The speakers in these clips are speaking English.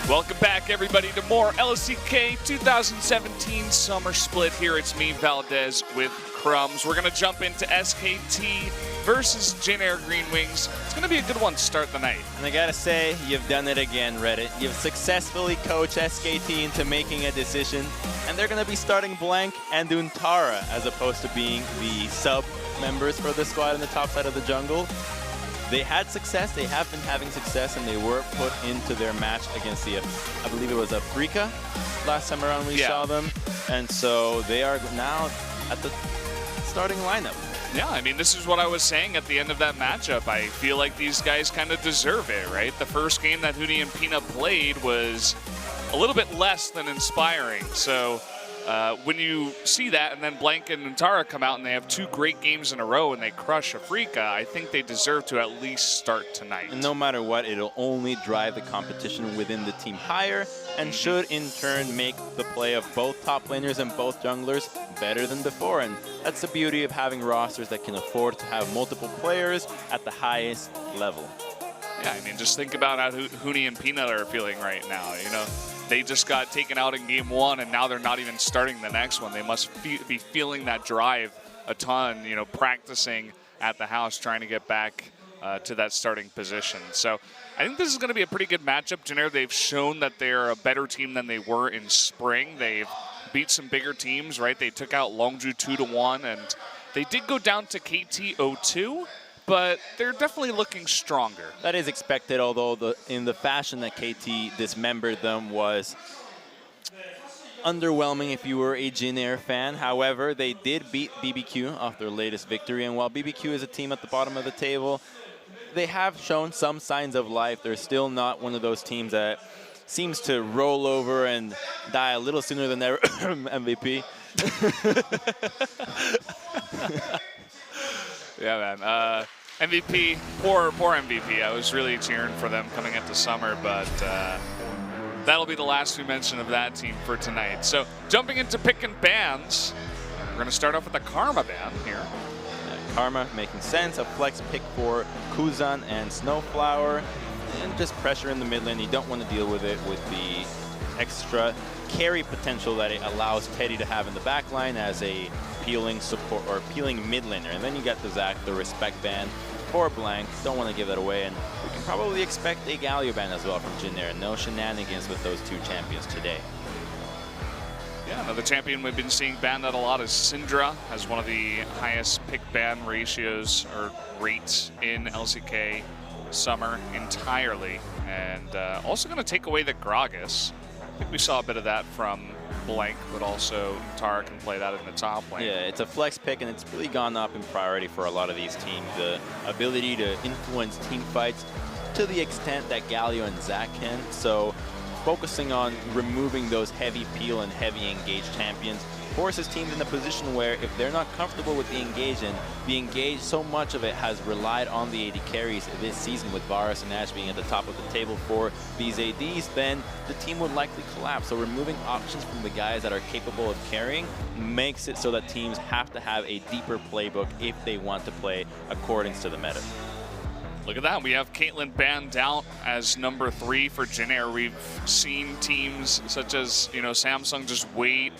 Welcome back, everybody, to more LCK 2017 Summer Split. Here it's me, Valdez, with Crumbs. We're going to jump into SKT versus Jin Air GreenWings. It's going to be a good one to start the night. And I got to say, you've done it again, Reddit. You've successfully coached SKT into making a decision, and they're going to be starting Blank and Duntara as opposed to being the sub members for the squad in the top side of the jungle. They had success, they have been having success, and they were put into their match against the, I believe it was Africa last time around we saw them. And so they are now at the starting lineup. Yeah, I mean, this is what I was saying at the end of that matchup. I feel like these guys kind of deserve it, right? The first game that Huni and Pina played was a little bit less than inspiring. So when you see that and then Blank and Duntara come out and they have two great games in a row and they crush Africa, I think they deserve to at least start tonight. And no matter what, it'll only drive the competition within the team higher and should in turn make the play of both top laners and both junglers better than before. And that's the beauty of having rosters that can afford to have multiple players at the highest level. Yeah, I mean, just think about how Huni and Peanut are feeling right now, you know. They just got taken out in game one, and now they're not even starting the next one. They must be feeling that drive a ton, you know, practicing at the house, trying to get back to that starting position. So I think this is going to be a pretty good matchup. Jin Air, they've shown that they're a better team than they were in spring. They've beat some bigger teams, right? They took out Longzhu 2-1, and they did go down to KT 0-2. But they're definitely looking stronger. That is expected, although in the fashion that KT dismembered them was underwhelming if you were a Jin Air fan. However, they did beat BBQ off their latest victory, and while BBQ is a team at the bottom of the table, they have shown some signs of life. They're still not one of those teams that seems to roll over and die a little sooner than their MVP. Yeah, man. MVP, poor MVP. I was really cheering for them coming into summer, but that'll be the last we mention of that team for tonight. So jumping into picking bans, we're going to start off with the Karma ban here. Karma making sense. A flex pick for Kuzan and Snowflower. And just pressure in the mid lane. You don't want to deal with it with the extra carry potential that it allows Teddy to have in the back line as a peeling support or peeling mid laner. And then you got the Zach, the respect ban for Blank. Don't want to give that away. And we can probably expect a Galio ban as well from Jin Air. No shenanigans with those two champions today. Yeah, another champion we've been seeing banned out a lot is Syndra, has one of the highest pick ban ratios or rates in LCK Summer entirely. And also going to take away the Gragas. I think we saw a bit of that from Blank, but also Tara can play that in the top lane. Yeah, it's a flex pick, and it's really gone up in priority for a lot of these teams. The ability to influence team fights to the extent that Galio and Zach can. So focusing on removing those heavy peel and heavy engaged champions forces teams in a position where if they're not comfortable with the engage, and the engage, so much of it has relied on the AD carries this season with Varus and Ash being at the top of the table for these ADs, then the team would likely collapse. So removing options from the guys that are capable of carrying makes it so that teams have to have a deeper playbook if they want to play according to the meta. Look at that. We have Caitlyn banned out as number 3 for Jin Air. We've seen teams such as, you know, Samsung just wait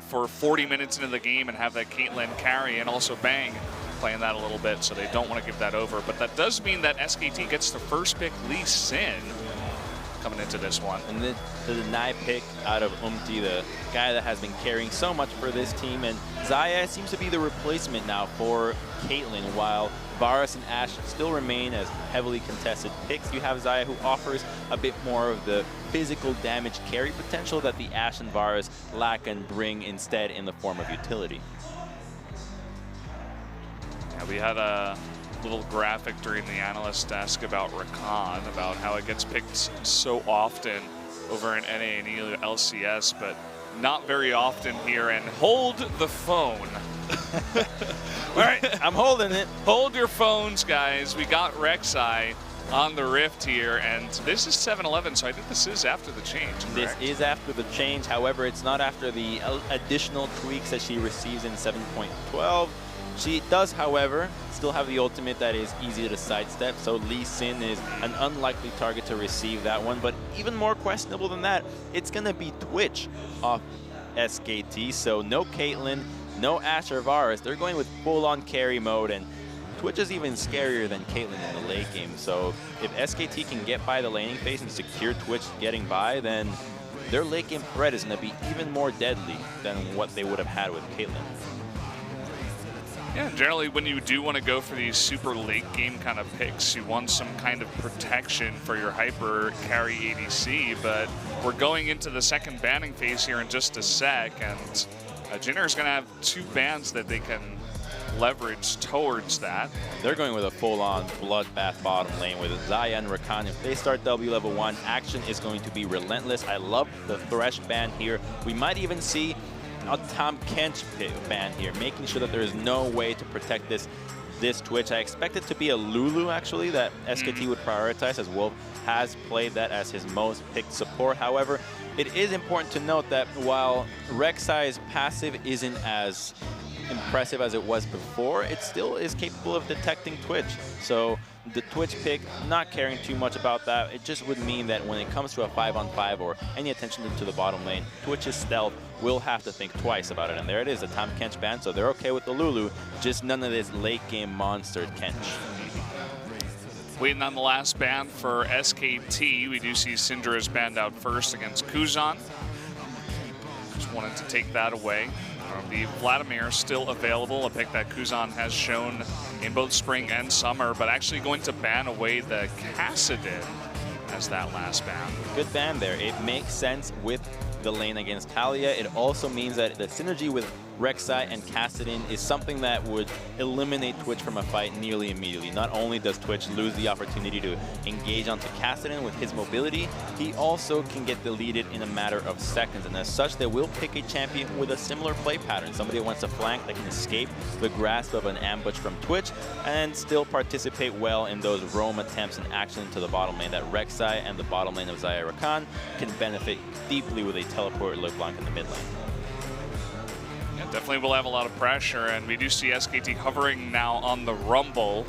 for 40 minutes into the game and have that Caitlyn carry, and also Bang playing that a little bit, so they don't want to give that over. But that does mean that SKT gets the first pick, Lee Sin, coming into this one. And the deny pick out of Umti, the guy that has been carrying so much for this team. And Xayah seems to be the replacement now for Caitlyn, while Varus and Ash still remain as heavily contested picks. You have Xayah, who offers a bit more of the physical damage carry potential that the Ash and Varus lack and bring instead in the form of utility. Yeah, we had a little graphic during the analyst desk about Rakan, about how it gets picked so often over in NA and LCS, but not very often here. And hold the phone. All right, I'm holding it. Hold your phones, guys. We got Rek'Sai on the Rift here, and this is 7-11, so I think this is after the change, correct? This is after the change. However, it's not after the additional tweaks that she receives in 7.12. She does, however, still have the ultimate that is easy to sidestep, so Lee Sin is an unlikely target to receive that one. But even more questionable than that, it's going to be Twitch off SKT, so no Caitlyn, no Asher Varus. They're going with full-on carry mode, and Twitch is even scarier than Caitlyn in the late game. So if SKT can get by the laning phase and secure Twitch getting by, then their late game threat is going to be even more deadly than what they would have had with Caitlyn. Yeah, generally when you do want to go for these super late game kind of picks, you want some kind of protection for your hyper carry ADC, but we're going into the second banning phase here in just a sec, and Jin Air is going to have 2 bans that they can leverage towards that. They're going with a full-on bloodbath bottom lane with Xayah and Rakan. If they start W level 1, action is going to be relentless. I love the Thresh ban here. We might even see a Tahm Kench ban here, making sure that there is no way to protect this Twitch. I expect it to be a Lulu, actually, that SKT would prioritize, as Wolf has played that as his most picked support. However, it is important to note that while Rek'Sai's passive isn't as impressive as it was before, it still is capable of detecting Twitch. So the Twitch pick, not caring too much about that. It just would mean that when it comes to a 5-on-5 or any attention to the bottom lane, Twitch's stealth will have to think twice about it. And there it is, a Tahm Kench ban, so they're okay with the Lulu, just none of this late game monster Kench. Waiting on the last ban for SKT. We do see Syndra is banned out first against Kuzan. Just wanted to take that away. The Vladimir still available, a pick that Kuzan has shown in both spring and summer, but actually going to ban away the Kassadin as that last ban. Good ban there. It makes sense with the lane against Talia. It also means that the synergy with Rek'Sai and Kassadin is something that would eliminate Twitch from a fight nearly immediately. Not only does Twitch lose the opportunity to engage onto Kassadin with his mobility, he also can get deleted in a matter of seconds. And as such, they will pick a champion with a similar play pattern. Somebody that wants to flank, that can escape the grasp of an ambush from Twitch and still participate well in those roam attempts and action into the bottom lane that Rek'Sai and the bottom lane of Xayah Rakan can benefit deeply with a teleport LeBlanc in the mid lane. Definitely will have a lot of pressure, and we do see SKT hovering now on the Rumble.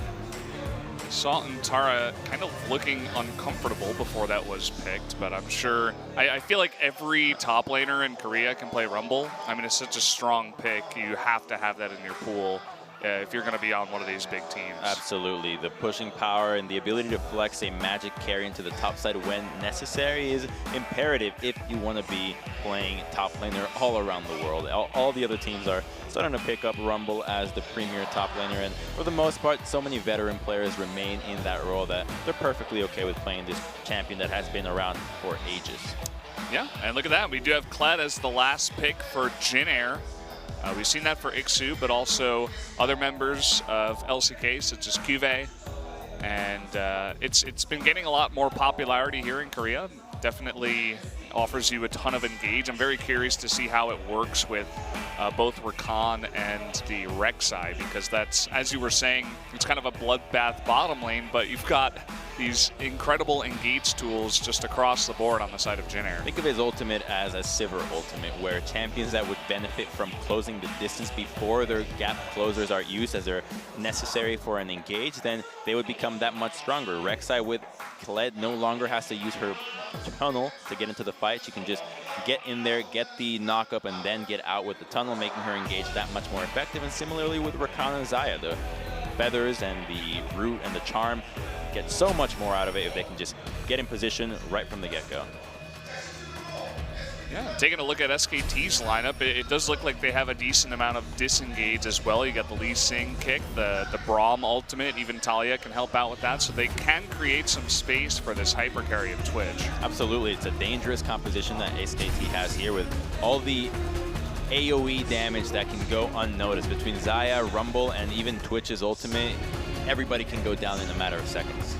We saw Ntara kind of looking uncomfortable before that was picked, but I'm sure, I feel like every top laner in Korea can play Rumble. I mean, it's such a strong pick. You have to have that in your pool if you're going to be on one of these big teams. Absolutely. The pushing power and the ability to flex a magic carry into the top side when necessary is imperative if you want to be playing top laner all around the world. All the other teams are starting to pick up Rumble as the premier top laner, and for the most part, so many veteran players remain in that role that they're perfectly okay with playing this champion that has been around for ages. Yeah, and look at that. We do have Kled as the last pick for Jin Air. We've seen that for Ixu, but also other members of LCK, such as Cuvée. And it's been getting a lot more popularity here in Korea. Definitely offers you a ton of engage. I'm very curious to see how it works with both Rakan and the Rek'Sai, because that's, as you were saying, it's kind of a bloodbath bottom lane, but you've got these incredible engage tools just across the board on the side of Jin Air. Think of his ultimate as a Sivir ultimate, where champions that would benefit from closing the distance before their gap closers are used as they're necessary for an engage, then they would become that much stronger. Rek'Sai with Kled no longer has to use her tunnel to get into the fight. She can just get in there, get the knock up, and then get out with the tunnel, making her engage that much more effective. And similarly with Rakan and Xayah, the feathers and the root and the charm get so much more out of it if they can just get in position right from the get-go. Yeah, taking a look at SKT's lineup, it does look like they have a decent amount of disengage as well. You got the Lee Sin kick, the Braum ultimate, even Talia can help out with that, so they can create some space for this hyper carry of Twitch. Absolutely, it's a dangerous composition that SKT has here with all the AoE damage that can go unnoticed. Between Xayah, Rumble, and even Twitch's ultimate, everybody can go down in a matter of seconds.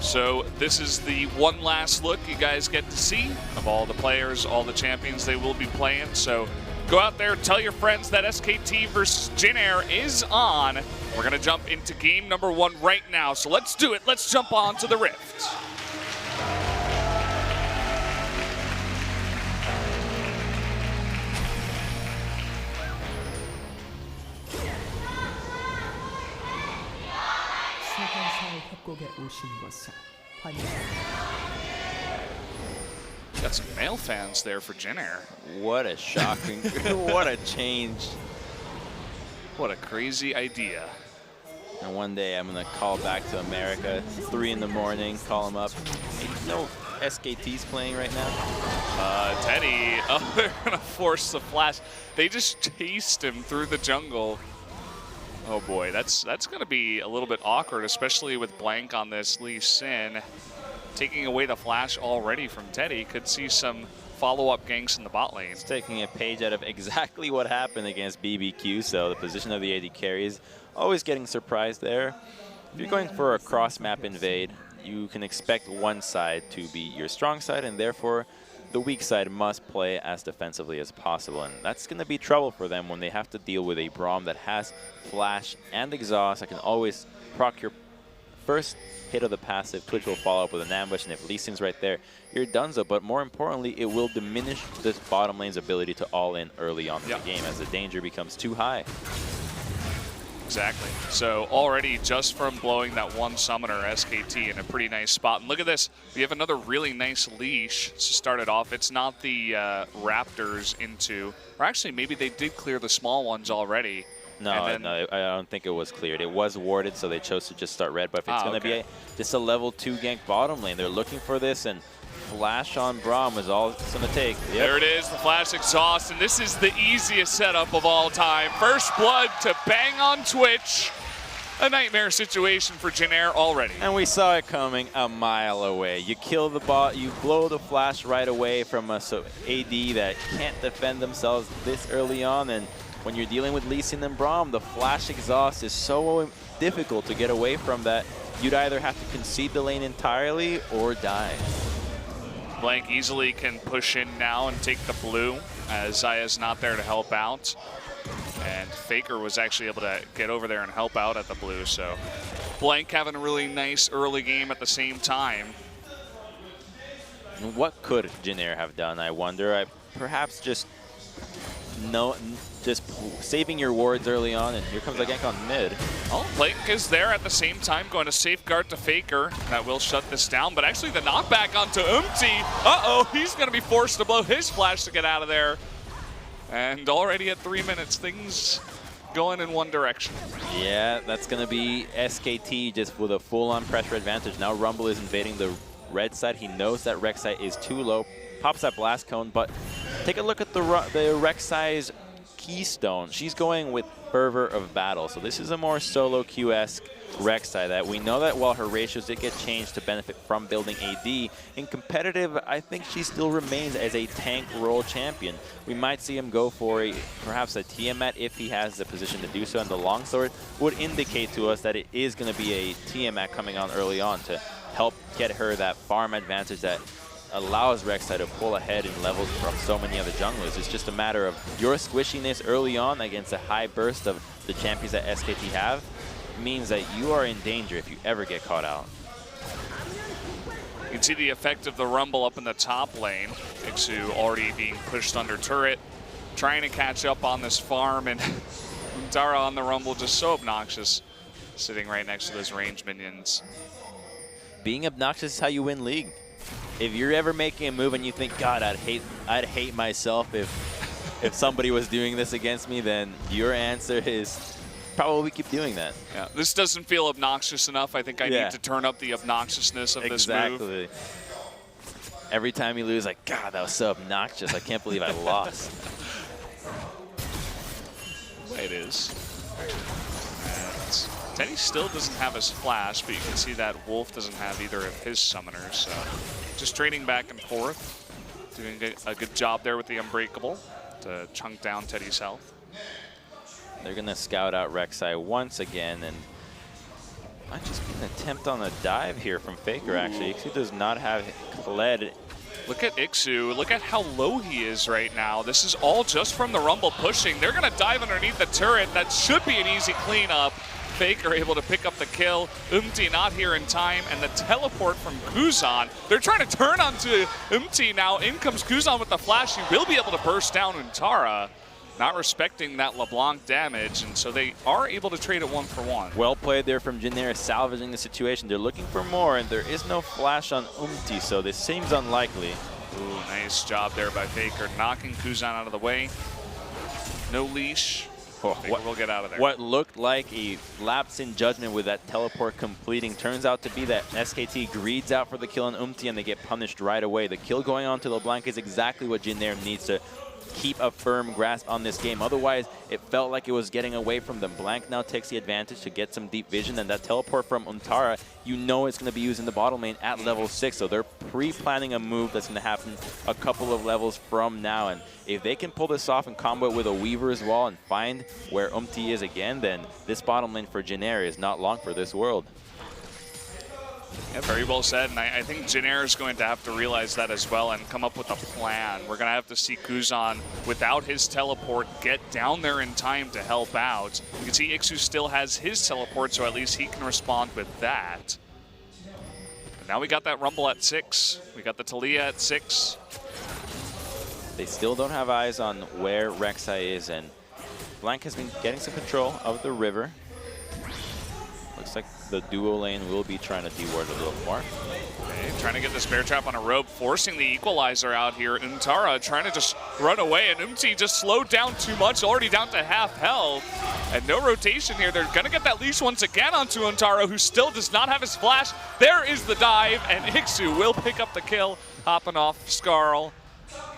So this is the one last look you guys get to see of all the players, all the champions they will be playing. So go out there, tell your friends that SKT versus Jin Air is on. We're going to jump into game number 1 right now. So let's do it. Let's jump on to the Rift. 협곡에 오신 것을 환영합니다. Got some male fans there for Jin Air. What a shocking, what a change. What a crazy idea. And one day I'm gonna call back to America, 3 in the morning, call him up. Hey, you know SKT's playing right now? Teddy, oh, they're gonna force the flash. They just chased him through the jungle. Oh boy, that's gonna be a little bit awkward, especially with Blank on this Lee Sin. Taking away the flash already from Teddy. Could see some follow-up ganks in the bot lane. It's taking a page out of exactly what happened against BBQ, so the position of the AD carries, always getting surprised there. If you're going for a cross-map invade, you can expect one side to be your strong side, and therefore the weak side must play as defensively as possible. And that's going to be trouble for them when they have to deal with a Braum that has flash and exhaust. I can always proc your first hit of the passive. Twitch will follow up with an ambush, and if Lee Sin's right there, you're donezo. But more importantly, it will diminish this bottom lane's ability to all-in early on in the game as the danger becomes too high. Exactly. So already just from blowing that one summoner, SKT, in a pretty nice spot. And look at this. We have another really nice leash to start it off. It's not the Raptors into, or actually maybe they did clear the small ones already. No, no, I don't think it was cleared. It was warded, so they chose to just start red. But if it's going to be just a level 2 gank bottom lane, they're looking for this, and flash on Braum is all it's going to take. Yep. There it is, the flash exhaust, and this is the easiest setup of all time. First blood to bang on Twitch. A nightmare situation for Jin Air already. And we saw it coming a mile away. You kill the bot, you blow the flash right away from a AD that can't defend themselves this early on, and when you're dealing with Lee Sin and Braum, the flash exhaust is so difficult to get away from that. You'd either have to concede the lane entirely or die. Blank easily can push in now and take the blue, as Zaya's not there to help out. And Faker was actually able to get over there and help out at the blue, so Blank having a really nice early game at the same time. What could Jin Air have done, I wonder? Perhaps just saving your wards early on, and here comes a gank on mid. Oh, Blank is there at the same time, going to safeguard to Faker. That will shut this down, but actually the knockback onto Umti. Uh-oh, he's going to be forced to blow his flash to get out of there. And already at 3 minutes, things going in one direction. Yeah, that's going to be SKT just with a full-on pressure advantage. Now Rumble is invading the red side. He knows that Rek'Sai is too low. Pops that blast cone, but take a look at the Rek'Sai's keystone. She's going with Fervor of Battle. So this is a more solo queue-esque Rek'Sai that we know that while her ratios did get changed to benefit from building AD, in competitive, I think she still remains as a tank role champion. We might see him go for perhaps a Tiamat if he has the position to do so, and the longsword would indicate to us that it is going to be a Tiamat coming on early on to help get her that farm advantage that allows Rek'Sai to pull ahead in levels from so many other junglers. It's just a matter of your squishiness early on against a high burst of the champions that SKT have means that you are in danger if you ever get caught out. You can see the effect of the Rumble up in the top lane. Ixu already being pushed under turret, trying to catch up on this farm, and Dara on the Rumble just so obnoxious, sitting right next to those range minions. Being obnoxious is how you win League. If you're ever making a move and you think, God, I'd hate myself if somebody was doing this against me, then your answer is probably keep doing that. Yeah, this doesn't feel obnoxious enough. I think I need to turn up the obnoxiousness of this move. Exactly. Every time you lose, like, God, that was so obnoxious. I can't believe I lost. It is. And Teddy still doesn't have his flash, but you can see that Wolf doesn't have either of his summoners. So just trading back and forth, doing a good job there with the Unbreakable to chunk down Teddy's health. They're going to scout out Rek'Sai once again, and might just be an attempt on a dive here from Faker, actually. Ixu does not have Kled. Look at Ixu. Look at how low he is right now. This is all just from the Rumble pushing. They're going to dive underneath the turret. That should be an easy cleanup. Faker able to pick up the kill. Umti not here in time, and the teleport from Kuzan. They're trying to turn onto Umti now. In comes Kuzan with the flash. He will be able to burst down Untara. not respecting that LeBlanc damage, and so they are able to trade it 1-for-1. Well played there from Jin Air, salvaging the situation. They're looking for more, and there is no flash on Umti, so this seems unlikely. Ooh, nice job there by Faker, knocking Kuzan out of the way. No leash. We'll get out of there. What looked like a lapse in judgment with that teleport completing turns out to be that SKT greeds out for the kill on Umti and they get punished right away. The kill going on to LeBlanc is exactly what Jin Air needs to keep a firm grasp on this game. Otherwise, it felt like it was getting away from them. Blank now takes the advantage to get some deep vision, and that teleport from Untara, you know it's going to be used in the bottom lane at level 6, so they're pre-planning a move that's going to happen a couple of levels from now, and if they can pull this off and combo it with a Weaver's Wall and find where Umti is again, then this bottom lane for Jin Air is not long for this world. Yeah, very well said, and I think Jin Air is going to have to realize that as well and come up with a plan. We're going to have to see Kuzan, without his teleport, get down there in time to help out. You can see Ixu still has his teleport, so at least he can respond with that. But now we got that Rumble at 6. We got the Talia at 6. They still don't have eyes on where Rek'Sai is, and Blank has been getting some control of the river. Looks like the duo lane will be trying to deward a little more. Okay, trying to get this bear trap on a rope, forcing the equalizer out here. Untara trying to just run away, and Umti just slowed down too much, already down to half health. And no rotation here. They're going to get that leash once again onto Untara, who still does not have his flash. There is the dive, and Ixu will pick up the kill, hopping off Skarl.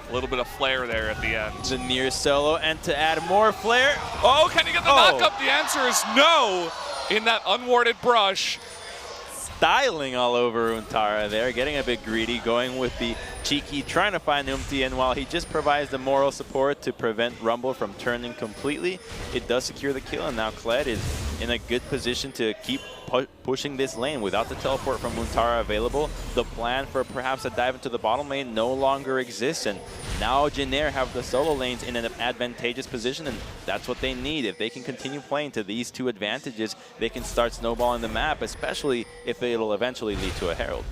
A little bit of flare there at the end. The near solo, and to add more flare. Oh, can he get the knockup? The answer is no. In that unwarded brush. Styling all over Untara there, getting a bit greedy, going with the cheeky, trying to find Umti, and while he just provides the moral support to prevent Rumble from turning completely, it does secure the kill, and now Kled is in a good position to keep pushing this lane without the teleport from Untara available. The plan for perhaps a dive into the bottom lane no longer exists, and now Jin Air have the solo lanes in an advantageous position, and that's what they need. If they can continue playing to these two advantages, they can start snowballing the map, especially if it'll eventually lead to a Herald.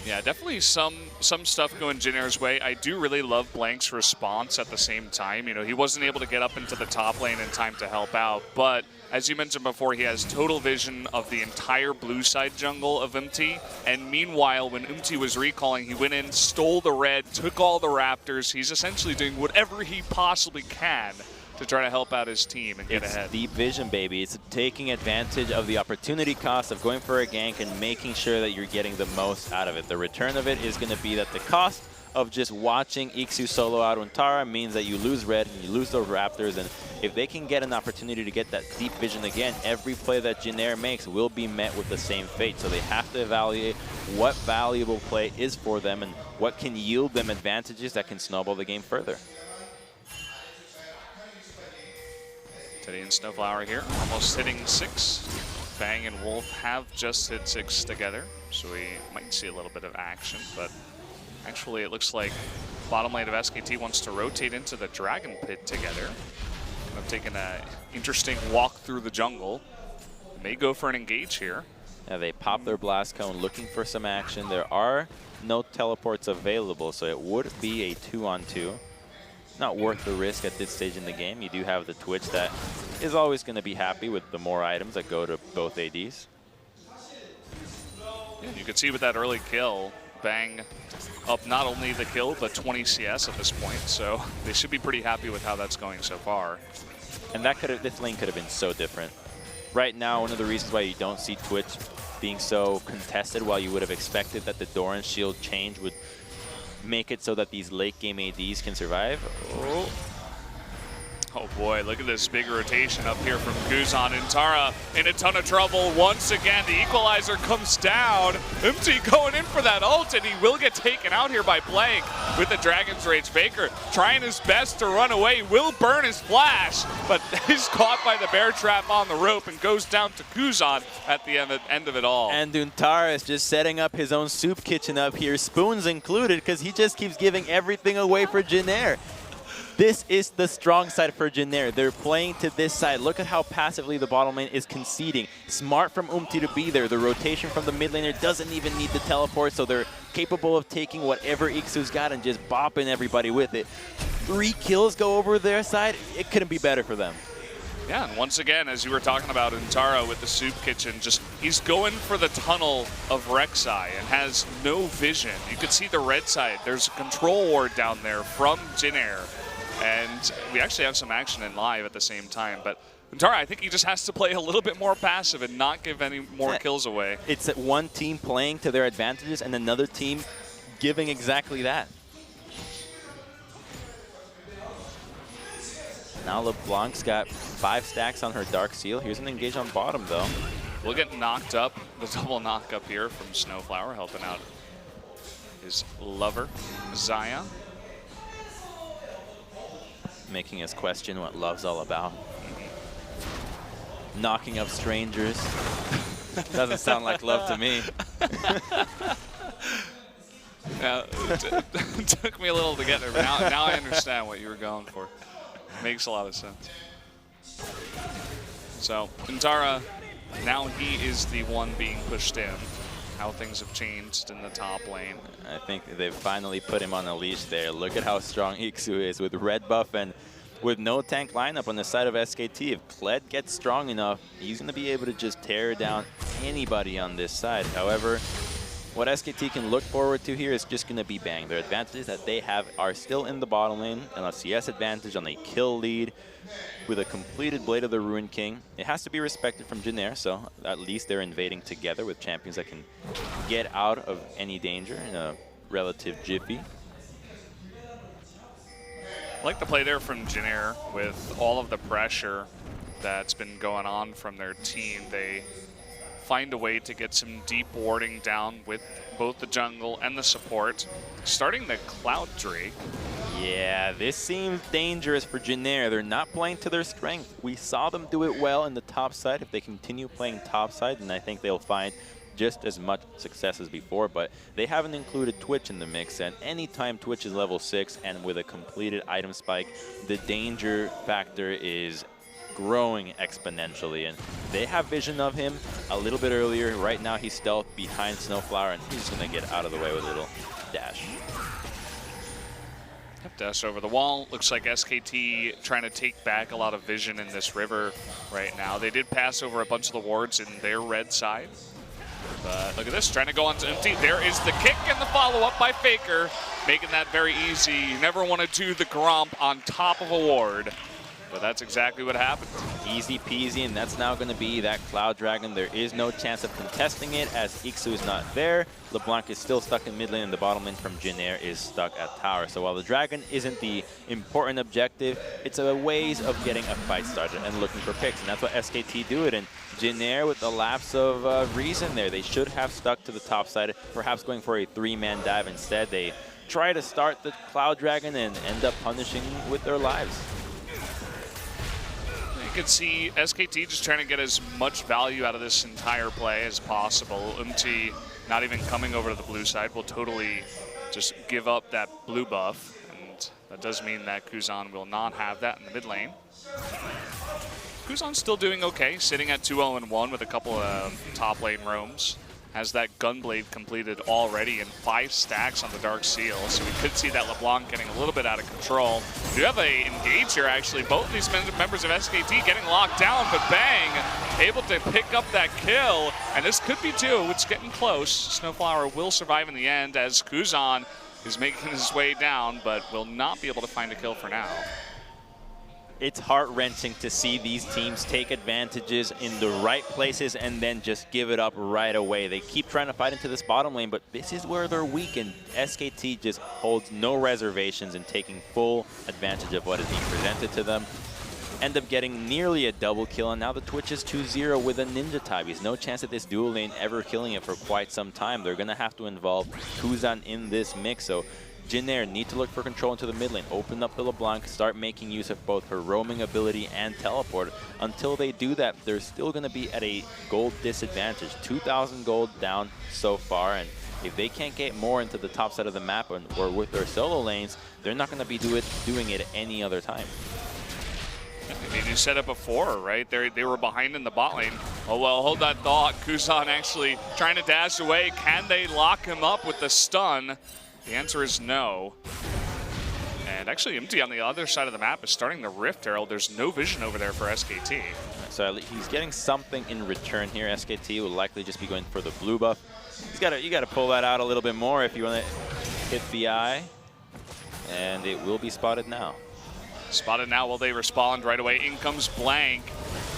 Yeah, definitely some stuff going Jin Air's way. I do really love Blank's response at the same time. You know, he wasn't able to get up into the top lane in time to help out, but as you mentioned before, he has total vision of the entire blue side jungle of Umti, and meanwhile, when Umti was recalling, he went in, stole the red, took all the raptors. He's essentially doing whatever he possibly can to try to help out his team and get ahead. It's deep vision, baby. It's taking advantage of the opportunity cost of going for a gank and making sure that you're getting the most out of it. The return of it is going to be that the cost of just watching Ixu solo out Untara means that you lose red and you lose those raptors, and if they can get an opportunity to get that deep vision again, every play that Jin Air makes will be met with the same fate. So they have to evaluate what valuable play is for them and what can yield them advantages that can snowball the game further. Teddy and Snowflower here, almost hitting 6. Bang and Wolf have just hit 6 together, so we might see a little bit of action, but actually it looks like bottom lane of SKT wants to rotate into the Dragon Pit together. Kind of taking an interesting walk through the jungle. May go for an engage here. Yeah, they pop their blast cone looking for some action. There are no teleports available, so it would be a 2-on-2. Not worth the risk at this stage in the game. You do have the Twitch that is always going to be happy with the more items that go to both ADs. Yeah, you can see with that early kill, Bang up not only the kill, but 20 CS at this point, so they should be pretty happy with how that's going so far. And that this lane could have been so different. Right now, one of the reasons why you don't see Twitch being so contested, while you would have expected that the Doran shield change would make it so that these late game ADs can survive. Oh boy, look at this big rotation up here from Kuzan. Untara in a ton of trouble once again. The equalizer comes down. Umti going in for that ult, and he will get taken out here by Blank with the Dragon's Rage. Faker trying his best to run away, will burn his flash, but he's caught by the bear trap on the rope and goes down to Kuzan at the end of it all. And Untara is just setting up his own soup kitchen up here, spoons included, because he just keeps giving everything away for Jin Air. This is the strong side for Jin Air. They're playing to this side. Look at how passively the bottom lane is conceding. Smart from Umti to be there. The rotation from the mid laner doesn't even need the teleport, so they're capable of taking whatever Ixu's got and just bopping everybody with it. 3 kills go over their side, it couldn't be better for them. Yeah, and once again, as you were talking about Intara with the soup kitchen, he's going for the tunnel of Rek'Sai and has no vision. You could see the red side. There's a control ward down there from Jin Air. And we actually have some action in live at the same time. But Intara, I think he just has to play a little bit more passive and not give any more kills away. It's one team playing to their advantages and another team giving exactly that. Now LeBlanc's got 5 stacks on her Dark Seal. Here's an engage on bottom, though. We'll get knocked up, the double knock up here from Snowflower, helping out his lover, Zaya. Making us question what love's all about. Knocking up strangers. Doesn't sound like love to me. Yeah, it took me a little to get there, but now I understand what you were going for. Makes a lot of sense. So, Intara, now he is the one being pushed in. How things have changed in the top lane. I think they've finally put him on a leash there. Look at how strong Iksu is with red buff and with no tank lineup on the side of SKT. If Kled gets strong enough, he's going to be able to just tear down anybody on this side. However, what SKT can look forward to here is just going to be bang. Their advantages that they have are still in the bottom lane. An LCS advantage on a kill lead with a completed Blade of the Ruined King. It has to be respected from Jin Air, so at least they're invading together with champions that can get out of any danger in a relative jiffy. I like the play there from Jin Air with all of the pressure that's been going on from their team. They find a way to get some deep warding down with both the jungle and the support. Starting the Cloud Drake. Yeah, this seems dangerous for Jin Air. They're not playing to their strength. We saw them do it well in the top side. If they continue playing top side, then I think they'll find just as much success as before, but they haven't included Twitch in the mix, and anytime Twitch is level 6 and with a completed item spike, the danger factor is growing exponentially, and they have vision of him a little bit earlier. Right now he's stealth behind Snowflower, and he's going to get out of the way with a little dash. Dash over the wall. Looks like SKT trying to take back a lot of vision in this river right now. They did pass over a bunch of the wards in their red side. But look at this, trying to go on to empty. There is the kick and the follow-up by Faker, making that very easy. You never want to do the Gromp on top of a ward, but that's exactly what happened. Easy peasy, and that's now going to be that Cloud Dragon. There is no chance of contesting it as Iksu is not there. LeBlanc is still stuck in mid lane, and the bottom lane from Jin Air is stuck at tower. So while the Dragon isn't the important objective, it's a ways of getting a fight started and looking for picks, and that's what SKT do it. And Jin Air, with the lapse of reason there, they should have stuck to the top side, perhaps going for a 3-man dive. Instead, they try to start the Cloud Dragon and end up punishing with their lives. You can see SKT just trying to get as much value out of this entire play as possible. Not even coming over to the blue side will totally just give up that blue buff, and that does mean that Kuzan will not have that in the mid lane. Kuzan's still doing okay, sitting at 2-0-1 with a couple of top lane roams. Has that Gunblade completed already and 5 stacks on the Dark Seal, so we could see that LeBlanc getting a little bit out of control. We do have a engage here, actually. Both these members of SKT getting locked down, but bang, able to pick up that kill, and this could be 2. It's getting close. Snowflower will survive in the end as Kuzan is making his way down, but will not be able to find a kill for now. It's heart-wrenching to see these teams take advantages in the right places and then just give it up right away. They keep trying to fight into this bottom lane, but this is where they're weak, and SKT just holds no reservations in taking full advantage of what is being presented to them. End up getting nearly a double kill, and now the Twitch is 2-0 with a Ninja Tabis. No chance at this dual lane ever killing it for quite some time. They're going to have to involve Kuzan in this mix, so Jin Air need to look for control into the mid lane, open up the LeBlanc, start making use of both her roaming ability and teleport. Until they do that, they're still going to be at a gold disadvantage. 2,000 gold down so far, and if they can't get more into the top side of the map or with their solo lanes, they're not going to be doing it any other time. I mean, you said it before, right? They were behind in the bot lane. Oh, well, hold that thought. Kuzan actually trying to dash away. Can they lock him up with the stun? The answer is no. And actually, Empty on the other side of the map is starting to Rift Herald. There's no vision over there for SKT. So he's getting something in return here. SKT will likely just be going for the blue buff. You got to pull that out a little bit more if you want to hit the eye. And it will be spotted now. Spotted now. Will they respond right away? In comes Blank.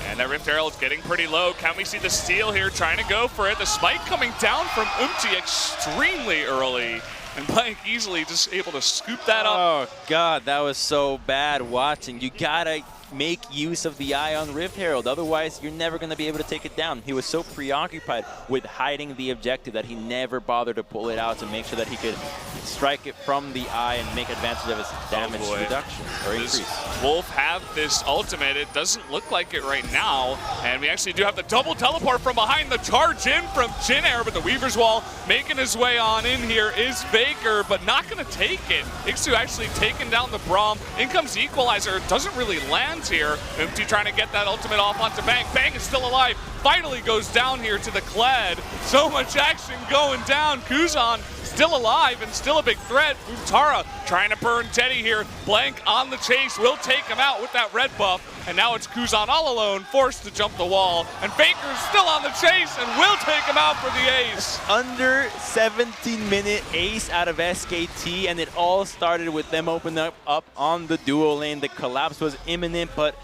And that Rift Herald's getting pretty low. Can we see the steal here? Trying to go for it. The spike coming down from Umti extremely early. And Blank easily just able to scoop that up. Oh, God, that was so bad watching. You got to make use of the eye on Rift Herald. Otherwise, you're never going to be able to take it down. He was so preoccupied with hiding the objective that he never bothered to pull it out to make sure that he could strike it from the eye and make advantage of his damage reduction or increase. Wolf have this ultimate. It doesn't look like it right now. And we actually do have the double teleport from behind. The charge in from Jin Air, but the Weaver's Wall making his way on in here is Faker, but not going to take it. Ixu actually taking down the Braum. In comes the Equalizer. Doesn't really land here. Empty trying to get that ultimate off onto Bang. Bang is still alive. Finally goes down here to the Kled. So much action going down. Kuzan still alive and still a big threat. Untara trying to burn Teddy here. Blank on the chase. Will take him out with that red buff. And now it's Kuzan all alone, forced to jump the wall. And Baker's still on the chase and will take him out for the ace. Under 17-minute ace out of SKT, and it all started with them opening up on the duo lane. The collapse was imminent, but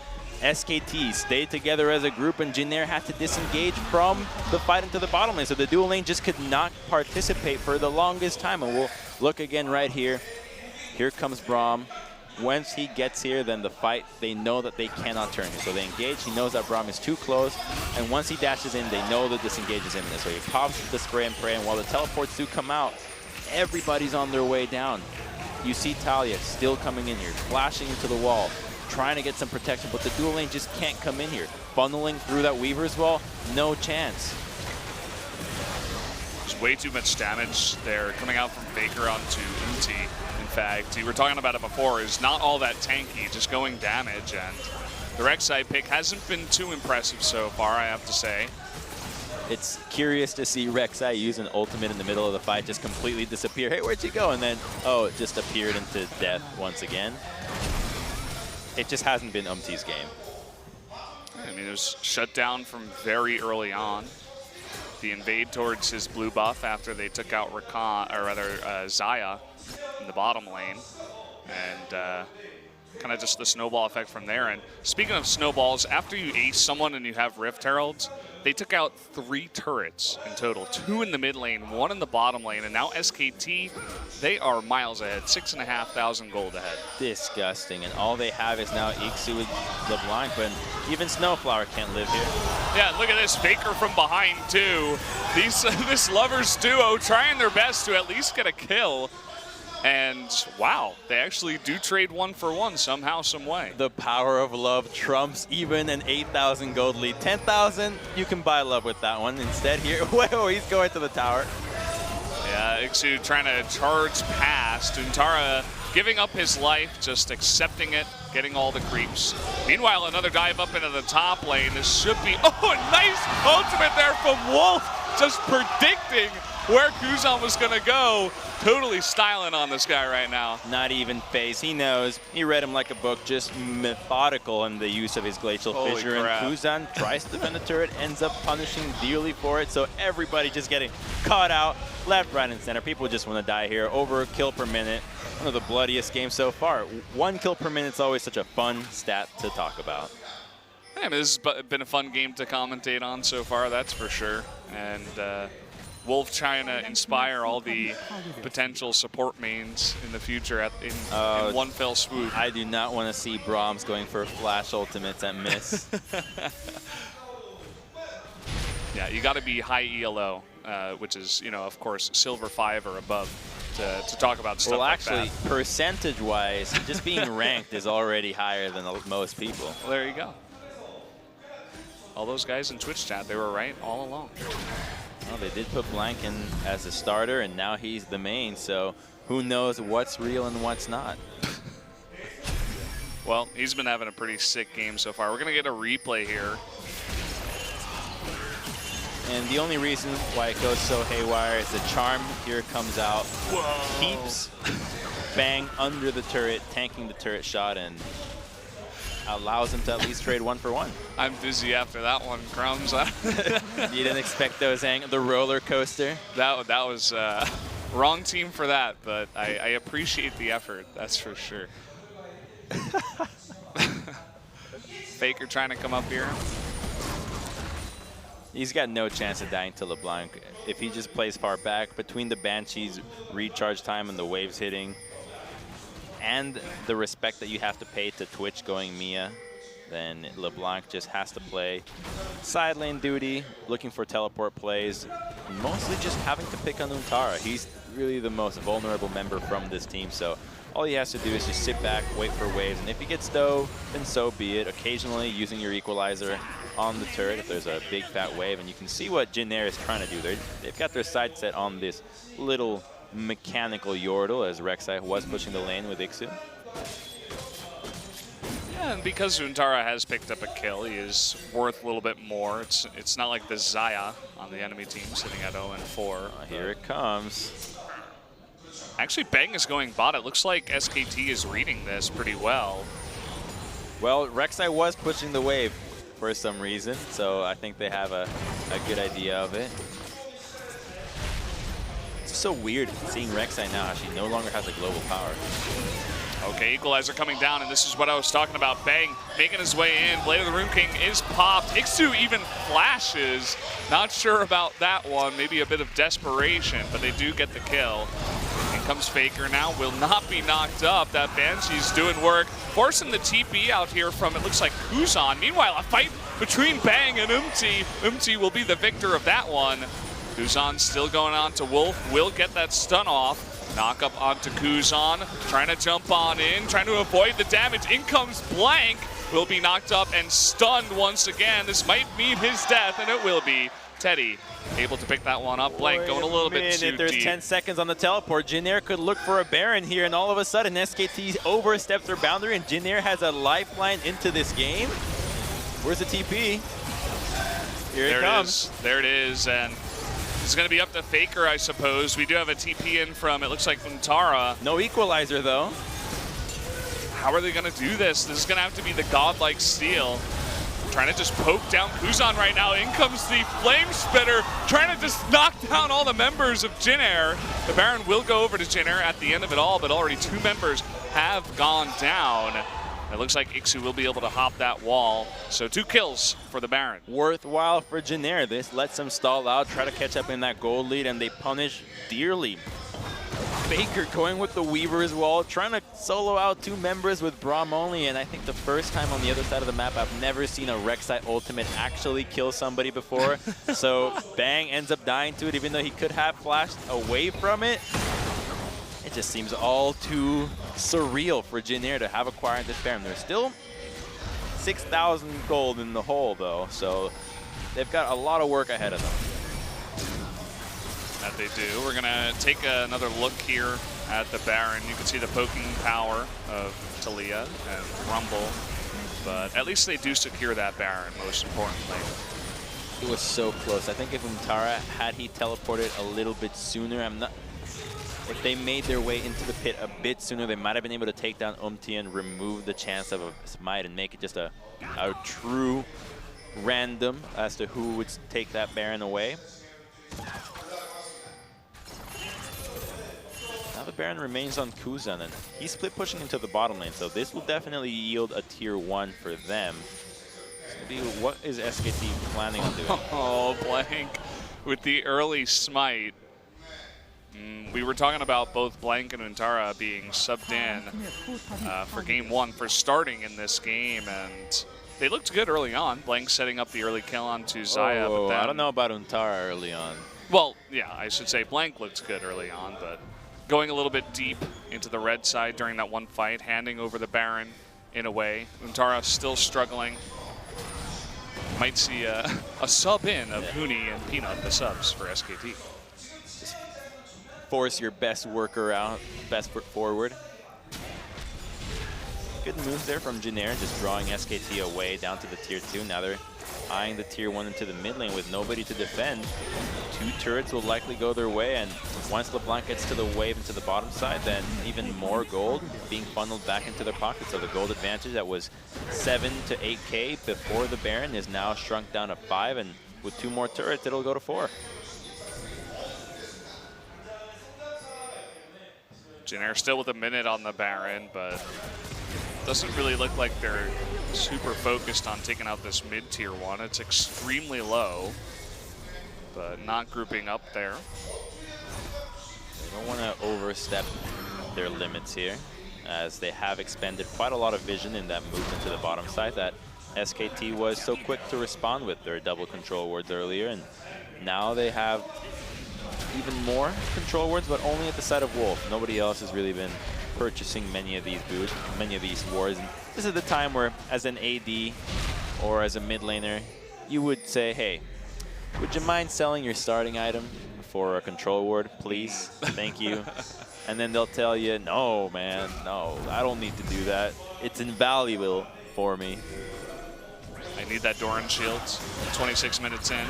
SKT stayed together as a group, and Jin Air had to disengage from the fight into the bottom lane. So the duo lane just could not participate for the longest time. And we'll look again right here. Here comes Braum. Once he gets here, then the fight, they know that they cannot turn here. So they engage. He knows that Braum is too close. And once he dashes in, they know the disengage is imminent. So he pops the spray and pray. And while the teleports do come out, everybody's on their way down. You see Talia still coming in here, flashing into the wall, trying to get some protection, but the dual lane just can't come in here. Funneling through that Weaver's Wall, no chance. There's way too much damage there coming out from Faker onto Umti. In fact, we were talking about it before, is not all that tanky, just going damage, and the Rek'Sai pick hasn't been too impressive so far, I have to say. It's curious to see Rek'Sai use an ultimate in the middle of the fight, just completely disappear. Hey, where'd you go? And then, oh, it just appeared into death once again. It just hasn't been Umti's game. I mean, it was shut down from very early on. The invade towards his blue buff after they took out Rakan, or rather Xayah in the bottom lane. And kind of just the snowball effect from there. And speaking of snowballs, after you ace someone and you have Rift Heralds, they took out 3 turrets in total. 2 in the mid lane, 1 in the bottom lane, and now SKT, they are miles ahead, 6,500 gold ahead. Disgusting, and all they have is now Ixu with LeBlanc, but even Snowflower can't live here. Yeah, look at this, Faker from behind too. This lovers duo trying their best to at least get a kill. And wow, they actually do trade 1 for 1 somehow, some way. The power of love trumps even an 8,000 gold lead. 10,000, you can buy love with that one. Instead here, whoa, he's going to the tower. Yeah, Ixu trying to charge past. Untara giving up his life, just accepting it, getting all the creeps. Meanwhile, another dive up into the top lane. This should be, oh, a nice ultimate there from Wolf, just predicting where Kuzan was going to go. Totally styling on this guy right now. Not even phase. He knows. He read him like a book, just methodical in the use of his Glacial Fissure. And Kuzan tries to defend the turret, ends up punishing dearly for it. So everybody just getting caught out left, right, and center. People just want to die here. Over a kill per minute. One of the bloodiest games so far. 1 kill per minute is always such a fun stat to talk about. I mean, this has been a fun game to commentate on so far, that's for sure. And Wolf trying to inspire all the potential support mains in the future in one fell swoop. I do not want to see Brahms going for flash ultimates and miss. Yeah, you got to be high ELO, which is, you know, of course, silver 5 or above to talk about stuff like that. Well, actually, percentage-wise, just being ranked is already higher than most people. Well, there you go. All those guys in Twitch chat, they were right all along. Well, they did put Blank in as a starter, and now he's the main, so who knows what's real and what's not. Well, he's been having a pretty sick game so far. We're going to get a replay here. And the only reason why it goes so haywire is the charm here comes out. Whoa. Keeps Bang under the turret, tanking the turret shot, and allows him to at least trade 1 for 1. I'm dizzy after that one, Crumbs. You didn't expect those the roller coaster? That was wrong team for that, but I appreciate the effort, that's for sure. Faker trying to come up here. He's got no chance of dying to LeBlanc. If he just plays far back, between the Banshee's recharge time and the waves hitting, and the respect that you have to pay to Twitch going Mia, then LeBlanc just has to play side lane duty, looking for teleport plays, mostly just having to pick on Untara. He's really the most vulnerable member from this team, so all he has to do is just sit back, wait for waves, and if he gets dove, then so be it. Occasionally using your equalizer on the turret if there's a big fat wave, and you can see what Jin Air is trying to do. They've got their side set on this little mechanical Yordle, as Rek'Sai was pushing the lane with Ixu. Yeah, and because Untara has picked up a kill, he is worth a little bit more. It's not like the Xayah on the enemy team sitting at 0-4. Here it comes. Actually, Bang is going bot. It looks like SKT is reading this pretty well. Well, Rek'Sai was pushing the wave for some reason, so I think they have a good idea of it. It's so weird seeing Rek'Sai now. She no longer has a global power. Okay, equalizer coming down, and this is what I was talking about. Bang making his way in. Blade of the Rune King is popped. Ixu even flashes. Not sure about that one. Maybe a bit of desperation, but they do get the kill. In comes Faker now. Will not be knocked up. That Banshee's doing work. Forcing the TP out here from, it looks like, Kuzan. Meanwhile, a fight between Bang and Umti. Umti will be the victor of that one. Kuzan still going on to Wolf. Will get that stun off. Knock up onto Kuzan, trying to jump on in, trying to avoid the damage. In comes Blank, will be knocked up and stunned once again. This might mean his death, and it will be. Teddy able to pick that one up. Blank going a little bit too There's deep. 10 seconds on the teleport. Jin Air could look for a Baron here, and all of a sudden SKT oversteps their boundary, and Jin Air has a lifeline into this game. Where's the TP? Here it comes. There it is, and it's going to be up to Faker, I suppose. We do have a TP in from, it looks like, Untara. No equalizer, though. How are they going to do this? This is going to have to be the godlike steal. Trying to just poke down Kuzan right now. In comes the Flame Spitter, trying to just knock down all the members of Jin Air. The Baron will go over to Jin Air at the end of it all, but already 2 members have gone down. It looks like Ixu will be able to hop that wall. So 2 kills for the Baron. Worthwhile for Jin Air. This lets them stall out, try to catch up in that gold lead, and they punish dearly. Faker going with the Weaver's Wall, trying to solo out 2 members with Braum only, and I think the first time on the other side of the map, I've never seen a Rek'Sai ultimate actually kill somebody before. So Bang ends up dying to it, even though he could have flashed away from it. It just seems all too surreal for Jin Air to have acquired this Baron. There's still 6,000 gold in the hole, though, so they've got a lot of work ahead of them. That they do. We're going to take another look here at the Baron. You can see the poking power of Talia and Rumble, but at least they do secure that Baron, most importantly. It was so close. I think if Untara had he teleported a little bit sooner, if they made their way into the pit a bit sooner, they might have been able to take down Umti and remove the chance of a smite and make it just a true random as to who would take that Baron away. Now the Baron remains on Kuzan, and he's split pushing into the bottom lane, so this will definitely yield a tier 1 for them. What is SKT planning on doing? Oh, Blank with the early smite. We were talking about both Blank and Untara being subbed in for game 1 for starting in this game, and they looked good early on. Blank setting up the early kill onto Xayah. Oh, but then, I don't know about Untara early on. Well, yeah, I should say Blank looked good early on, but going a little bit deep into the red side during that one fight, handing over the Baron in a way. Untara still struggling. Might see a sub in of Huni and Peanut, the subs for SKT. Just force your best worker out, best foot forward. Good moves there from Jin Air, just drawing SKT away down to the tier 2. Now they're eyeing the tier 1 into the mid lane with nobody to defend. 2 turrets will likely go their way, and once LeBlanc gets to the wave and to the bottom side, then even more gold being funneled back into their pockets. So the gold advantage that was 7 to 8K before the Baron is now shrunk down to 5, and with 2 more turrets, it'll go to 4. Jin Air still with a minute on the Baron, but doesn't really look like they're super focused on taking out this mid-tier one. It's extremely low, but not grouping up there. They don't want to overstep their limits here, as they have expended quite a lot of vision in that movement to the bottom side that SKT was so quick to respond with their double control wards earlier, and now they have even more control wards, but only at the side of Wolf. Nobody else has really been purchasing many of these boosts, many of these wards. And this is the time where, as an AD or as a mid laner, you would say, hey, would you mind selling your starting item for a control ward, please? Thank you. And then they'll tell you, no, man, no, I don't need to do that. It's invaluable for me. I need that Doran shields. 26 minutes in.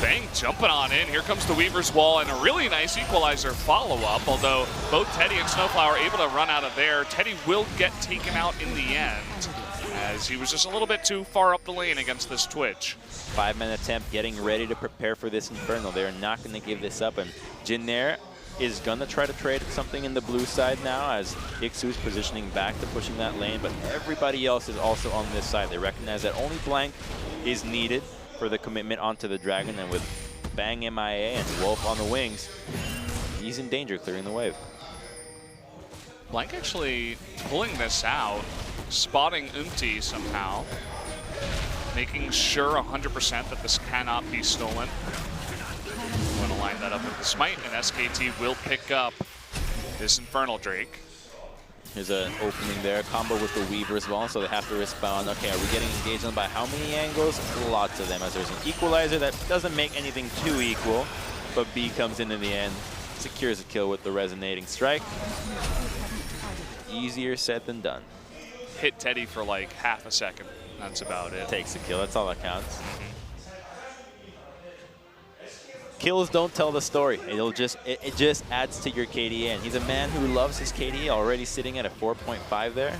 Bang, jumping on in. Here comes the Weaver's Wall and a really nice equalizer follow-up, although both Teddy and Snowflower are able to run out of there. Teddy will get taken out in the end, as he was just a little bit too far up the lane against this Twitch. 5-man attempt, getting ready to prepare for this Inferno. They're not going to give this up, and Jin Air is going to try to trade something in the blue side now, as Ixu's positioning back to pushing that lane, but everybody else is also on this side. They recognize that only Blank is needed for the commitment onto the Dragon, and with Bang MIA and Wolf on the wings, he's in danger clearing the wave. Blank actually pulling this out, spotting Umti somehow, making sure 100% that this cannot be stolen. I'm going to line that up with the Smite, and SKT will pick up this Infernal Drake. There's an opening there, combo with the Weaver as well, so they have to respond. Okay, are we getting engaged on by how many angles? Lots of them, as there's an equalizer that doesn't make anything too equal, but B comes in the end, secures a kill with the resonating strike. Easier said than done. Hit Teddy for like half a second. That's about it. Takes a kill, that's all that counts. Kills don't tell the story. It just adds to your KDA. And he's a man who loves his KDA, already sitting at a 4.5 there.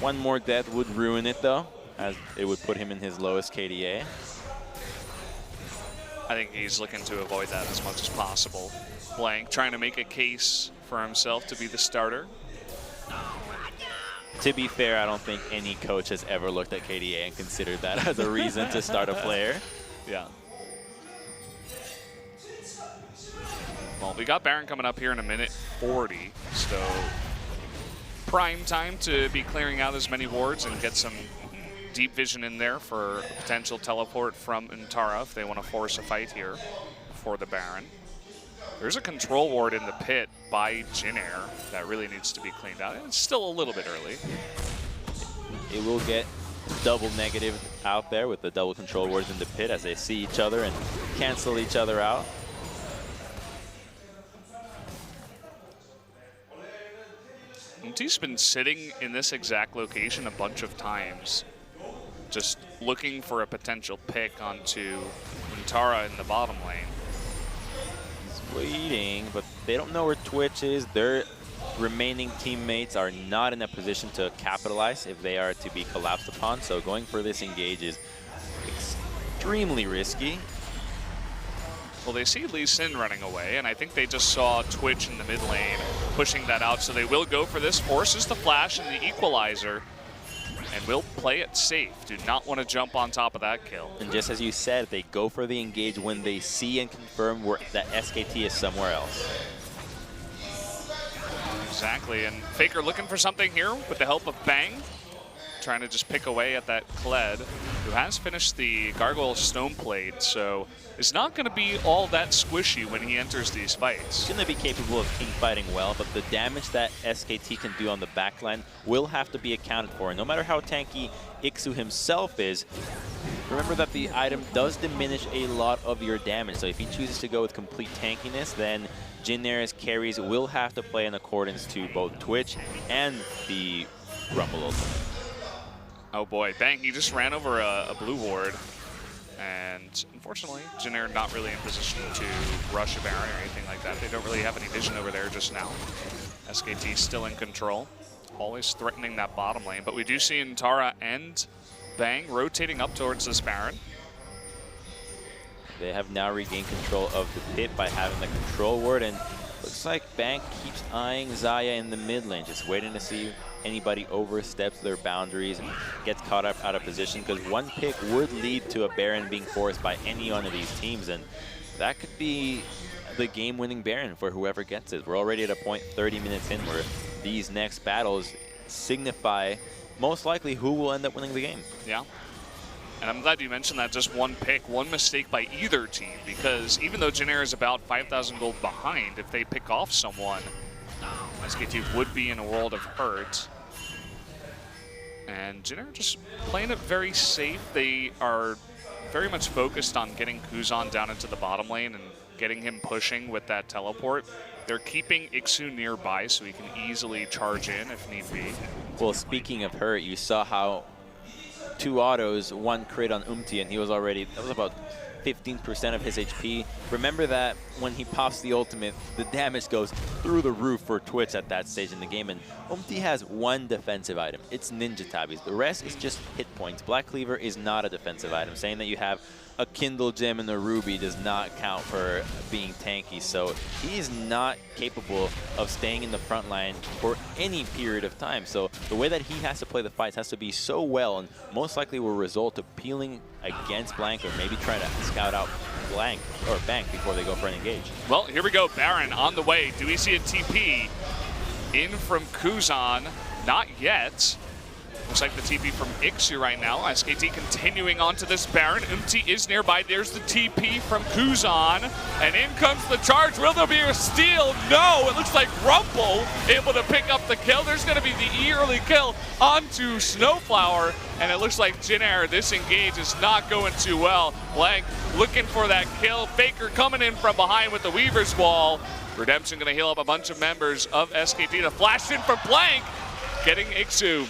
One more death would ruin it though, as it would put him in his lowest KDA. I think he's looking to avoid that as much as possible. Blank trying to make a case for himself to be the starter. To be fair, I don't think any coach has ever looked at KDA and considered that as a reason to start a player. Yeah. Well, we got Baron coming up here in a minute 40, so prime time to be clearing out as many wards and get some deep vision in there for a potential teleport from Untara if they want to force a fight here for the Baron. There's a control ward in the pit by Jin Air that really needs to be cleaned out. It's still a little bit early. It will get double negative out there with the double control wards in the pit as they see each other and cancel each other out. Umti's been sitting in this exact location a bunch of times, just looking for a potential pick onto Untara in the bottom lane. He's waiting, but they don't know where Twitch is. Their remaining teammates are not in a position to capitalize if they are to be collapsed upon, so going for this engage is extremely risky. Well, they see Lee Sin running away, and I think they just saw Twitch in the mid lane pushing that out, so they will go for this, forces the flash and the equalizer, and will play it safe. Do not want to jump on top of that kill. And just as you said, they go for the engage when they see and confirm that SKT is somewhere else. Exactly, and Faker looking for something here with the help of Bang, trying to just pick away at that Kled, who has finished the Gargoyle Stone Plate, so it's not going to be all that squishy when he enters these fights. He's going to be capable of team fighting well, but the damage that SKT can do on the backline will have to be accounted for. And no matter how tanky Ixu himself is, remember that the item does diminish a lot of your damage. So if he chooses to go with complete tankiness, then Jin Air's carries will have to play in accordance to both Twitch and the Rumble Ultimate. Oh boy, Bang, he just ran over a blue ward. And unfortunately, Jin Air not really in position to rush a Baron or anything like that. They don't really have any vision over there just now. SKT still in control, always threatening that bottom lane. But we do see Ntara and Bang rotating up towards this Baron. They have now regained control of the pit by having the control ward, and looks like Bang keeps eyeing Xayah in the mid lane, just waiting to see anybody oversteps their boundaries and gets caught up out of position, because one pick would lead to a Baron being forced by any one of these teams, and that could be the game-winning Baron for whoever gets it. We're already at a point 30 minutes in where these next battles signify most likely who will end up winning the game. Yeah. And I'm glad you mentioned that. Just one pick, one mistake by either team, because even though Jin Air is about 5,000 gold behind, if they pick off someone, SKT would be in a world of hurt. And Jin Air just playing it very safe. They are very much focused on getting Kuzan down into the bottom lane and getting him pushing with that teleport. They're keeping Ixu nearby so he can easily charge in if need be. Well, speaking of hurt, you saw how 2 autos, 1 crit on Umti, and he was already, that was about 15% of his HP. Remember that when he pops the ultimate, the damage goes through the roof for Twitch at that stage in the game, and Umti has 1 defensive item. It's Ninja Tabis. The rest is just hit points. Black Cleaver is not a defensive item. Saying that you have a Kindle Gem and a Ruby does not count for being tanky, so he is not capable of staying in the front line for any period of time. So the way that he has to play the fights has to be so well, and most likely will result of peeling against Blank, or maybe trying to scout out Blank or Bank before they go for an engage. Well, here we go. Baron on the way. Do we see a TP in from Kuzan? Not yet. Looks like the TP from Ixu right now. SKT continuing onto this Baron. Umti is nearby. There's the TP from Kuzan. And in comes the charge. Will there be a steal? No. It looks like Rumble able to pick up the kill. There's going to be the early kill onto Snowflower. And it looks like Jin Air, this engage is not going too well. Blank looking for that kill. Faker coming in from behind with the Weaver's Wall. Redemption going to heal up a bunch of members of SKT. The flash in from Blank, getting Ixu,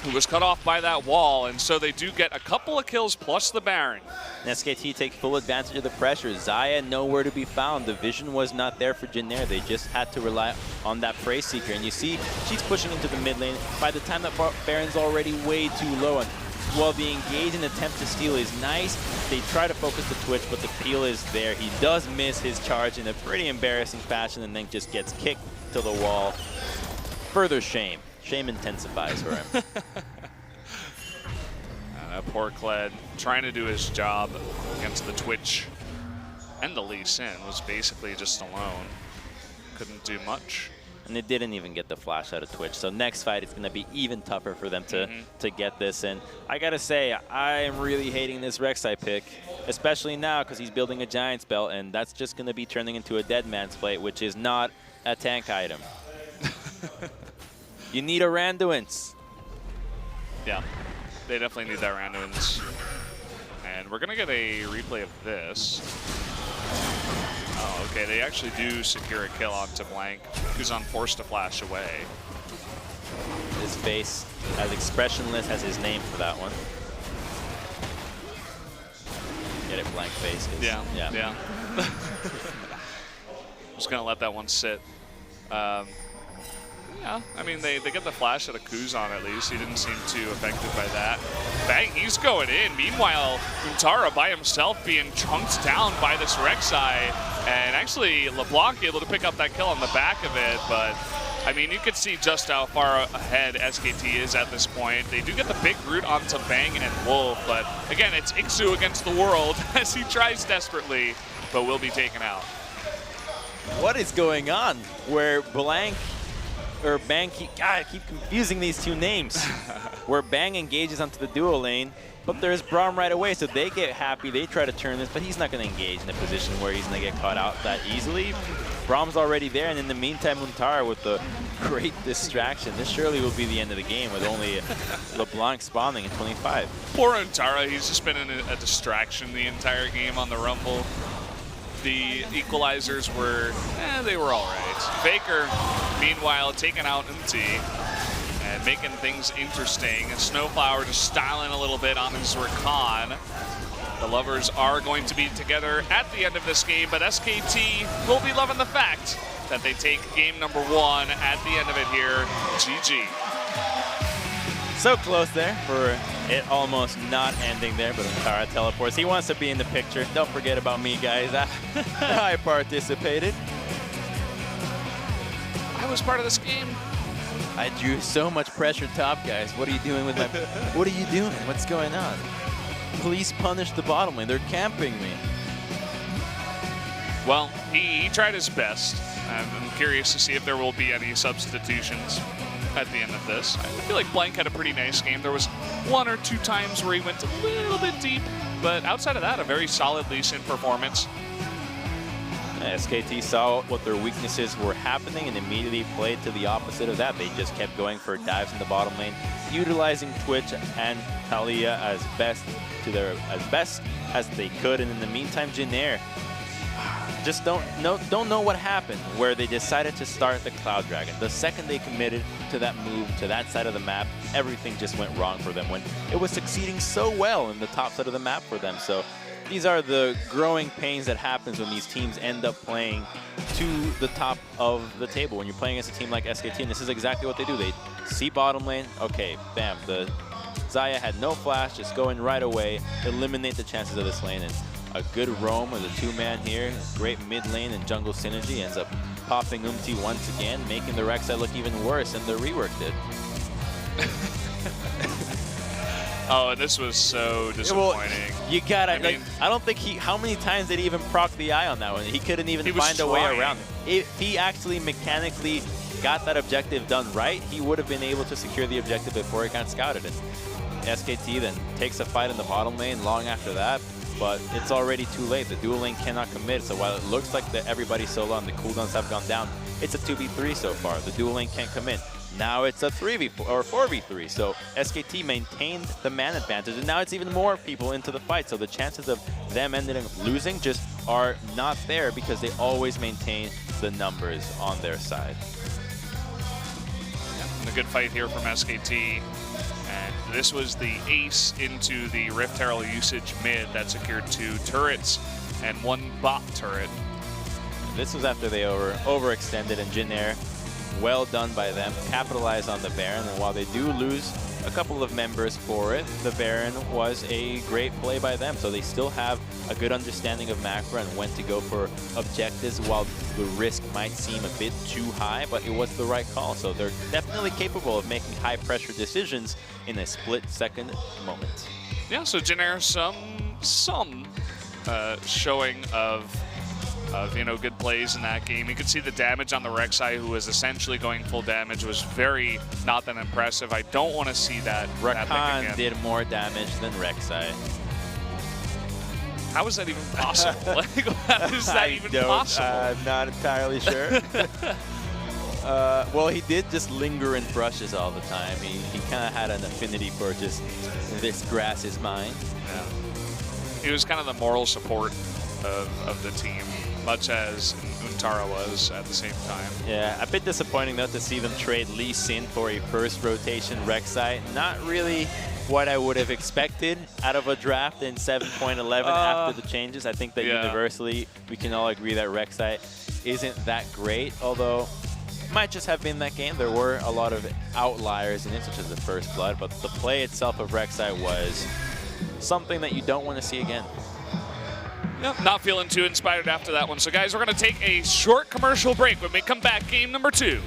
who was cut off by that wall, and so they do get a couple of kills plus the Baron. And SKT take full advantage of the pressure. Xayah nowhere to be found. The vision was not there for Jin Air. They just had to rely on that Prey Seeker. And you see she's pushing into the mid lane. By the time that Baron's already way too low, and while the engage and attempt to steal is nice, they try to focus the Twitch, but the peel is there. He does miss his charge in a pretty embarrassing fashion, and then just gets kicked to the wall. Further shame. Shame intensifies for him. Poor Kled trying to do his job against the Twitch and the Lee Sin was basically just alone. Couldn't do much. And they didn't even get the flash out of Twitch. So next fight, it's going to be even tougher for them to get this. And I got to say, I am really hating this Rek'Sai pick, especially now because he's building a Giant Spell, and that's just going to be turning into a Dead Man's Plate, which is not a tank item. You need a Randuin's. Yeah, they definitely need that Randuin's. And we're going to get a replay of this. Oh, okay, they actually do secure a kill onto Blank. Kuzan forced to flash away. His face as expressionless as his name for that one. Get it, Blank face. Yeah. Just going to let that one sit. Yeah, I mean, they get the flash out of Kuzan at least. He didn't seem too affected by that. Bang, he's going in. Meanwhile, Ntara by himself being chunked down by this Rek'Sai. And actually, LeBlanc able to pick up that kill on the back of it. But, I mean, you could see just how far ahead SKT is at this point. They do get the big root onto Bang and Wolf. But, again, it's Ixu against the world as he tries desperately, but will be taken out. What is going on? Where Blank... or Bang, I keep confusing these two names. Where Bang engages onto the duo lane, but there's Braum right away, so they get happy, they try to turn this, but he's not going to engage in a position where he's going to get caught out that easily. Braum's already there, and in the meantime, Ntara with the great distraction. This surely will be the end of the game with only LeBlanc spawning in 25. Poor Ntara, he's just been in a distraction the entire game on the Rumble. The equalizers were, they were all right. Faker, meanwhile, taking out Umti and making things interesting. And Snowflower just styling a little bit on his Rakan. The lovers are going to be together at the end of this game, but SKT will be loving the fact that they take game number 1 at the end of it here. GG. So close there for it almost not ending there, but Untara teleports. He wants to be in the picture. Don't forget about me, guys. I participated. I was part of this game. I drew so much pressure top, guys. What are you doing with my... What are you doing? What's going on? Please punish the bottom lane. They're camping me. Well, he tried his best. I'm curious to see if there will be any substitutions at the end of this. I feel like Blank had a pretty nice game. There was 1 or 2 times where he went a little bit deep, but outside of that, a very solid Lee Sin performance. SKT saw what their weaknesses were happening and immediately played to the opposite of that. They just kept going for dives in the bottom lane, utilizing Twitch and Talia as best as they could. And in the meantime, Jin Air just don't know what happened, where they decided to start the Cloud Dragon. The second they committed to that move, to that side of the map, everything just went wrong for them when it was succeeding so well in the top side of the map for them. So these are the growing pains that happens when these teams end up playing to the top of the table. When you're playing against a team like SKT, and this is exactly what they do. They see bottom lane, okay, bam, the Xayah had no flash, just go in right away, eliminate the chances of this lane. And a good roam with a 2-man here, great mid lane and jungle synergy, ends up popping once again, making the Rek'Sai look even worse than the rework did. Oh, and this was so disappointing. Well, you gotta, I don't think how many times did he even proc the eye on that one? He couldn't even find a way around it. If he actually mechanically got that objective done right, he would have been able to secure the objective before it got scouted. And SKT then takes a fight in the bottom lane long after that, but it's already too late. The dual lane cannot commit, so while it looks like that everybody's solo and the cooldowns have gone down, it's a 2v3 so far. The dual lane can't commit. Now it's a 3v4 or 4v3, so SKT maintained the man advantage, and now it's even more people into the fight, so the chances of them ending up losing just are not there because they always maintain the numbers on their side. Yeah, and a good fight here from SKT. And this was the ace into the Rift Herald usage mid that secured 2 turrets and 1 bot turret. This was after they overextended, and Jin Air, well done by them, capitalized on the Baron. And while they do lose a couple of members for it, the Baron was a great play by them. So they still have a good understanding of macro and when to go for objectives, while the risk might seem a bit too high, but it was the right call. So they're definitely capable of making high pressure decisions in a split-second moment. Yeah, so Jin Air, some showing of good plays in that game. You could see the damage on the Rek'Sai, who was essentially going full damage, was very not that impressive. I don't want to see that. Rakan did more damage than Rek'Sai. How is that even possible? Like, how is that even possible? I'm not entirely sure. Well, he did just linger in brushes all the time. He kind of had an affinity for just this grass is mine. Yeah. He was kind of the moral support of the team, much as Untara was at the same time. Yeah, a bit disappointing though to see them trade Lee Sin for a first rotation Rek'Sai. Not really what I would have expected out of a draft in 7.11 after the changes. I think that universally we can all agree that Rek'Sai isn't that great, although might just have been that game. There were a lot of outliers in it, such as the first blood, but the play itself of Rek'Sai was something that you don't want to see again. Yep, not feeling too inspired after that one. So guys, we're going to take a short commercial break. When we come back, game number 2.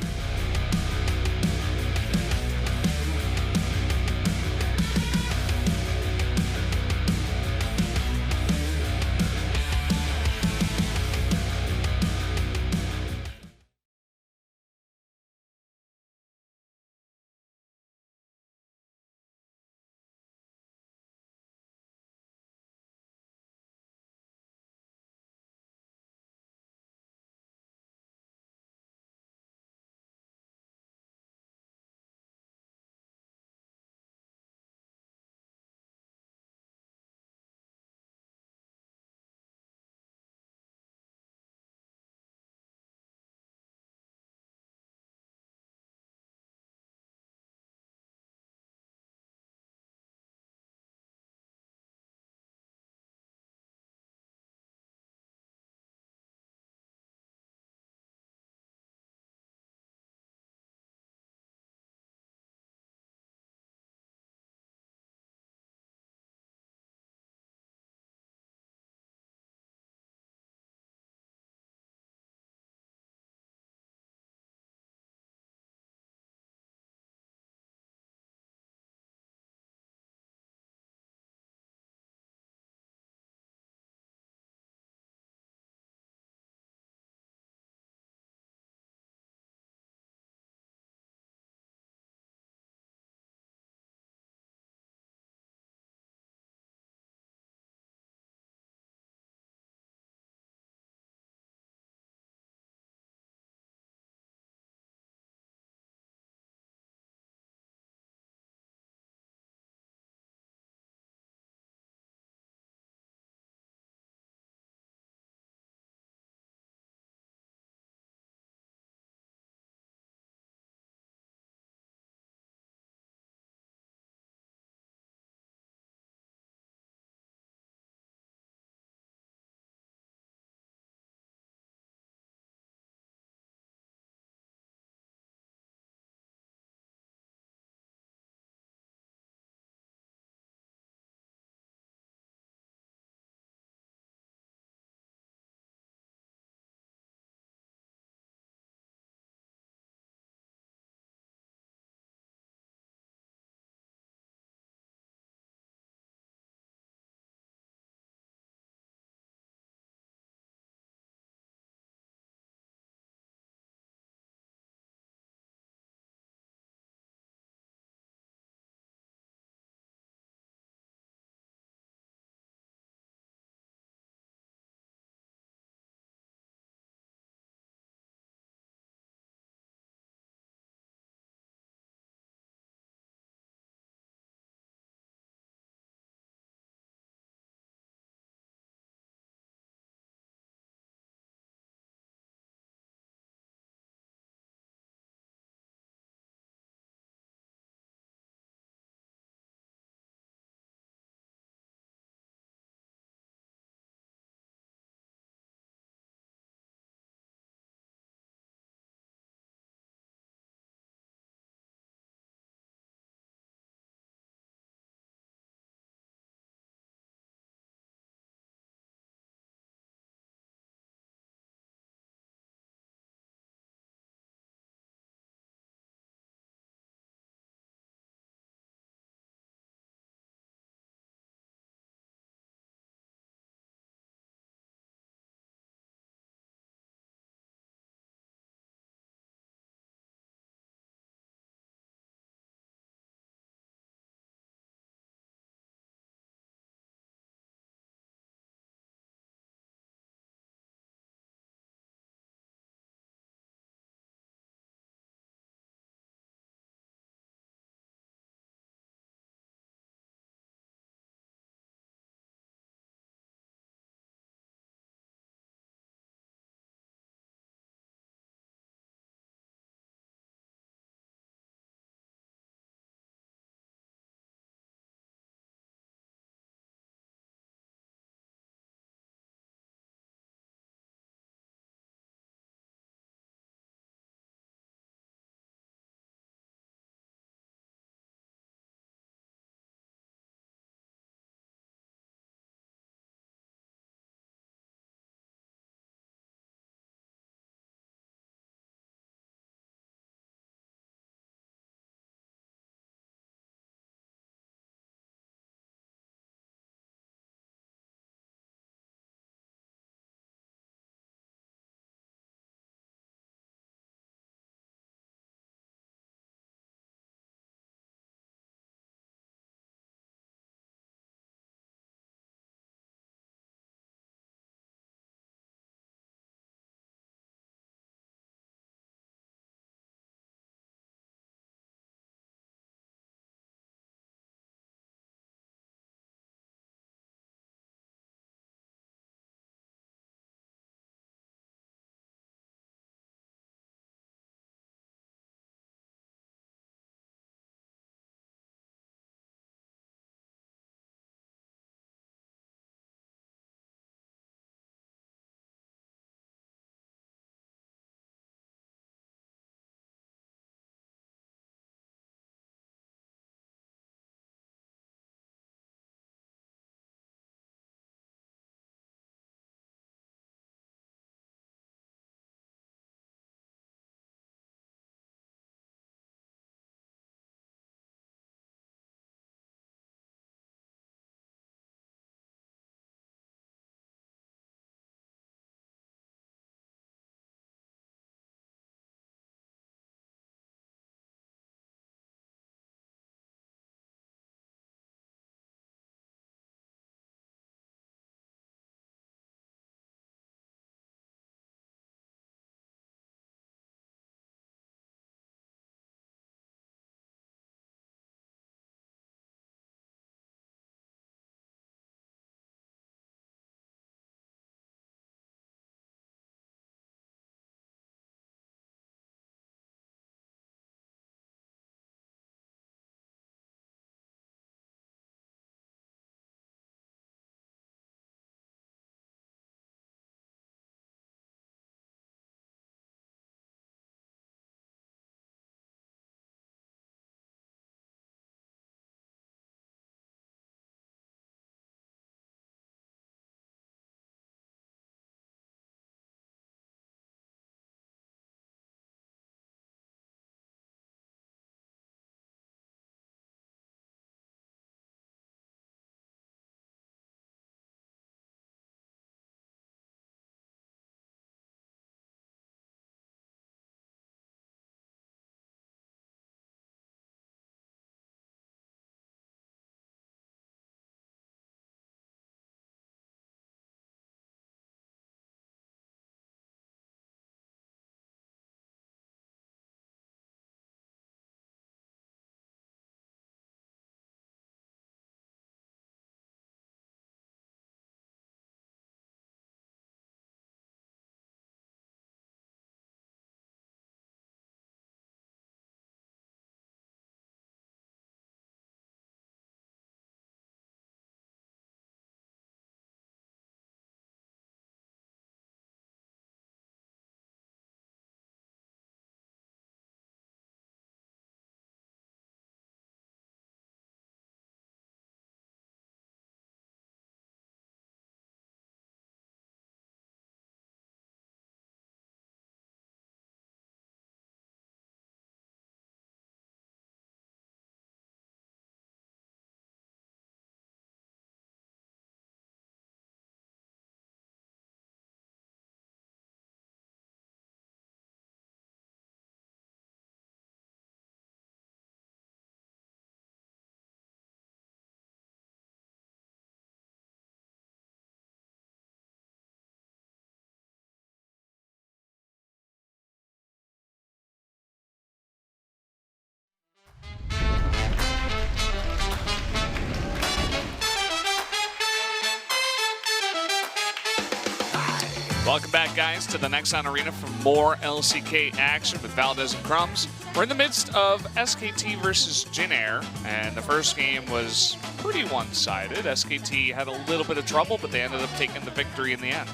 Welcome back, guys, to the Nexon Arena for more LCK action with Valdez and Crumbs. We're in the midst of SKT versus Jin Air, and the first game was pretty one-sided. SKT had a little bit of trouble, but they ended up taking the victory in the end.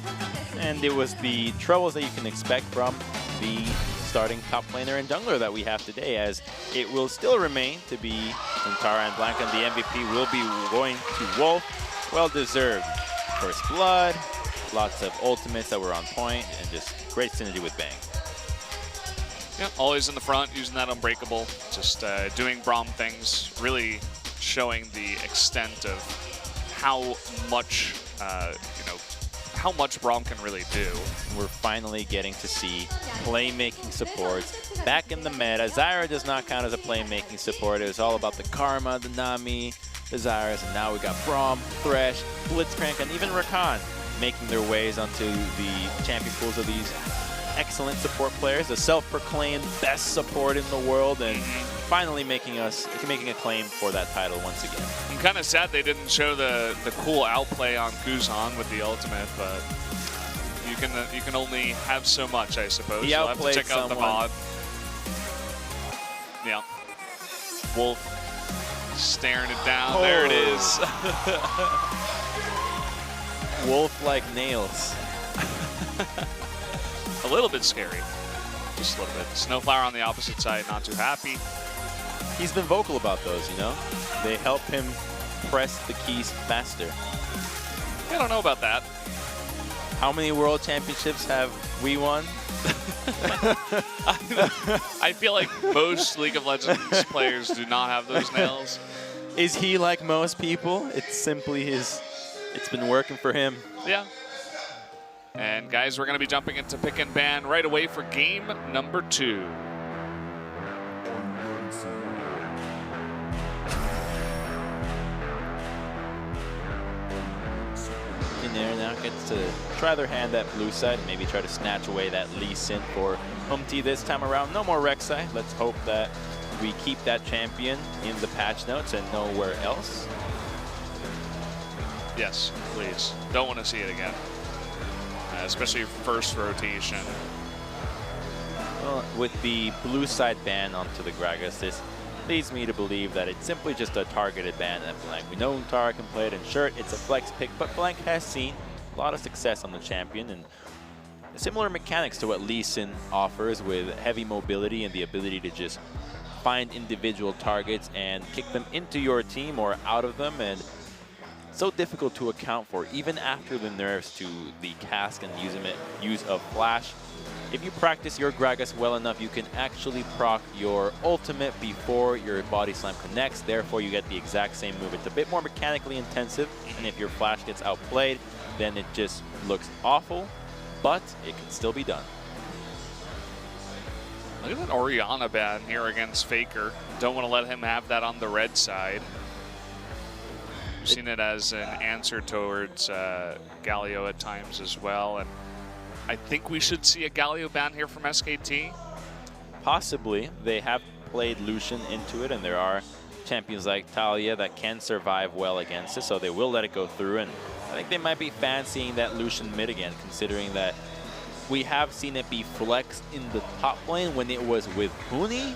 And it was the troubles that you can expect from the starting top laner and jungler that we have today, as it will still remain to be Untara and Blanca, and the MVP will be going to Wolf. Well-deserved first blood. Lots of ultimates that were on point, and just great synergy with Bang. Yeah, always in the front, using that Unbreakable, just doing Braum things, really showing the extent of how much, how much Braum can really do. We're finally getting to see playmaking supports back in the meta. Zyra does not count as a playmaking support. It was all about the Karma, the Nami, the Zyras, and now we got Braum, Thresh, Blitzcrank, and even Rakan making their ways onto the champion pools of these excellent support players, the self-proclaimed best support in the world, and finally making a claim for that title once again. I'm kind of sad they didn't show the cool outplay on Kuzan with the ultimate, but you can only have so much, I suppose. He You'll have to outplayed check out the mod. Yeah. Wolf staring it down. Oh. There it is. Wolf like nails. A little bit scary. Just a little bit. Snowflower on the opposite side, not too happy. He's been vocal about those, you know? They help him press the keys faster. I don't know about that. How many world championships have we won? I feel like most League of Legends players do not have those nails. Is he like most people? It's simply it's been working for him. Yeah. And guys, we're going to be jumping into pick and ban right away for game number 2. Jin Air now gets to try their hand at blue side and maybe try to snatch away that Lee Sin for Humti this time around. No more Rek'Sai. Let's hope that we keep that champion in the patch notes and nowhere else. Yes, please. Don't want to see it again. Especially first rotation. Well, with the blue side ban onto the Gragas, this leads me to believe that it's simply just a targeted ban at Blank. We know Untara can play it, and sure, it's a flex pick, but Blank has seen a lot of success on the champion, and similar mechanics to what Lee Sin offers, with heavy mobility and the ability to just find individual targets and kick them into your team or out of them, and so difficult to account for even after the nerfs to the cask and use of flash. If you practice your Gragas well enough, you can actually proc your ultimate before your body slam connects. Therefore, you get the exact same move. It's a bit more mechanically intensive, and if your flash gets outplayed, then it just looks awful, but it can still be done. Look at that Orianna ban here against Faker. Don't want to let him have that on the red side. We've seen it as an answer towards Galio at times as well, and I think we should see a Galio ban here from SKT. Possibly. They have played Lucian into it, and there are champions like Talia that can survive well against it, so they will let it go through, and I think they might be fancying that Lucian mid again, considering that we have seen it be flexed in the top lane when it was with Huni,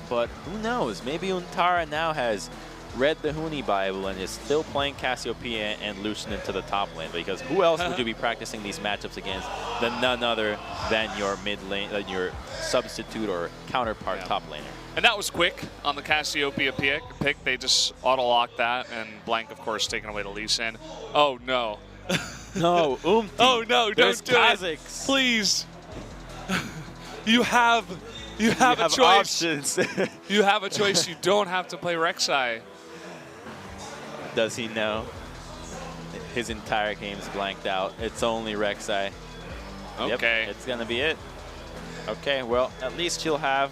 but who knows? Maybe Untara now has read the Huni Bible and is still playing Cassiopeia and Lucian into the top lane, because who else would you be practicing these matchups against than none other than your mid lane, your substitute or counterpart top laner? And that was quick on the Cassiopeia pick. They just auto-locked that, and Blank, of course, taking away the Lee Sin. Oh, no. No, Oh, no, There's don't do Kazakhs. it. Please. You have a choice. Options. You have a choice. You don't have to play Rek'Sai. Does he know? His entire game's blanked out. It's only Rek'Sai. Okay. Yep, it's gonna be it. Okay, well, at least she'll have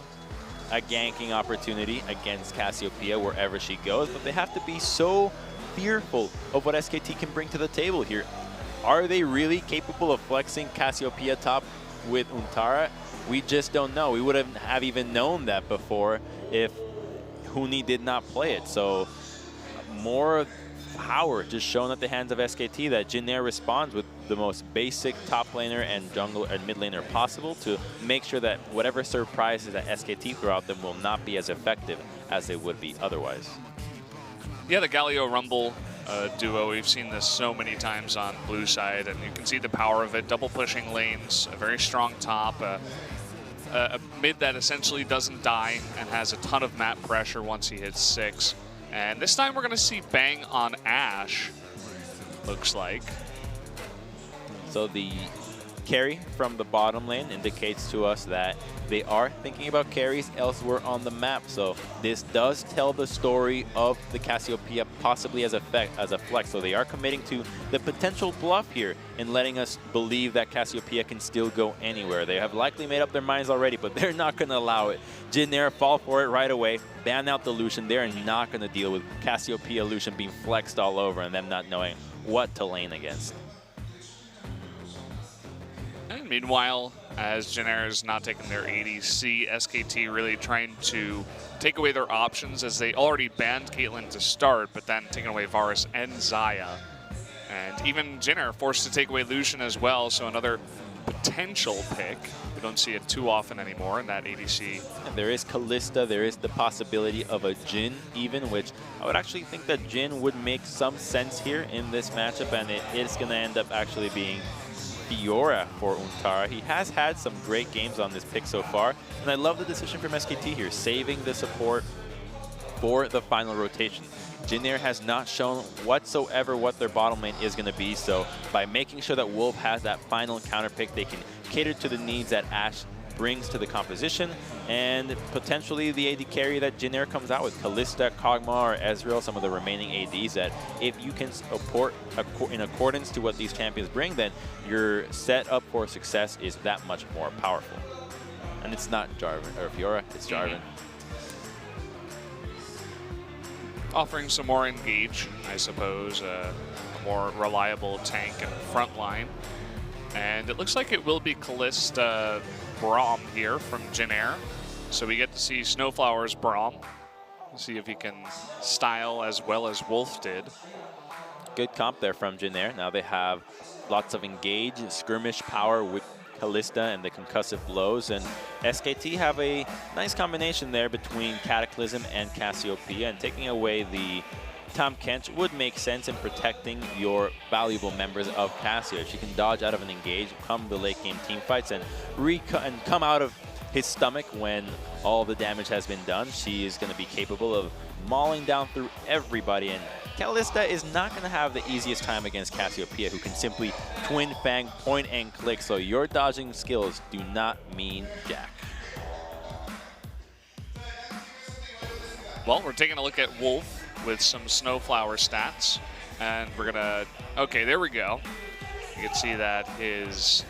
a ganking opportunity against Cassiopeia wherever she goes, but they have to be so fearful of what SKT can bring to the table here. Are they really capable of flexing Cassiopeia top with Untara? We just don't know. We wouldn't have even known that before if Huni did not play it. So more power just shown at the hands of SKT that Jin Air responds with the most basic top laner and jungle and mid laner possible to make sure that whatever surprises that SKT throw out them will not be as effective as they would be otherwise. Yeah, the Galio Rumble duo, we've seen this so many times on blue side, and you can see the power of it. Double pushing lanes, a very strong top, a mid that essentially doesn't die and has a ton of map pressure once he hits 6. And this time we're going to see Bang on Ashe, looks like. So the carry from the bottom lane indicates to us that they are thinking about carries elsewhere on the map. So this does tell the story of the Cassiopeia possibly as a flex. So they are committing to the potential bluff here and letting us believe that Cassiopeia can still go anywhere. They have likely made up their minds already, but they're not going to allow it. Jin Air fall for it right away, ban out the Lucian. They're not going to deal with Cassiopeia Lucian being flexed all over and them not knowing what to lane against. And meanwhile, as Jin Air is not taking their ADC, SKT really trying to take away their options as they already banned Caitlyn to start, but then taking away Varus and Xayah. And even Jin Air forced to take away Lucian as well, so another potential pick. We don't see it too often anymore in that ADC. And there is Kalista, there is the possibility of a Jin even, which I would actually think that Jin would make some sense here in this matchup, and it is going to end up actually being Fiora for Untara. He has had some great games on this pick so far, and I love the decision from SKT here, saving the support for the final rotation. Jin Air has not shown whatsoever what their bottom lane is going to be, so by making sure that Wolf has that final counter pick, they can cater to the needs that Ashe brings to the composition, and potentially the AD carry that Jin Air comes out with, Kalista, Kog'Maw, or Ezreal, some of the remaining ADs that if you can support in accordance to what these champions bring, then your set up for success is that much more powerful. And it's not Jarvan, or Fiora, it's Jarvan. Offering some more engage, I suppose, a more reliable tank and front line. And it looks like it will be Kalista Braum here from Jin Air. So we get to see Snowflower's Braum. See if he can style as well as Wolf did. Good comp there from Jin Air. Now they have lots of engage, skirmish power with Kalista and the concussive blows. And SKT have a nice combination there between Cataclysm and Cassiopeia. And taking away the Tahm Kench would make sense in protecting your valuable members of Cassio. She can dodge out of an engage, come the late game team fights, and come out of his stomach when all the damage has been done. She is going to be capable of mauling down through everybody, and Kalista is not going to have the easiest time against Cassiopeia, who can simply twin fang, point and click, so your dodging skills do not mean jack. Well, we're taking a look at Wolf with some Snowflower stats, and we're gonna, okay, there we go. You can see that his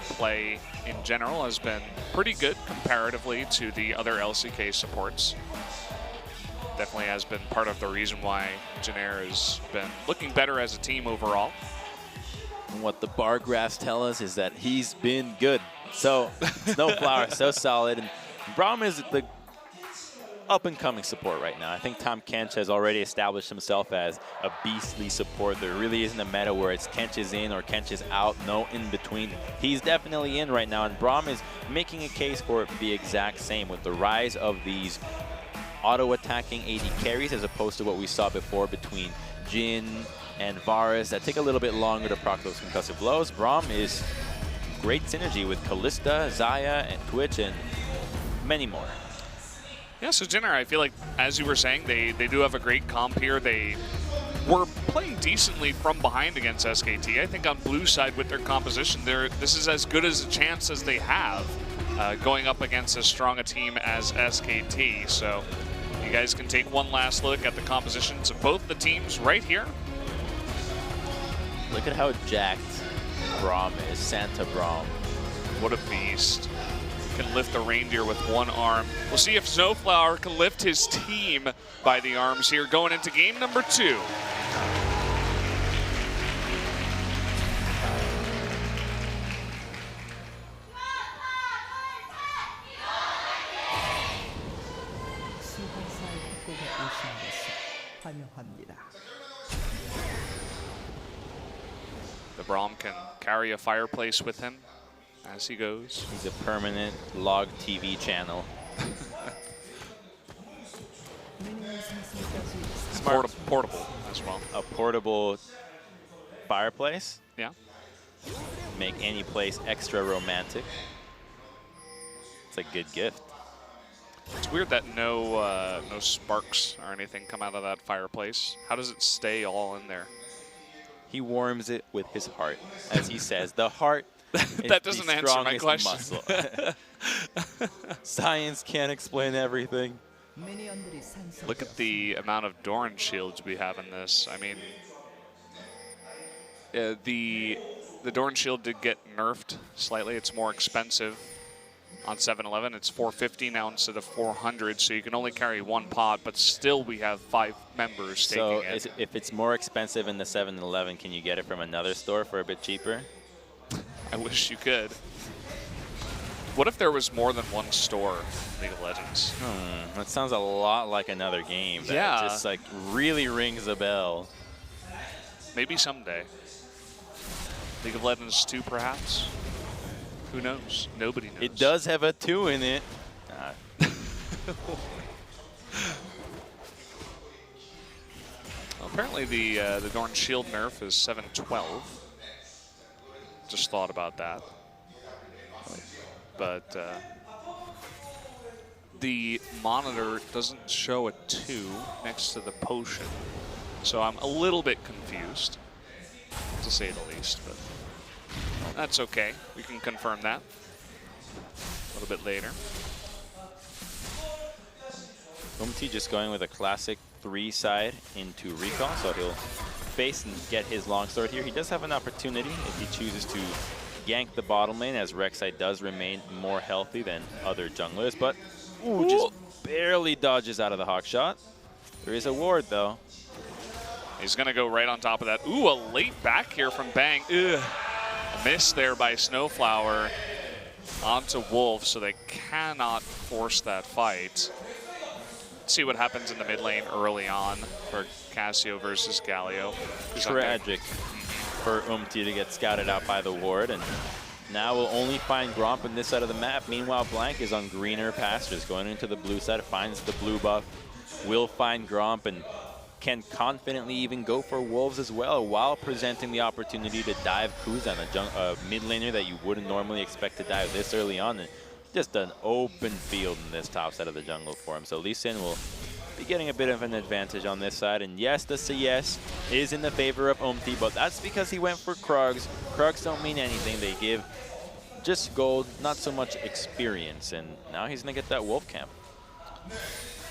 play in general has been pretty good comparatively to the other LCK supports. Definitely has been part of the reason why Jin Air has been looking better as a team overall. And what the bar graphs tell us is that he's been good. So Snowflower, so solid, and Braum is the up-and-coming support right now. I think Tahm Kench has already established himself as a beastly support. There really isn't a meta where it's Kench is in or Kench is out, no in-between. He's definitely in right now, and Braum is making a case for the exact same with the rise of these auto-attacking AD carries as opposed to what we saw before between Jin and Varus that take a little bit longer to proc those concussive blows. Braum is great synergy with Kalista, Xayah, and Twitch, and many more. Yeah, so Jin Air, I feel like, as you were saying, they do have a great comp here. They were playing decently from behind against SKT. I think on blue side with their composition, this is as good as a chance as they have going up against as strong a team as SKT. So you guys can take one last look at the compositions of both the teams right here. Look at how jacked Braum is, Santa Braum. What a beast. Can lift the reindeer with one arm. We'll see if Snowflower can lift his team by the arms here going into game number 2. The The Braum can carry a fireplace with him as he goes. He's a permanent log TV channel. It's portable as well. A portable fireplace. Yeah. Make any place extra romantic. It's a good gift. It's weird that no sparks or anything come out of that fireplace. How does it stay all in there? He warms it with his heart. As he says, the heart is that doesn't the answer my strongest question. muscle. Science can't explain everything. Look at the amount of Doran shields we have in this. I mean, the Doran shield did get nerfed slightly. It's more expensive on 7-Eleven. It's 450 now instead of 400, so you can only carry one pot, but still we have 5 members taking it. So if it's more expensive in the 7-Eleven, can you get it from another store for a bit cheaper? I wish you could. What if there was more than one store in League of Legends? That sounds a lot like another game. That just like really rings a bell. Maybe someday. League of Legends 2, perhaps? Who knows? Nobody knows. It does have a 2 in it. Well, apparently the Doran shield nerf is 712. Just thought about that. But the monitor doesn't show a 2 next to the potion. So I'm a little bit confused, to say the least. But that's okay. We can confirm that a little bit later. Umti just going with a classic 3-side into recall, so he'll face and get his longsword here. He does have an opportunity if he chooses to gank the bottom lane, as Rek'Sai does remain more healthy than other junglers, but just barely dodges out of the hawk shot. There is a ward, though. He's going to go right on top of that. Ooh, a late back here from Bang. Ugh. A miss there by Snowflower onto Wolf, so they cannot force that fight. Let's see what happens in the mid lane early on for Cassio versus Galio. Tragic for Umti to get scouted out by the ward, and now we'll only find Gromp on this side of the map. Meanwhile, Blank is on greener pastures, going into the blue side, finds the blue buff, will find Gromp, and can confidently even go for Wolves as well, while presenting the opportunity to dive Kuzan, a mid laner that you wouldn't normally expect to dive this early on. And just an open field in this top side of the jungle for him. So Lee Sin will be getting a bit of an advantage on this side. And yes, the CS is in the favor of Umti, but that's because he went for Krugs. Krugs don't mean anything. They give just gold, not so much experience. And now he's going to get that Wolf camp.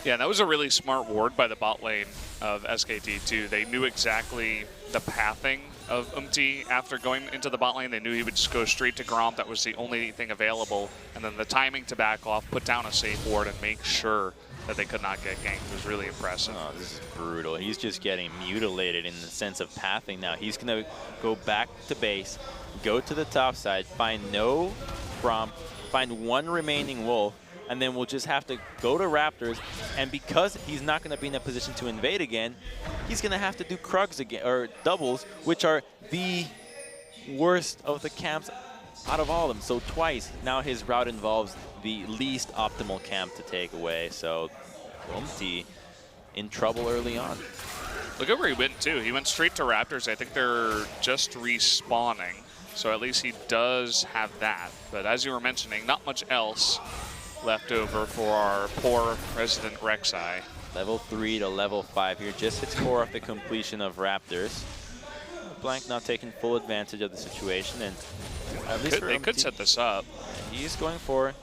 Yeah, that was a really smart ward by the bot lane of SKT too. They knew exactly the pathing of Umti after going into the bot lane. They knew he would just go straight to Gromp. That was the only thing available. And then the timing to back off, put down a safe ward, and make sure that they could not get ganked was really impressive. Oh, this is brutal. He's just getting mutilated in the sense of pathing now. He's going to go back to base, go to the top side, find no Gromp, find one remaining Wolf, and then we'll just have to go to Raptors. And because he's not going to be in a position to invade again, he's going to have to do Krugs again, or doubles, which are the worst of the camps out of all of them. So twice, now his route involves the least optimal camp to take away. So Umti in trouble early on. Look at where he went too. He went straight to Raptors. I think they're just respawning. So at least he does have that. But as you were mentioning, not much else left over for our poor resident Rek'Sai. Level 3 to level 5 here, just hits 4 off the completion of Raptors. Blank not taking full advantage of the situation, and at least they could set this up. He's going for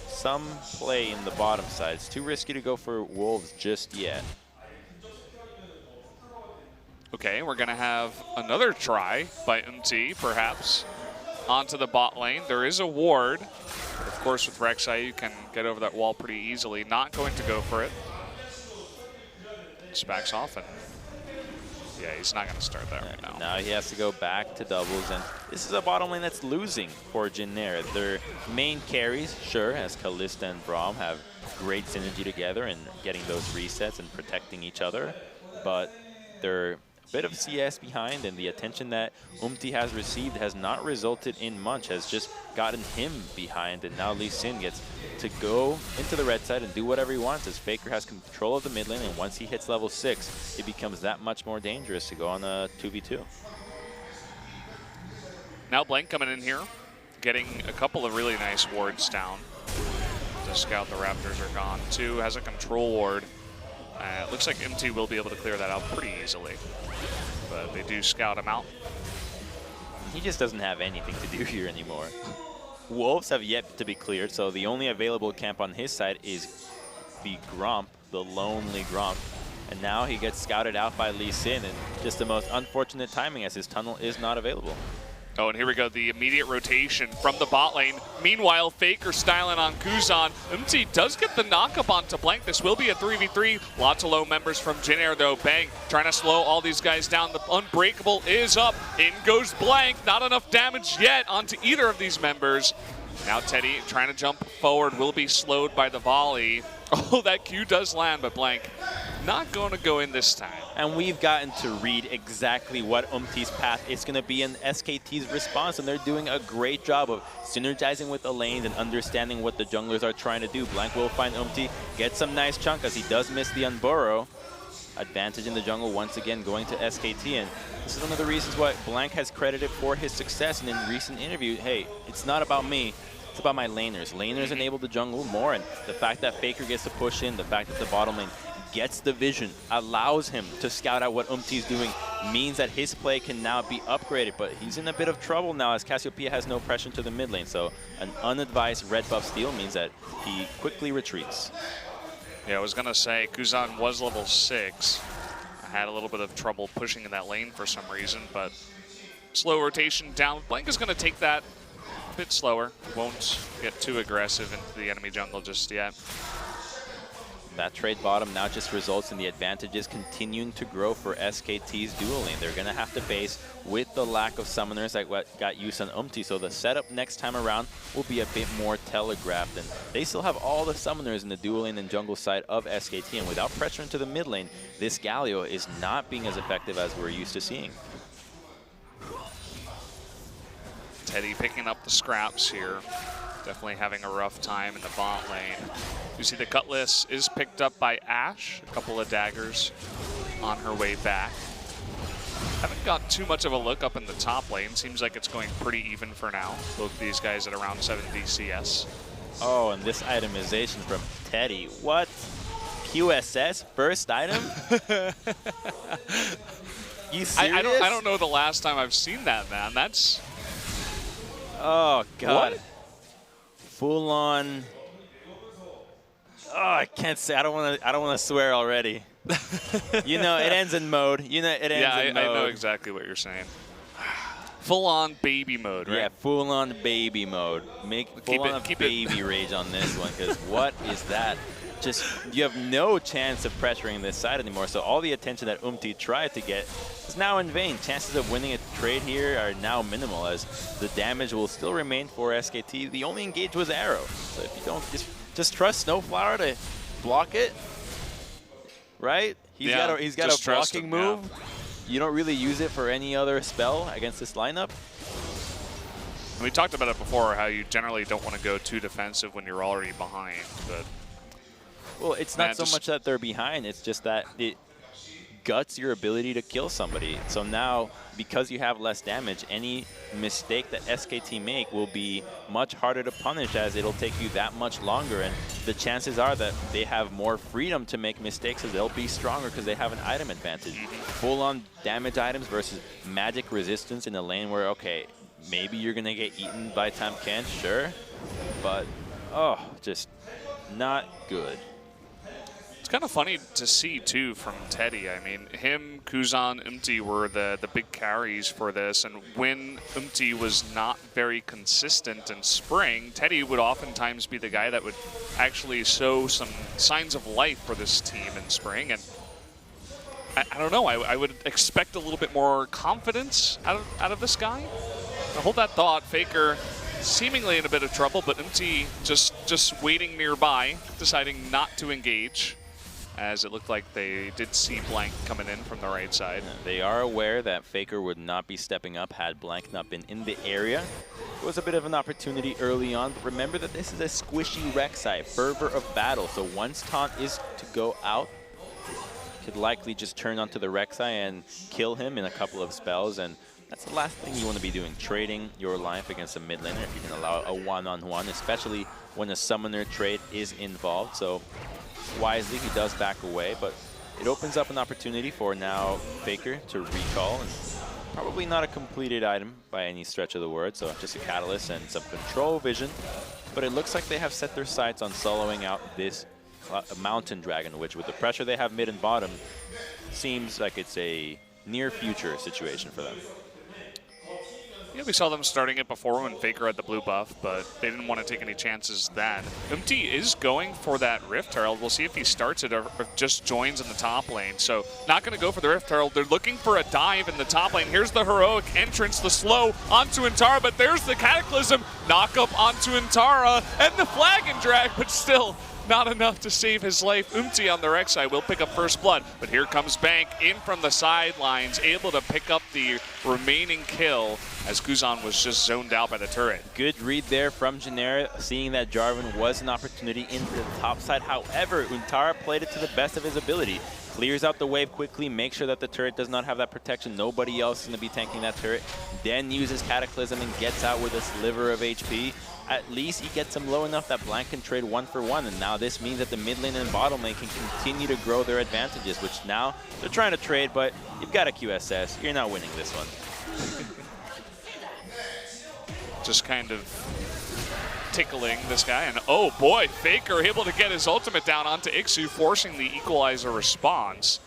some play in the bottom side. It's too risky to go for Wolves just yet. Okay, we're going to have another try by Umti, perhaps, onto the bot lane. There is a ward. Of course, with Rek'Sai, you can get over that wall pretty easily. Not going to go for it. Just backs off, and yeah, he's not going to start that right now. Now he has to go back to doubles, and this is a bottom lane that's losing for Jin Air. Their main carries, sure, as Kalista and Braum, have great synergy together and getting those resets and protecting each other, but their bit of CS behind, and the attention that has received has not resulted in much, has just gotten him behind, and now Lee Sin gets to go into the red side and do whatever he wants as Faker has control of the mid lane, and once he hits level 6, it becomes that much more dangerous to go on a 2v2. Now Blank coming in here, getting a couple of really nice wards down to scout the Raptors are gone. 2 has a control ward. It looks like MT will be able to clear that out pretty easily, but they do scout him out. He just doesn't have anything to do here anymore. Wolves have yet to be cleared, so the only available camp on his side is the Gromp, the lonely Gromp. And now he gets scouted out by Lee Sin, and just the most unfortunate timing as his tunnel is not available. Oh, and here we go, the immediate rotation from the bot lane. Meanwhile, Faker styling on Kuzan. MT does get the knockup onto Blank. This will be a 3v3. Lots of low members from Jin Air, though. Bang, trying to slow all these guys down. The Unbreakable is up. In goes Blank. Not enough damage yet onto either of these members. Now Teddy trying to jump forward, will be slowed by the volley. Oh, that Q does land, but Blank not going to go in this time. And we've gotten to read exactly what UMT's path is going to be in SKT's response, and they're doing a great job of synergizing with the lanes and understanding what the junglers are trying to do. Blank will find UMT, get some nice chunk as he does miss the Unburrow. Advantage in the jungle once again going to SKT, and this is one of the reasons why Blank has credited for his success. And in recent interview, hey, it's not about me. It's about my laners. Laners enable the jungle more, and the fact that Faker gets to push in, the fact that the bottom lane gets the vision, allows him to scout out what UMT's doing, means that his play can now be upgraded. But he's in a bit of trouble now as Cassiopeia has no pressure to the mid lane, so an unadvised red buff steal means that he quickly retreats. Yeah, I was going to say, Kuzan was level 6. I had a little bit of trouble pushing in that lane for some reason, but slow rotation down. Blank is going to take that a bit slower. Won't get too aggressive into the enemy jungle just yet. That trade bottom now just results in the advantages continuing to grow for SKT's dual lane. They're going to have to base with the lack of summoners like what got used on UMT, so the setup next time around will be a bit more telegraphed. And they still have all the summoners in the dual lane and jungle side of SKT, and without pressure into the mid lane, this Galio is not being as effective as we're used to seeing. Teddy picking up the scraps here. Definitely having a rough time in the bot lane. You see the Cutlass is picked up by Ashe. A couple of daggers on her way back. Haven't got too much of a look up in the top lane. Seems like it's going pretty even for now. Both these guys at around 70 CS. Oh, and this itemization from Teddy. What? QSS? First item? You serious? I don't know the last time I've seen that, man. That's... Oh, God. What? Full on. Oh, I can't say. I don't want to swear already. You know, it ends in mode. You know, it ends in mode. I know exactly what you're saying. Full on baby mode, right? Yeah, full on baby mode. Full on baby rage on this one, because what is that? Just, you have no chance of pressuring this side anymore. So all the attention that UMT tried to get is now in vain. Chances of winning a trade here are now minimal, as the damage will still remain for SKT. The only engage was Arrow. So if you don't just trust Snowflower to block it, right? He's got a blocking move. Yeah. You don't really use it for any other spell against this lineup. We talked about it before, how you generally don't want to go too defensive when you're already behind, but... Well, it's not so much that they're behind, it's just that it guts your ability to kill somebody. So now, because you have less damage, any mistake that SKT make will be much harder to punish, as it'll take you that much longer, and the chances are that they have more freedom to make mistakes, as they'll be stronger because they have an item advantage. Full-on damage items versus magic resistance in a lane where, okay, maybe you're going to get eaten by Tamken, sure, but, oh, just not good. It's kind of funny to see, too, from Teddy. I mean, him, Kuzan, UMT were the big carries for this, and when UMT was not very consistent in spring, Teddy would oftentimes be the guy that would actually show some signs of life for this team in spring, and I don't know, I would expect a little bit more confidence out of this guy. Now, hold that thought. Faker seemingly in a bit of trouble, but UMT just waiting nearby, deciding not to engage. as it looked like they did see Blank coming in from the right side. They are aware that Faker would not be stepping up had Blank not been in the area. It was a bit of an opportunity early on, but remember that this is a squishy Rek'Sai, fervor of battle. So once taunt is to go out, could likely just turn onto the Rek'Sai and kill him in a couple of spells, and that's the last thing you want to be doing, trading your life against a mid laner if you can allow a one-on-one, especially when a summoner trade is involved. So wisely, he does back away, but it opens up an opportunity for now Faker to recall. And probably not a completed item by any stretch of the word, so just a catalyst and some control vision. But it looks like they have set their sights on soloing out this Mountain Dragon, which with the pressure they have mid and bottom, seems like it's a near future situation for them. Yeah, we saw them starting it before when Faker had the blue buff, but they didn't want to take any chances then. Umti is going for that Rift Herald. We'll see if he starts it or just joins in the top lane. So not going to go for the Rift Herald. They're looking for a dive in the top lane. Here's the heroic entrance, the slow onto Intara, but there's the Cataclysm. Knock up onto Intara and the flag and drag, but still not enough to save his life. Umti on the Rek'Sai will pick up first blood, but here comes Bank in from the sidelines, able to pick up the remaining kill as Guzan was just zoned out by the turret. Good read there from Jin Air, seeing that Jarvan was an opportunity into the top side. However, Untara played it to the best of his ability. Clears out the wave quickly, makes sure that the turret does not have that protection. Nobody else is going to be tanking that turret. Then uses Cataclysm and gets out with a sliver of HP. At least he gets him low enough that Blank can trade 1-for-1, and now this means that the mid lane and bottom lane can continue to grow their advantages, which now they're trying to trade, but you've got a QSS. You're not winning this one. Just kind of tickling this guy, and oh boy, Faker able to get his ultimate down onto Ixu, forcing the equalizer response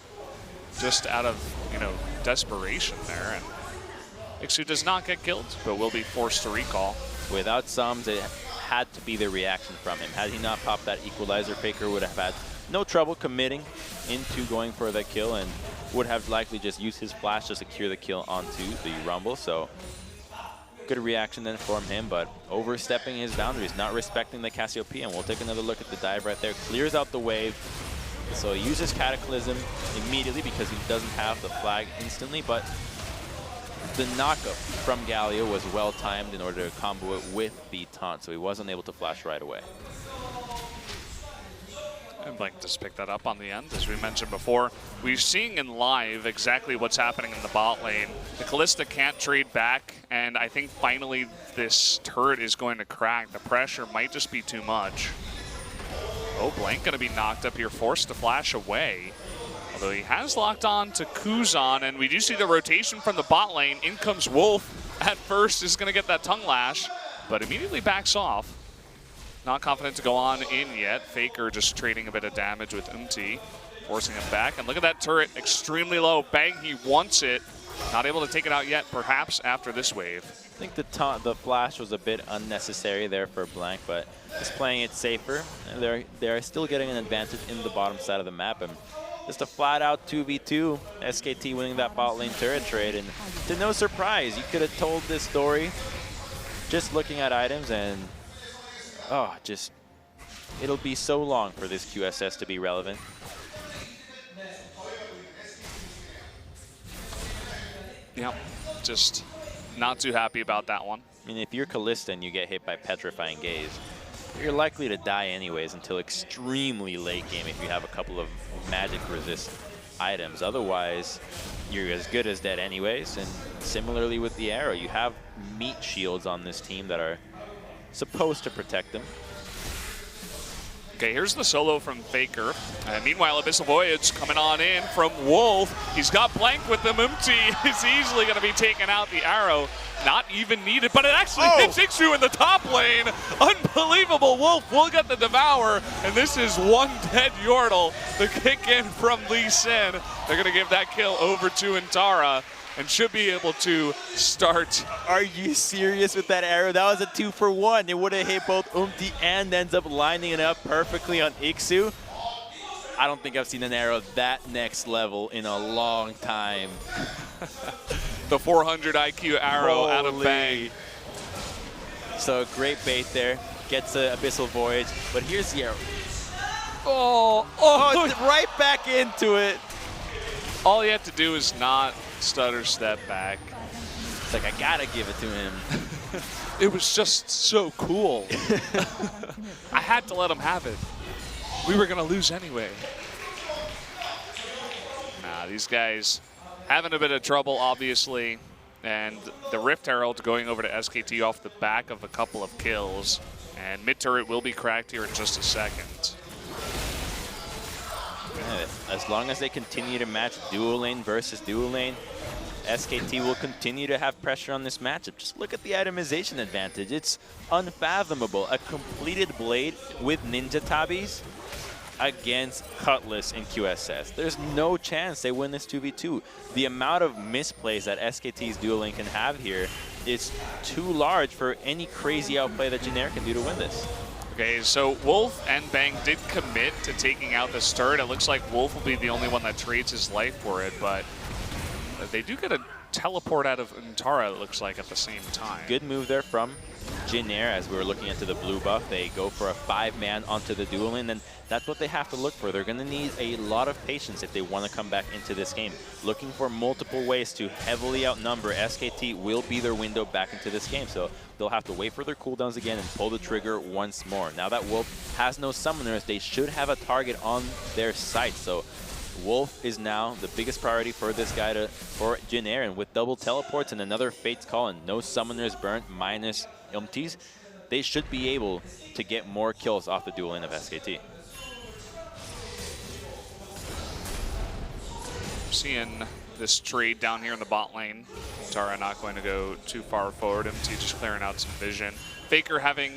just out of, you know, desperation there. And Ixu does not get killed, but will be forced to recall. Without Sums, it had to be the reaction from him. Had he not popped that equalizer, Faker would have had no trouble committing into going for the kill and would have likely just used his flash to secure the kill onto the Rumble. So good reaction then from him, but overstepping his boundaries, not respecting the Cassiopeia. And we'll take another look at the dive right there. Clears out the wave. So he uses Cataclysm immediately because he doesn't have the flag instantly, but the knockup from Galio was well timed in order to combo it with the taunt, so he wasn't able to flash right away. And Blank just picked that up on the end, as we mentioned before. We're seeing in live exactly what's happening in the bot lane. The Kalista can't trade back, and I think finally this turret is going to crack. The pressure might just be too much. Oh, Blank going to be knocked up here, forced to flash away. Although he has locked on to Kuzan, and we do see the rotation from the bot lane. In comes Wolf. At first is going to get that tongue lash, but immediately backs off. Not confident to go on in yet. Faker just trading a bit of damage with Umti, forcing him back. And look at that turret, extremely low. Bang, he wants it. Not able to take it out yet, perhaps after this wave. I think the flash was a bit unnecessary there for Blank, but just playing it safer. And they're still getting an advantage in the bottom side of the map. And just a flat-out 2v2, SKT winning that bot lane turret trade. And to no surprise, you could have told this story just looking at items, and oh, just it'll be so long for this QSS to be relevant. Yeah, just not too happy about that one. I mean, if you're Kalista and you get hit by Petrifying Gaze, you're likely to die anyways until extremely late game if you have a couple of magic resist items. Otherwise, you're as good as dead anyways. And similarly with the arrow, you have meat shields on this team that are supposed to protect them. Okay, here's the solo from Faker. And meanwhile, Abyssal Voyage coming on in from Wolf. He's got Blank with him. Umti is easily going to be taking out the arrow. Not even needed, but it actually hits Ixu in the top lane. Unbelievable. Wolf will get the devour, and this is one dead Yordle. The kick in from Lee Sin. They're going to give that kill over to Intara, and should be able to start. Are you serious with that arrow? That was a 2-for-1. It would have hit both Umti and ends up lining it up perfectly on Ixu. I don't think I've seen an arrow that next level in a long time. The 400 IQ arrow out of Bang. So great bait there. Gets a Abyssal Voyage. But here's the arrow. Oh, right back into it. All you have to do is not stutter step back. It's like, I gotta give it to him. It was just so cool. I had to let him have it. We were gonna lose anyway. Nah, these guys having a bit of trouble, obviously. And the Rift Herald going over to SKT off the back of a couple of kills. And mid turret will be cracked here in just a second. As long as they continue to match dual lane versus dual lane, SKT will continue to have pressure on this matchup. Just look at the itemization advantage. It's unfathomable. A completed blade with ninja tabis against Cutlass in QSS. There's no chance they win this 2v2. The amount of misplays that SKT's dual lane can have here is too large for any crazy outplay that Jin Air can do to win this. Okay, so Wolf and Bang did commit to taking out this turret. It looks like Wolf will be the only one that trades his life for it, but they do get a teleport out of Untara, it looks like, at the same time. Good move there from Jin Air as we were looking into the blue buff. They go for a 5-man onto the dual lane, and that's what they have to look for. They're going to need a lot of patience if they want to come back into this game. Looking for multiple ways to heavily outnumber SKT will be their window back into this game. So they'll have to wait for their cooldowns again and pull the trigger once more. Now that Wolf has no summoners, they should have a target on their sight. So Wolf is now the biggest priority for this guy for Jin Air, and with double teleports and another Fate's Call and no summoners burnt minus Umties, they should be able to get more kills off the dual lane of SKT. Seeing this trade down here in the bot lane. Tara not going to go too far forward. MT just clearing out some vision. Faker having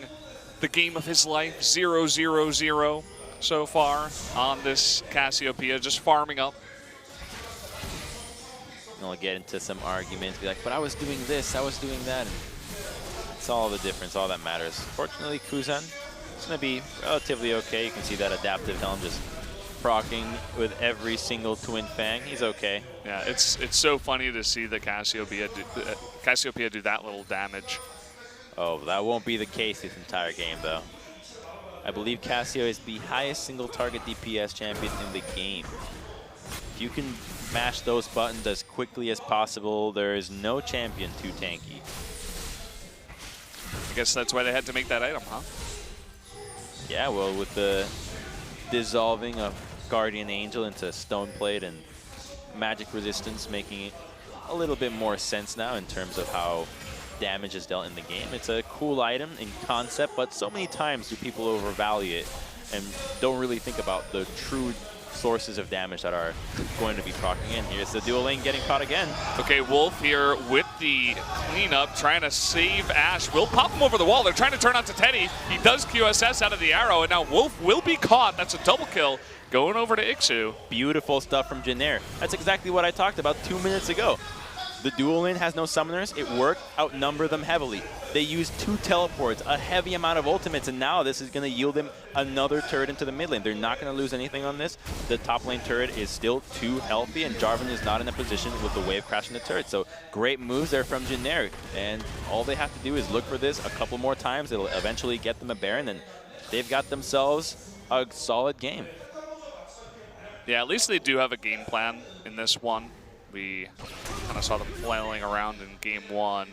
the game of his life, 0-0-0 so far on this Cassiopeia, just farming up. And they'll get into some arguments, be like, but I was doing this, I was doing that. And it's all the difference, all that matters. Fortunately, Kuzan is going to be relatively okay. You can see that adaptive helm just proccing with every single Twin Fang. He's okay. Yeah, it's so funny to see the Cassiopeia do that little damage. Oh, that won't be the case this entire game, though. I believe Cassio is the highest single target DPS champion in the game. If you can mash those buttons as quickly as possible, there is no champion too tanky. I guess that's why they had to make that item, huh? Yeah, well, with the dissolving of Guardian Angel into Stoneplate and magic resistance making it a little bit more sense now in terms of how damage is dealt in the game. It's a cool item in concept, but so many times do people overvalue it and don't really think about the true sources of damage that are going to be proccing in. Here's the dual lane getting caught again. Okay, Wolf here with the cleanup, trying to save Ash. Will pop him over the wall. They're trying to turn out to Teddy. He does QSS out of the arrow, and now Wolf will be caught. That's a double kill going over to Ixu. Beautiful stuff from Jin Air. That's exactly what I talked about 2 minutes ago. The dual lane has no summoners. It worked. Outnumber them heavily. They used 2 teleports, a heavy amount of ultimates, and now this is going to yield them another turret into the mid lane. They're not going to lose anything on this. The top lane turret is still too healthy, and Jarvan is not in a position with the wave crashing the turret. So great moves there from Jin Air, and all they have to do is look for this a couple more times. It'll eventually get them a Baron, and they've got themselves a solid game. Yeah, at least they do have a game plan in this one. We kind of saw them flailing around in game 1.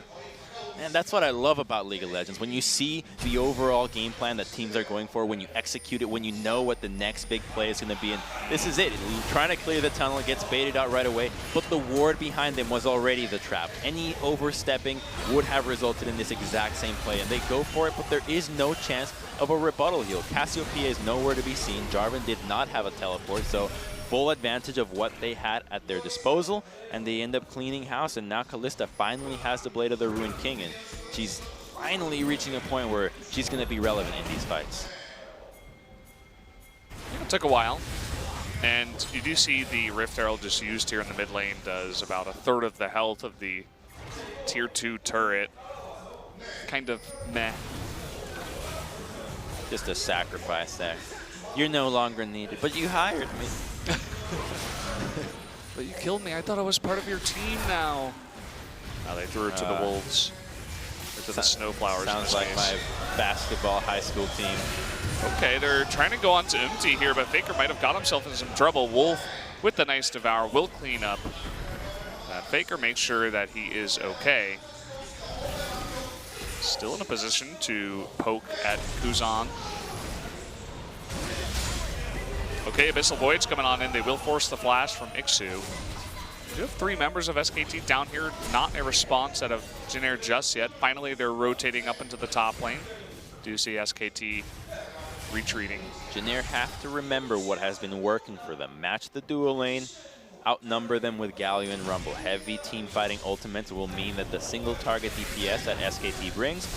And that's what I love about League of Legends. When you see the overall game plan that teams are going for, when you execute it, when you know what the next big play is going to be, and this is it. Trying to clear the tunnel, gets baited out right away, but the ward behind them was already the trap. Any overstepping would have resulted in this exact same play, and they go for it, but there is no chance of a rebuttal heal. Cassiopeia is nowhere to be seen. Jarvan did not have a teleport, so full advantage of what they had at their disposal, and they end up cleaning house, and now Kalista finally has the Blade of the Ruined King, and she's finally reaching a point where she's going to be relevant in these fights. It took a while, and you do see the Rift Herald just used here in the mid lane does about 1/3 of the health of the tier 2 turret. Kind of meh. Just a sacrifice there. You're no longer needed, but you hired me. But you killed me. I thought I was part of your team now. Now they threw it to the Wolves. Or to the Snowflowers. Sounds like my basketball high school team. Okay, they're trying to go on to Umti here, but Faker might have got himself in some trouble. Wolf with the nice Devour will clean up that. Faker makes sure that he is okay. Still in a position to poke at Kuzan. Okay, Abyssal Void's coming on in. They will force the flash from Ixu. We do have 3 members of SKT down here, not a response out of Jin Air just yet. Finally, they're rotating up into the top lane. Do see SKT retreating. Jin Air have to remember what has been working for them. Match the dual lane, outnumber them with Galio and Rumble. Heavy team fighting ultimates will mean that the single target DPS that SKT brings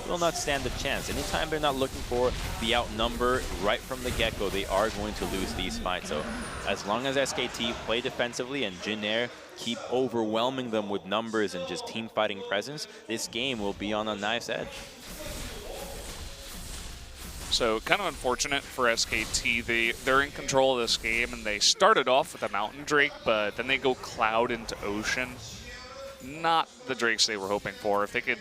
will not stand a chance. Anytime they're not looking for the outnumber right from the get-go, they are going to lose these fights. So as long as SKT play defensively and Jin Air keep overwhelming them with numbers and just team fighting presence, this game will be on a knife's edge. So kind of unfortunate for SKT. They're in control of this game, and they started off with a Mountain Drake, but then they go Cloud into Ocean. Not the Drakes they were hoping for. If they could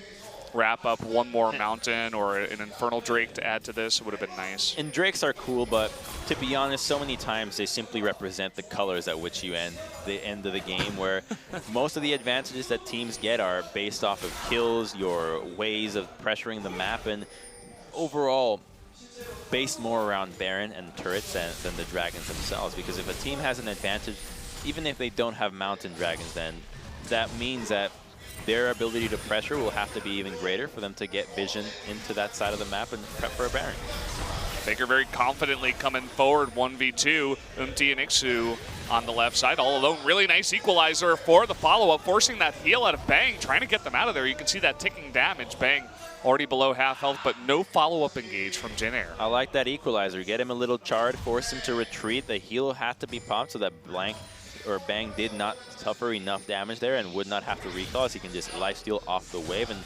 wrap up one more Mountain or an Infernal Drake to add to this, it would have been nice. And Drakes are cool, but to be honest, so many times they simply represent the colors at which you end the end of the game, where most of the advantages that teams get are based off of kills, your ways of pressuring the map, and overall based more around Baron and turrets than the dragons themselves. Because if a team has an advantage, even if they don't have mountain dragons, then that means that their ability to pressure will have to be even greater for them to get vision into that side of the map and prep for a Baron. Faker very confidently coming forward, 1v2. Umti and Ixu on the left side, all alone. Really nice equalizer for the follow-up, forcing that heal out of Bang, trying to get them out of there. You can see that ticking damage. Bang already below half health, but no follow-up engage from Jin Air. I like that equalizer. Get him a little charred, force him to retreat. The heal had to be popped so that Bang did not suffer enough damage there and would not have to recall, as he can just lifesteal off the wave. And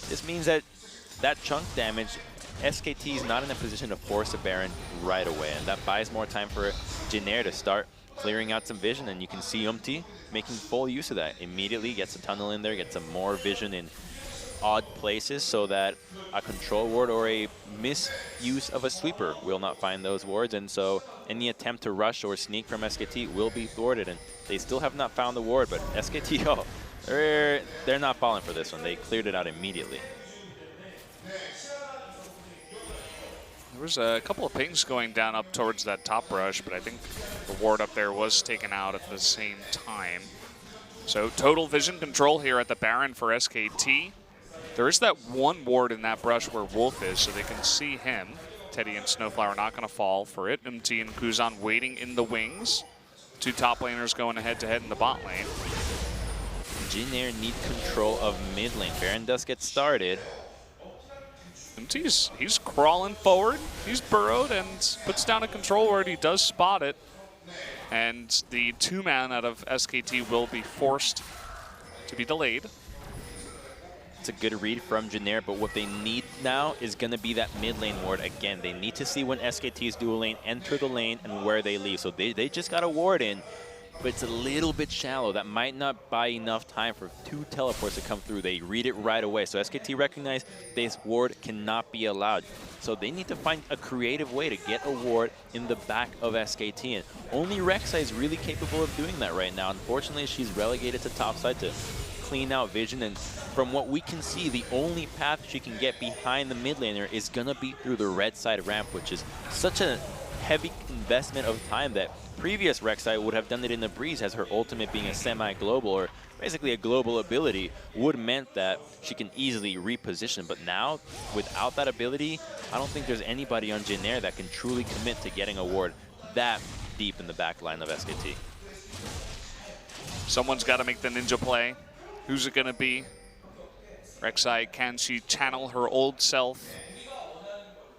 this means that chunk damage, SKT is not in a position to force a Baron right away, and that buys more time for Jin Air to start clearing out some vision. And you can see Umti making full use of that. Immediately gets a tunnel in there, gets some more vision in odd places so that a control ward or a misuse of a sweeper will not find those wards, and so any attempt to rush or sneak from SKT will be thwarted. And they still have not found the ward, but SKT, they're not falling for this one. They cleared it out immediately. There was a couple of pings going down up towards that top rush, but I think the ward up there was taken out at the same time. So total vision control here at the Baron for SKT. There is that one ward in that brush where Wolf is, so they can see him. Teddy and Snowflower are not going to fall for it. MT and Kuzan waiting in the wings. 2 top laners going head-to-head in the bot lane. Jin Air need control of mid lane. Baron does get started. MT's, he's crawling forward. He's burrowed and puts down a control ward. He does spot it. And the 2-man out of SKT will be forced to be delayed. It's a good read from Jin Air, but what they need now is going to be that mid lane ward again. They need to see when SKT's dual lane enter the lane and where they leave. So they just got a ward in, but it's a little bit shallow. That might not buy enough time for 2 teleports to come through. They read it right away. So SKT recognize this ward cannot be allowed. So they need to find a creative way to get a ward in the back of SKT. And only Rek'Sai is really capable of doing that right now. Unfortunately, she's relegated to topside to clean out vision, and from what we can see, the only path she can get behind the mid laner is gonna be through the red side ramp, which is such a heavy investment of time that previous Rek'Sai would have done it in a breeze, as her ultimate being a semi-global or basically a global ability would meant that she can easily reposition. But now, without that ability, I don't think there's anybody on Jin Air that can truly commit to getting a ward that deep in the back line of SKT. Someone's got to make the ninja play. Who's it going to be? Rek'Sai, can she channel her old self?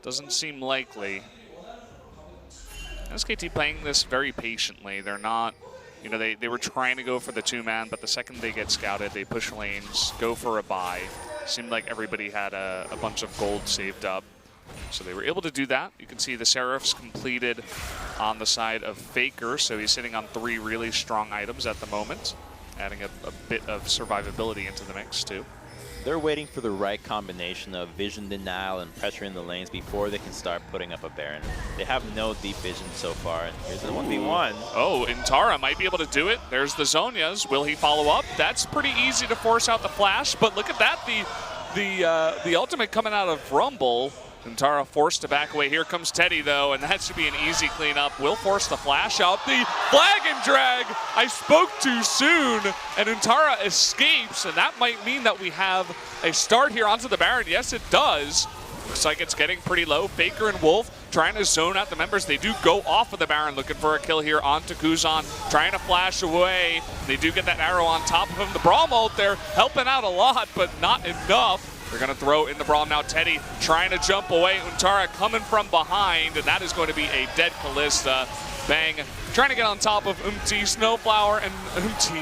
Doesn't seem likely. SKT playing this very patiently. They're not, you know, they were trying to go for the 2-man, but the second they get scouted, they push lanes, go for a buy. Seemed like everybody had a bunch of gold saved up. So they were able to do that. You can see the Seraphs completed on the side of Faker, so he's sitting on 3 really strong items at the moment, adding a bit of survivability into the mix too. They're waiting for the right combination of vision denial and pressure in the lanes before they can start putting up a Baron. They have no deep vision so far. And here's the 1v1. Oh, Intara might be able to do it. There's the Zhonyas. Will he follow up? That's pretty easy to force out the flash, but look at that. The ultimate coming out of Rumble. Intara forced to back away. Here comes Teddy, though, and that should be an easy cleanup. Will force the flash out. The flag and drag! I spoke too soon, and Intara escapes, and that might mean that we have a start here onto the Baron. Yes, it does. Looks like it's getting pretty low. Faker and Wolf trying to zone out the members. They do go off of the Baron, looking for a kill here onto Kuzan, trying to flash away. They do get that arrow on top of him. The Braum ult there helping out a lot, but not enough. They're going to throw in the Braum now. Teddy trying to jump away. Untara coming from behind, and that is going to be a dead Kalista. Bang. Trying to get on top of Snowflower, and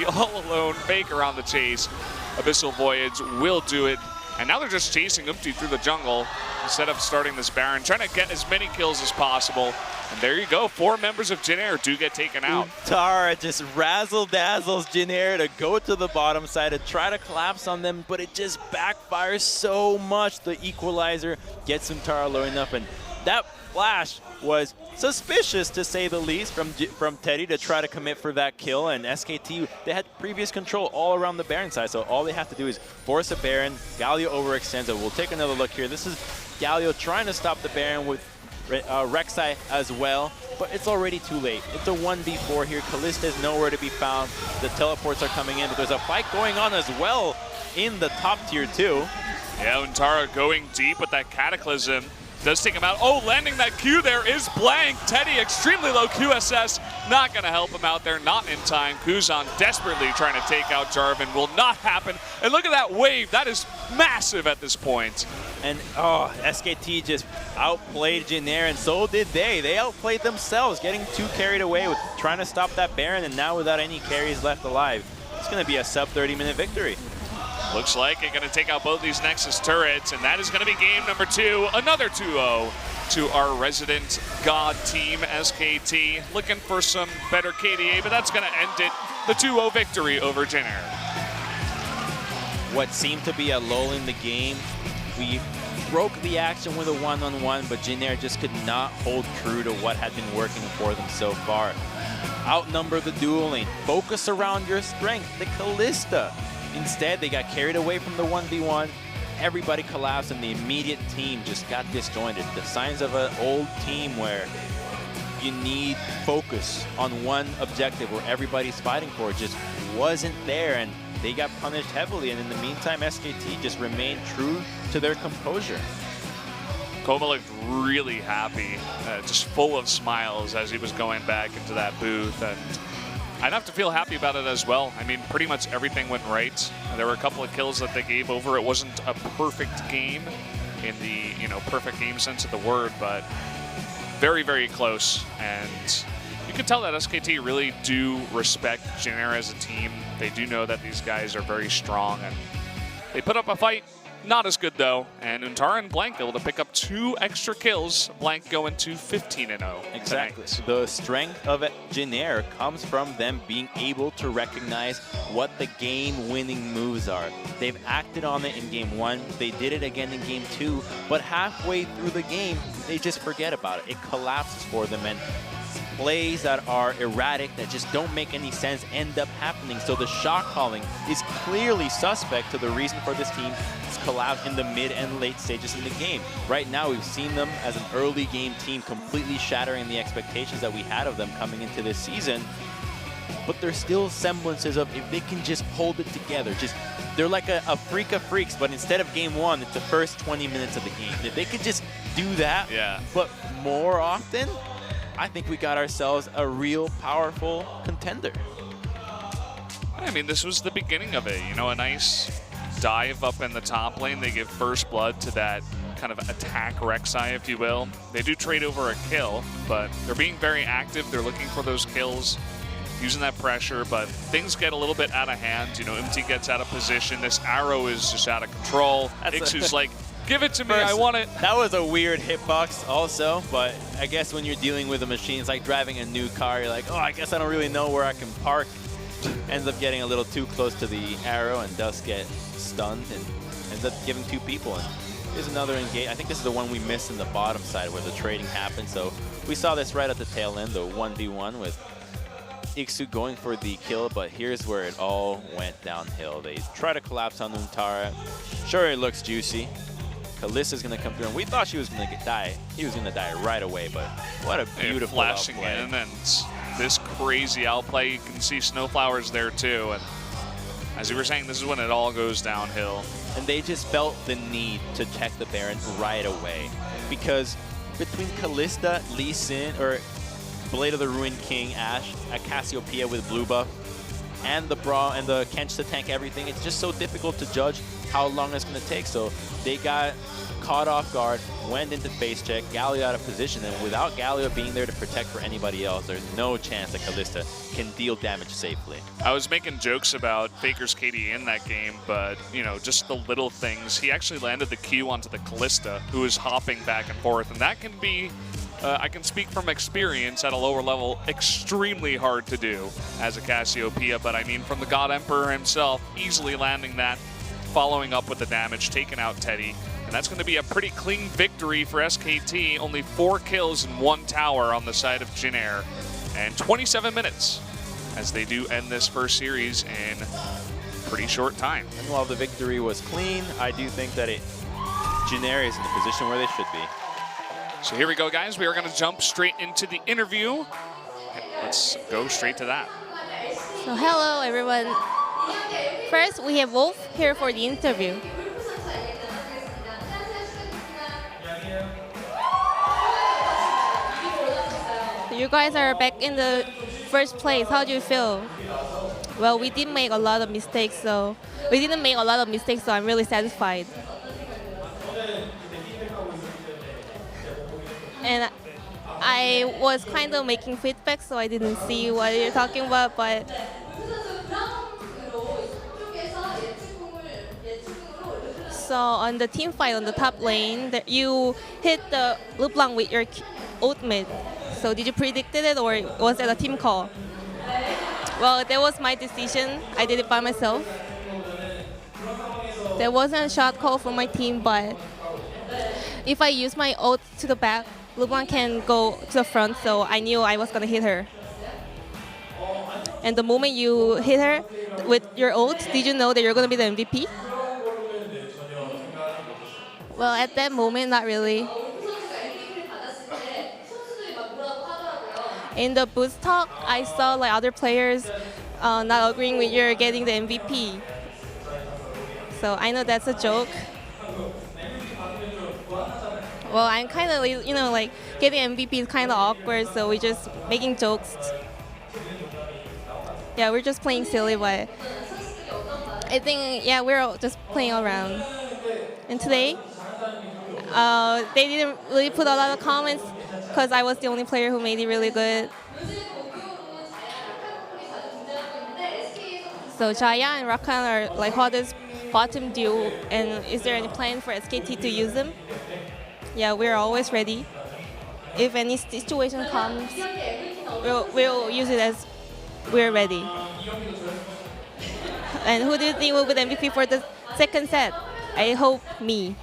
all alone. Faker on the chase. Abyssal Voyage will do it. And now they're just chasing through the jungle instead of starting this Baron, trying to get as many kills as possible. And there you go, 4 members of Jin Air do get taken out. Tara just razzle-dazzles Jin Air to go to the bottom side to try to collapse on them, but it just backfires so much. The equalizer gets Tara low enough, and that flash was suspicious, to say the least, from Teddy to try to commit for that kill. And SKT, they had previous control all around the Baron side, so all they have to do is force a Baron. Galio overextends it. We'll take another look here. This is Galio trying to stop the Baron with Rek'Sai as well, but it's already too late. It's a 1v4 here. Kalista is nowhere to be found. The teleports are coming in, but there's a fight going on as well in the top tier too. Yeah, Untara going deep with that Cataclysm. Does take him out. Oh, landing that Q there is blank. Teddy, extremely low QSS. Not going to help him out there. Not in time. Kuzan desperately trying to take out Jarvan. Will not happen. And look at that wave. That is massive at this point. And, oh, SKT just outplayed Jin Air, and so did they. They outplayed themselves, getting too carried away with trying to stop that Baron, and now without any carries left alive. It's going to be a sub-30-minute victory. Looks like it's going to take out both these Nexus turrets, and that is going to be game number 2. Another 2-0 to our resident God team, SKT. Looking for some better KDA, but that's going to end it. The 2-0 victory over Jin Air. What seemed to be a lull in the game, we broke the action with a one-on-one, but Jin Air just could not hold true to what had been working for them so far. Outnumber the duel lane. Focus around your strength, the Kalista. Instead, they got carried away from the 1v1. Everybody collapsed, and the immediate team just got disjointed. The signs of an old team where you need focus on one objective where everybody's fighting for just wasn't there, and they got punished heavily. And in the meantime, SKT just remained true to their composure. Koma looked really happy, just full of smiles as he was going back into that booth. And I'd have to feel happy about it as well. I mean, pretty much everything went right. There were a couple of kills that they gave over. It wasn't a perfect game in the, perfect game sense of the word, but very, very close. And you can tell that SKT really do respect Jin Air as a team. They do know that these guys are very strong, and they put up a fight. Not as good, though. And Untara and Blank able to pick up 2 extra kills. Blank going to 15-0. Exactly. Tonight. The strength of Jin Air comes from them being able to recognize what the game-winning moves are. They've acted on it in Game 1. They did it again in Game 2. But halfway through the game, they just forget about it. It collapses for them, and plays that are erratic, that just don't make any sense, end up happening. So the shot calling is clearly suspect to the reason for this team to collapse in the mid and late stages in the game. Right now, we've seen them as an early game team completely shattering the expectations that we had of them coming into this season. But there's still semblances of, if they can just hold it together, they're like a freak of freaks, but instead of Game 1, it's the first 20 minutes of the game. If they could just do that, but more often, I think we got ourselves a real powerful contender. I mean, this was the beginning of it. A nice dive up in the top lane. They give first blood to that kind of attack Rek'Sai, if you will. They do trade over a kill, but they're being very active. They're looking for those kills, using that pressure, but things get a little bit out of hand. MT gets out of position. This arrow is just out of control. Ixu's like, give it to me, I want it. That was a weird hitbox also, but I guess when you're dealing with a machine, it's like driving a new car. You're like, oh, I guess I don't really know where I can park. Ends up getting a little too close to the arrow and does get stunned. And ends up giving 2 people. And here's another engage. I think this is the one we missed in the bottom side where the trading happened. So we saw this right at the tail end, the 1v1 with Iksu going for the kill, but here's where it all went downhill. They try to collapse on Untara. Sure, it looks juicy. Kalista's going to come through, and we thought she was going to die. He was going to die right away, but what a beautiful flashing outplay. in, and this crazy outplay. You can see Snowflower's there too, and as you were saying, this is when it all goes downhill. And they just felt the need to check the Baron right away, because between Kalista, Lee Sin, or Blade of the Ruined King, Ashe, a Cassiopeia with blue buff, and the Brawl and the Kench to tank everything, it's just so difficult to judge how long it's going to take. So they got caught off guard, went into face check, Galio out of position, and without Galio being there to protect for anybody else, there's no chance that Kalista can deal damage safely. I was making jokes about Faker's KD in that game, but, you know, just the little things. He actually landed the Q onto the Kalista, who is hopping back and forth, and that can be, I can speak from experience at a lower level, extremely hard to do as a Cassiopeia, but I mean, from the God Emperor himself, easily landing that, following up with the damage, taking out Teddy. And that's going to be a pretty clean victory for SKT. Only 4 kills and 1 tower on the side of Jin Air. And 27 minutes as they do end this first series in pretty short time. And while the victory was clean, I do think that Jin Air is in the position where they should be. So here we go, guys. We are going to jump straight into the interview. Let's go straight to that. So hello, everyone. First, we have Wolf here for the interview. You guys are back in the first place. How do you feel? Well, we didn't make a lot of mistakes, so I'm really satisfied. And I was kind of making feedback, so I didn't see what you're talking about, but so on the team fight on the top lane, you hit the LeBlanc with your ultimate. So did you predict it, or was it a team call? Well, that was my decision. I did it by myself. There wasn't a shot call from my team, but if I use my ult to the back, LeBlanc can go to the front, so I knew I was going to hit her. And the moment you hit her with your ult, did you know that you're going to be the MVP? Well, at that moment, not really. In the boost talk, I saw like other players not agreeing with you getting the MVP. So I know that's a joke. Well, I'm kind of, you know, like getting MVP is kind of awkward, so we're just making jokes. Yeah, we're just playing silly, but I think, yeah, we're all just playing around. And today, they didn't really put a lot of comments because I was the only player who made it really good. So Jaya and Rakan are like hottest bottom duo, and is there any plan for SKT to use them? Yeah, we're always ready. If any situation comes, we'll use it as we're ready. And who do you think will be the MVP for the second set? I hope me.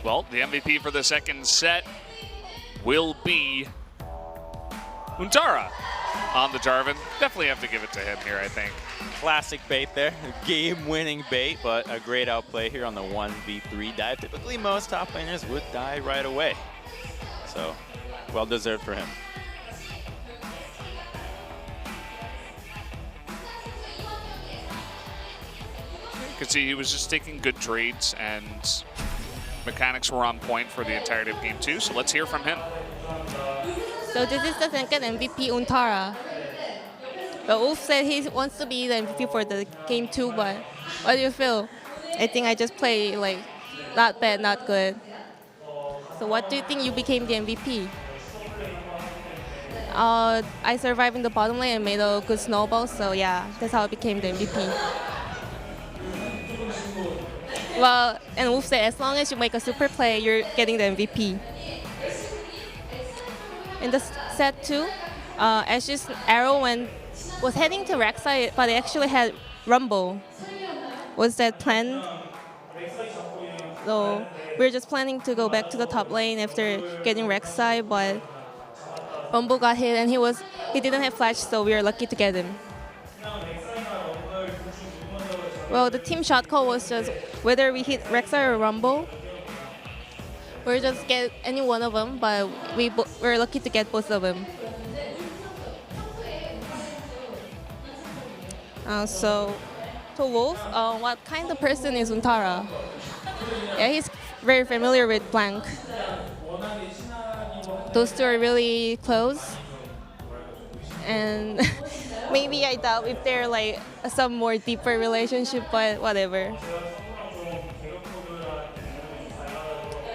Well, the MVP for the second set will be Untara on the Jarvan. Definitely have to give it to him here, I think. Classic bait there, game-winning bait, but a great outplay here on the 1v3 dive. Typically, most top laners would die right away. So, well-deserved for him. You could see he was just taking good trades, and mechanics were on point for the entirety of game 2, so let's hear from him. So this is the second MVP, Untara. But Wolf said he wants to be the MVP for the game 2, but what do you feel? I think I just play like not bad, not good. So what do you think you became the MVP? I survived in the bottom lane and made a good snowball, so yeah, that's how I became the MVP. Well, and Wolf said as long as you make a super play, you're getting the MVP. In the set 2, Ashe's arrow was heading to Rek'Sai, but it actually had Rumble. was that planned. So we're just planning to go back to the top lane after getting Rek'Sai, but Rumble got hit and he didn't have flash, so we were lucky to get him. Well, the team shot call was just whether we hit Rek'Sai or Rumble. We'll just get any one of them, but we're lucky to get both of them. So, to Wolf, what kind of person is Untara? Yeah, he's very familiar with Blank. Those two are really close. And maybe I doubt if they're like some more deeper relationship, but whatever.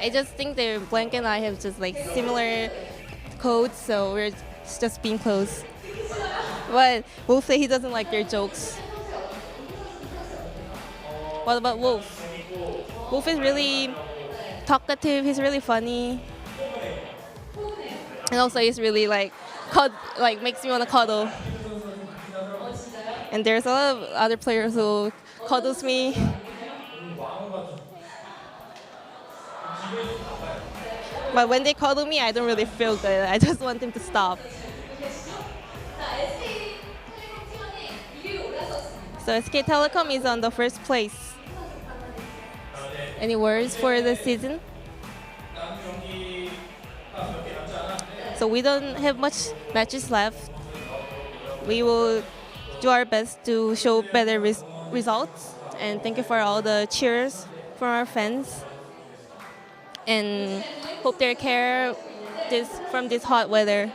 I just think that Blank and I have just like similar codes, so we're just being close. But Wolf say he doesn't like your jokes. What about Wolf? Wolf is really talkative, he's really funny. And also he's really like makes me want to cuddle. And there's a lot of other players who cuddles me. But when they cuddle me, I don't really feel good. I just want them to stop. So SK Telecom is on the first place. Any words for the season? So we don't have much matches left. We will do our best to show better results. And thank you for all the cheers from our fans. And hope they care from this hot weather.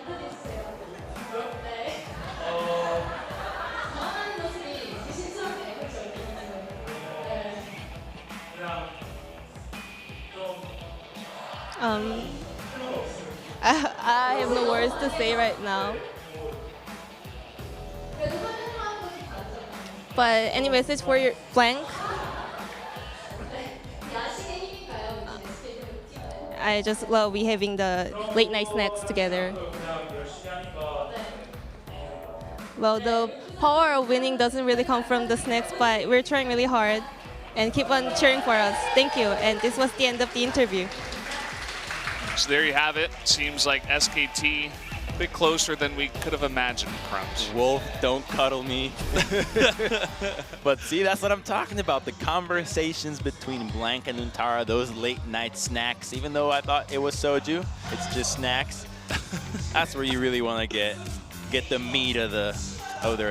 I have no words to say right now. But any message for your Blank? I just love we having the late night snacks together. Well, the power of winning doesn't really come from the snacks, but we're trying really hard and keep on cheering for us. Thank you. And this was the end of the interview. So there you have it. Seems like SKT a bit closer than we could have imagined, Crumbs. Wolf, don't cuddle me. But see, that's what I'm talking about. The conversations between Blank and Untara, those late night snacks. Even though I thought it was soju, it's just snacks. That's where you really want to get the meat of their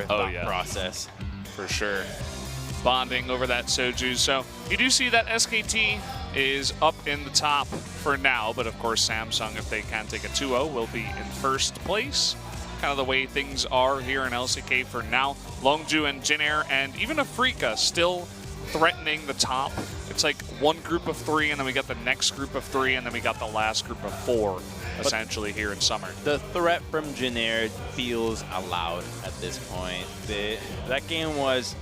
thought process. For sure. Bonding over that soju. So you do see that SKT is up in the top for now, but of course Samsung, if they can take a 2-0, will be in first place. Kind of the way things are here in LCK for now. Longzhu and Jin Air and even Afrika still threatening the top. It's like one group of 3, and then we got the next group of 3, and then we got the last group of 4, essentially, here in summer. The threat from Jin Air feels allowed at this point. That game was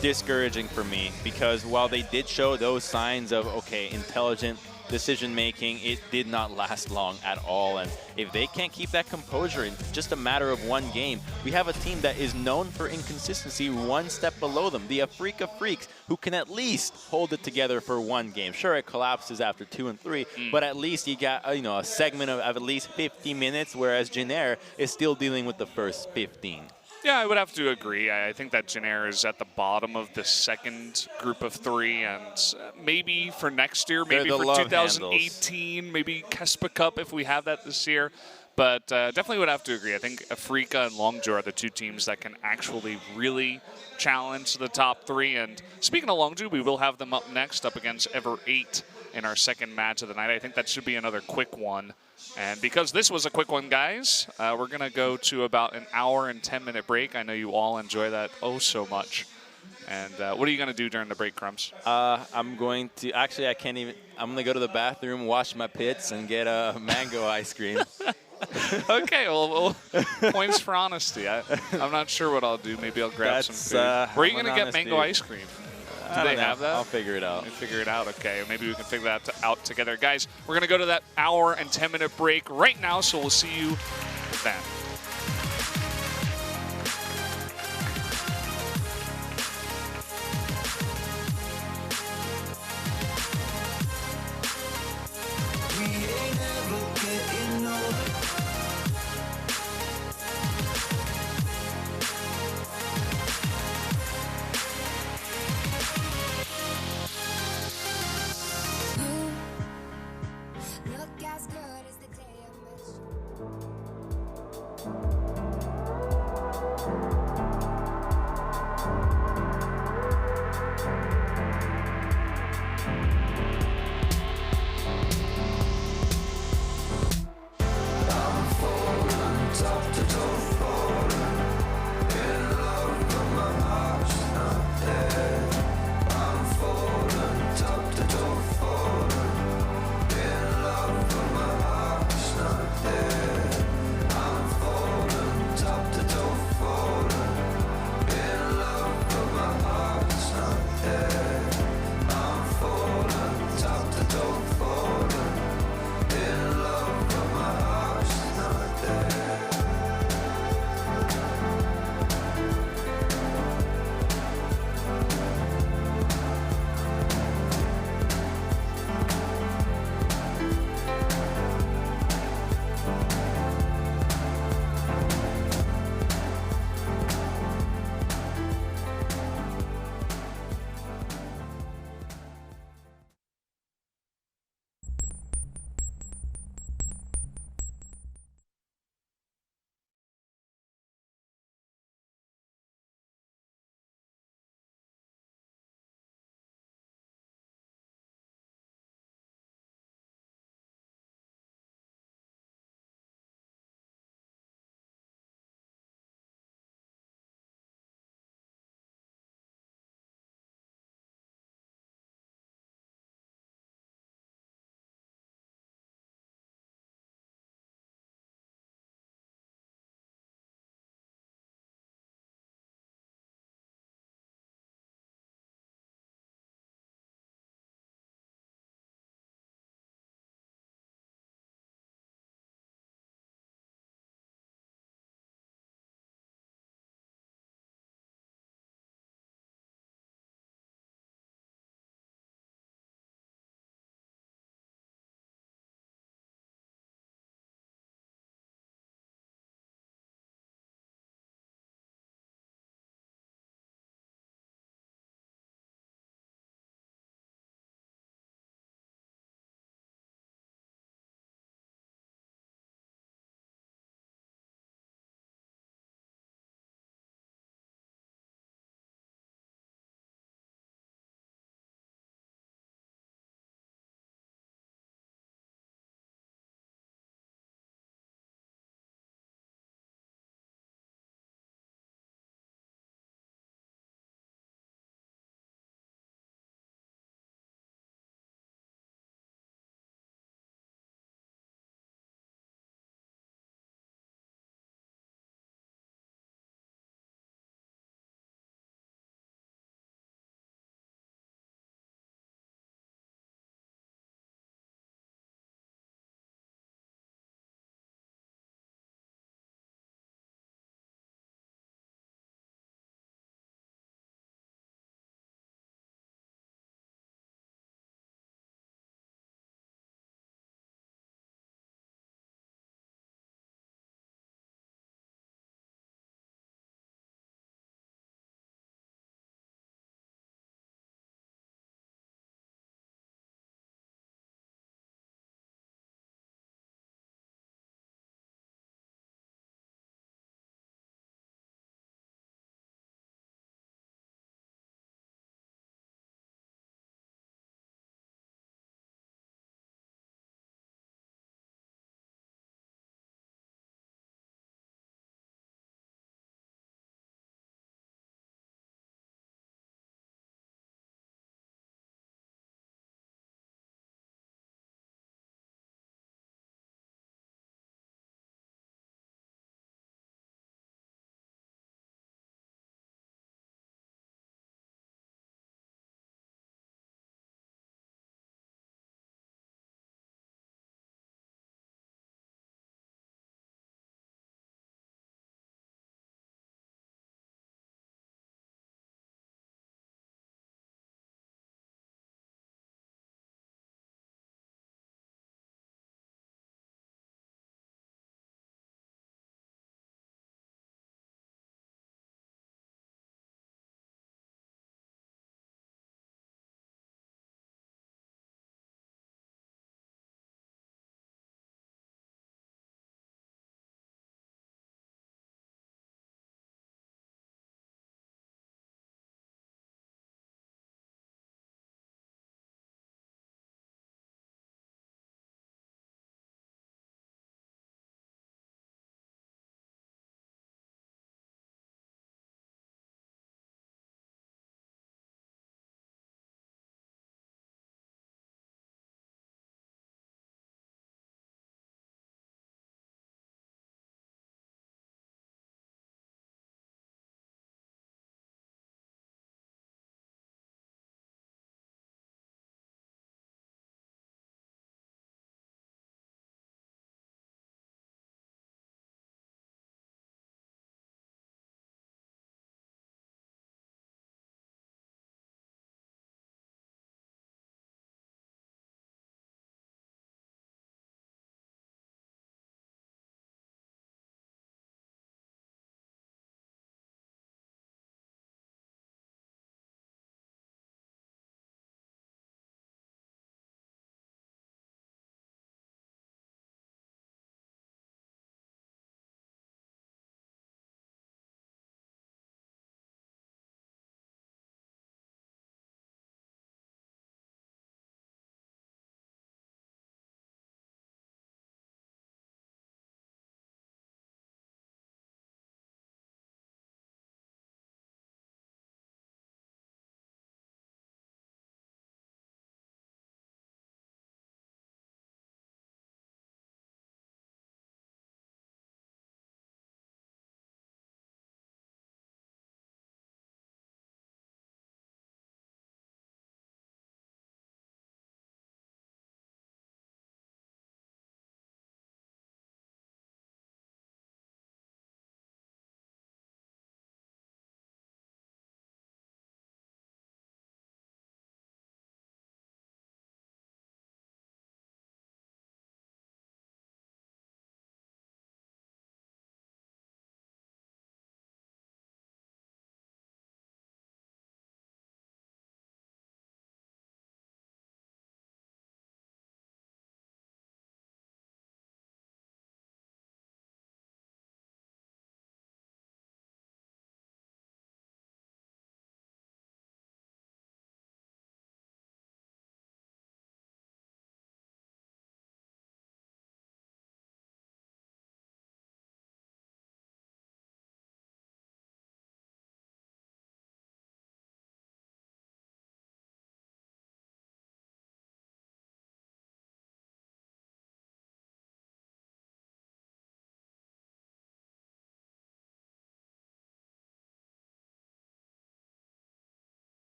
discouraging for me because while they did show those signs of, okay, intelligent decision-making, it did not last long at all. And if they can't keep that composure in just a matter of one game, we have a team that is known for inconsistency one step below them. The Afrika Freaks, who can at least hold it together for one game. Sure, it collapses after 2 and 3, but at least you got a segment of at least 50 minutes, whereas Jin Air is still dealing with the first 15. Yeah, I would have to agree. I think that Jin Air is at the bottom of the second group of 3, and maybe for next year, maybe for 2018, maybe Kespa Cup if we have that this year. But definitely would have to agree. I think Afrika and Longzhu are the 2 teams that can actually really challenge the top 3. And speaking of Longzhu, we will have them up next, up against Ever 8 in our second match of the night. I think that should be another quick one. And because this was a quick one, guys, we're going to go to about an hour and 10-minute break. I know you all enjoy that oh so much. And what are you going to do during the break, Crumbs? I'm going to, actually, I can't even, I'm going to go to the bathroom, wash my pits, and get a mango ice cream. Okay, well, points for honesty. I'm not sure what I'll do. Maybe I'll grab some food. Where are you going to get mango ice cream? Do they have that? I'll figure it out. Figure it out. Okay, maybe we can figure that out together. Guys, we're going to go to that hour and 10-minute break right now, so we'll see you then.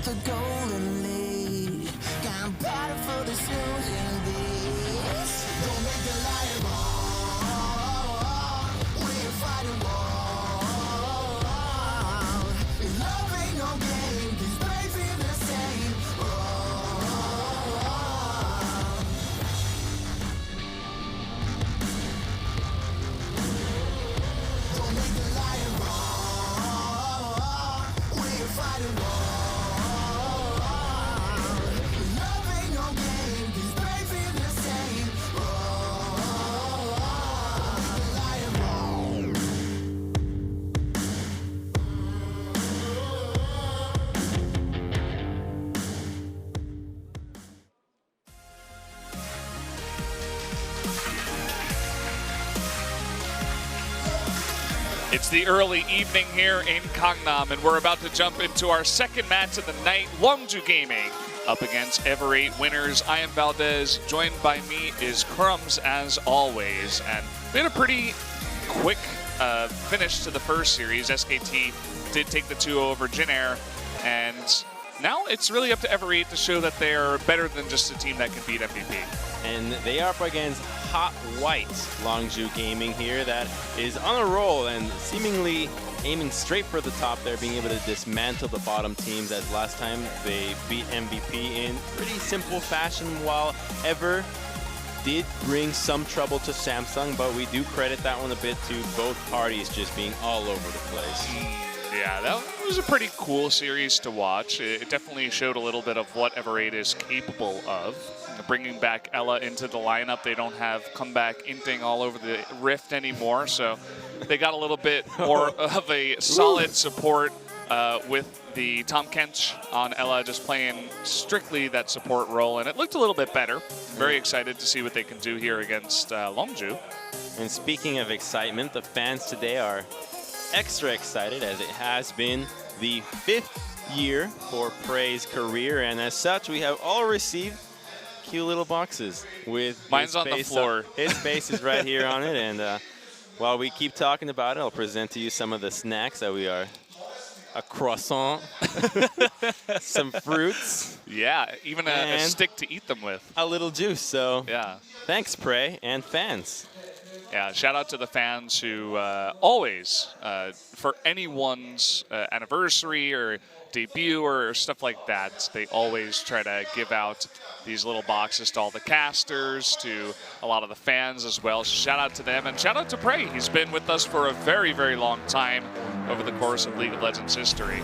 the golden lead. Gunpowder for the shooting beats. Don't make the light wrong. We're fighting war. Love ain't no game, 'cause brave feel the same. Don't make the light wrong. We're fighting war. Love ain't no game, 'cause brave feel the same. Make the light wrong. It's the early evening here in Gangnam, and we're about to jump into our second match of the night. Longzhu Gaming up against Ever 8 winners. I am Valdez. Joined by me is Crumbs as always, and we had a pretty quick finish to the first series. SKT did take the 2-0 over Jin Air, and now it's really up to Ever 8 to show that they are better than just a team that can beat MVP. And they are up against Hot White Longzhu Gaming here that is on a roll and seemingly aiming straight for the top there, being able to dismantle the bottom teams as last time they beat MVP in pretty simple fashion, while Ever did bring some trouble to Samsung, but we do credit that one a bit to both parties just being all over the place. Yeah, that was a pretty cool series to watch. It definitely showed a little bit of what Ever 8 is capable of. Bringing back Ella into the lineup, they don't have comeback inting all over the Rift anymore, so they got a little bit more of a solid support with the Tom Kench on Ella, just playing strictly that support role, and it looked a little bit better. Very excited to see what they can do here against Longzhu. And speaking of excitement, the fans today are extra excited as it has been the 5th year for Prey's career, and as such we have all received cute little boxes with mine's on the floor. His face is right here on it, and while we keep talking about it, I'll present to you some of the snacks that we are. A croissant, some fruits. Yeah, even a stick to eat them with. A little juice, so yeah. Thanks, Prey, and fans. Yeah, shout out to the fans who always, for anyone's anniversary or debut or stuff like that, they always try to give out these little boxes to all the casters, to a lot of the fans as well. Shout out to them, and shout out to Prey. He's been with us for a very, very long time over the course of League of Legends history.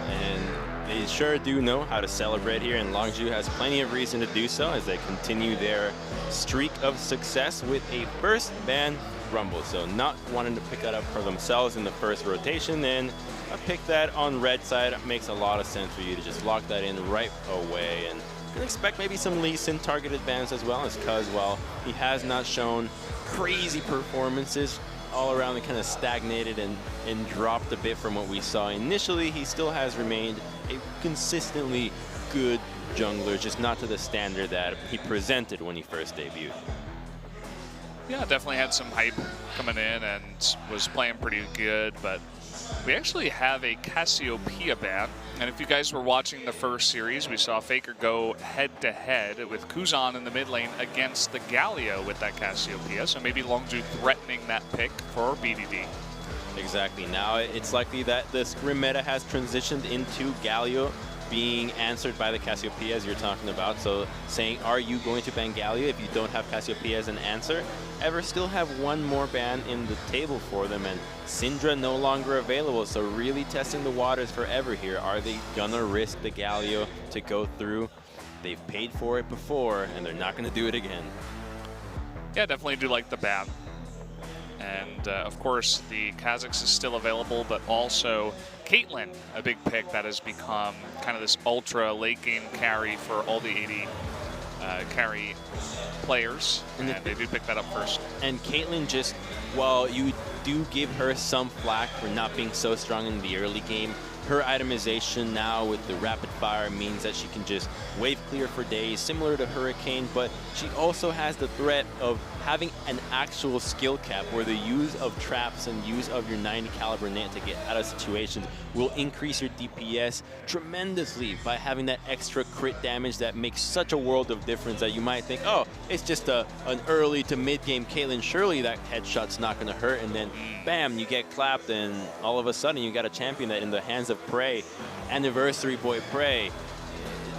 And they sure do know how to celebrate here, and Longzhu has plenty of reason to do so as they continue their streak of success with a first ban Rumble. So not wanting to pick that up for themselves in the first rotation, then a pick that on red side makes a lot of sense for you to just lock that in right away. And you can expect maybe some Lee Sin targeted bans as well, as Cuz, while he has not shown crazy performances all around, and kind of stagnated and dropped a bit from what we saw initially, he still has remained a consistently good jungler, just not to the standard that he presented when he first debuted. Yeah, definitely had some hype coming in and was playing pretty good, but we actually have a Cassiopeia ban. And if you guys were watching the first series, we saw Faker go head-to-head with Kuzan in the mid lane against the Galio with that Cassiopeia. So maybe Longzhu threatening that pick for BDD. Exactly. Now it's likely that the Scrim meta has transitioned into Galio being answered by the Cassiopeia, as you're talking about. So saying, are you going to ban Galio if you don't have Cassiopeia as an answer? Ever still have one more ban in the table for them, and Syndra no longer available. So really testing the waters for Ever here. Are they gonna risk the Galio to go through? They've paid for it before, and they're not gonna do it again. Yeah, definitely do like the ban. And of course, the Kha'Zix is still available, but also Caitlyn, a big pick that has become kind of this ultra late game carry for all the 80 carry players, and they do pick that up first. And Caitlyn just, while you do give her some flack for not being so strong in the early game, her itemization now with the rapid fire means that she can just wave clear for days, similar to Hurricane, but she also has the threat of having an actual skill cap where the use of traps and use of your 90 caliber net to get out of situations will increase your DPS tremendously by having that extra crit damage that makes such a world of difference that you might think, oh, it's just an early to mid-game Caitlyn, surely that headshot's not going to hurt, and then bam, you get clapped, and all of a sudden you got a champion that in the hands of Prey, anniversary boy Prey,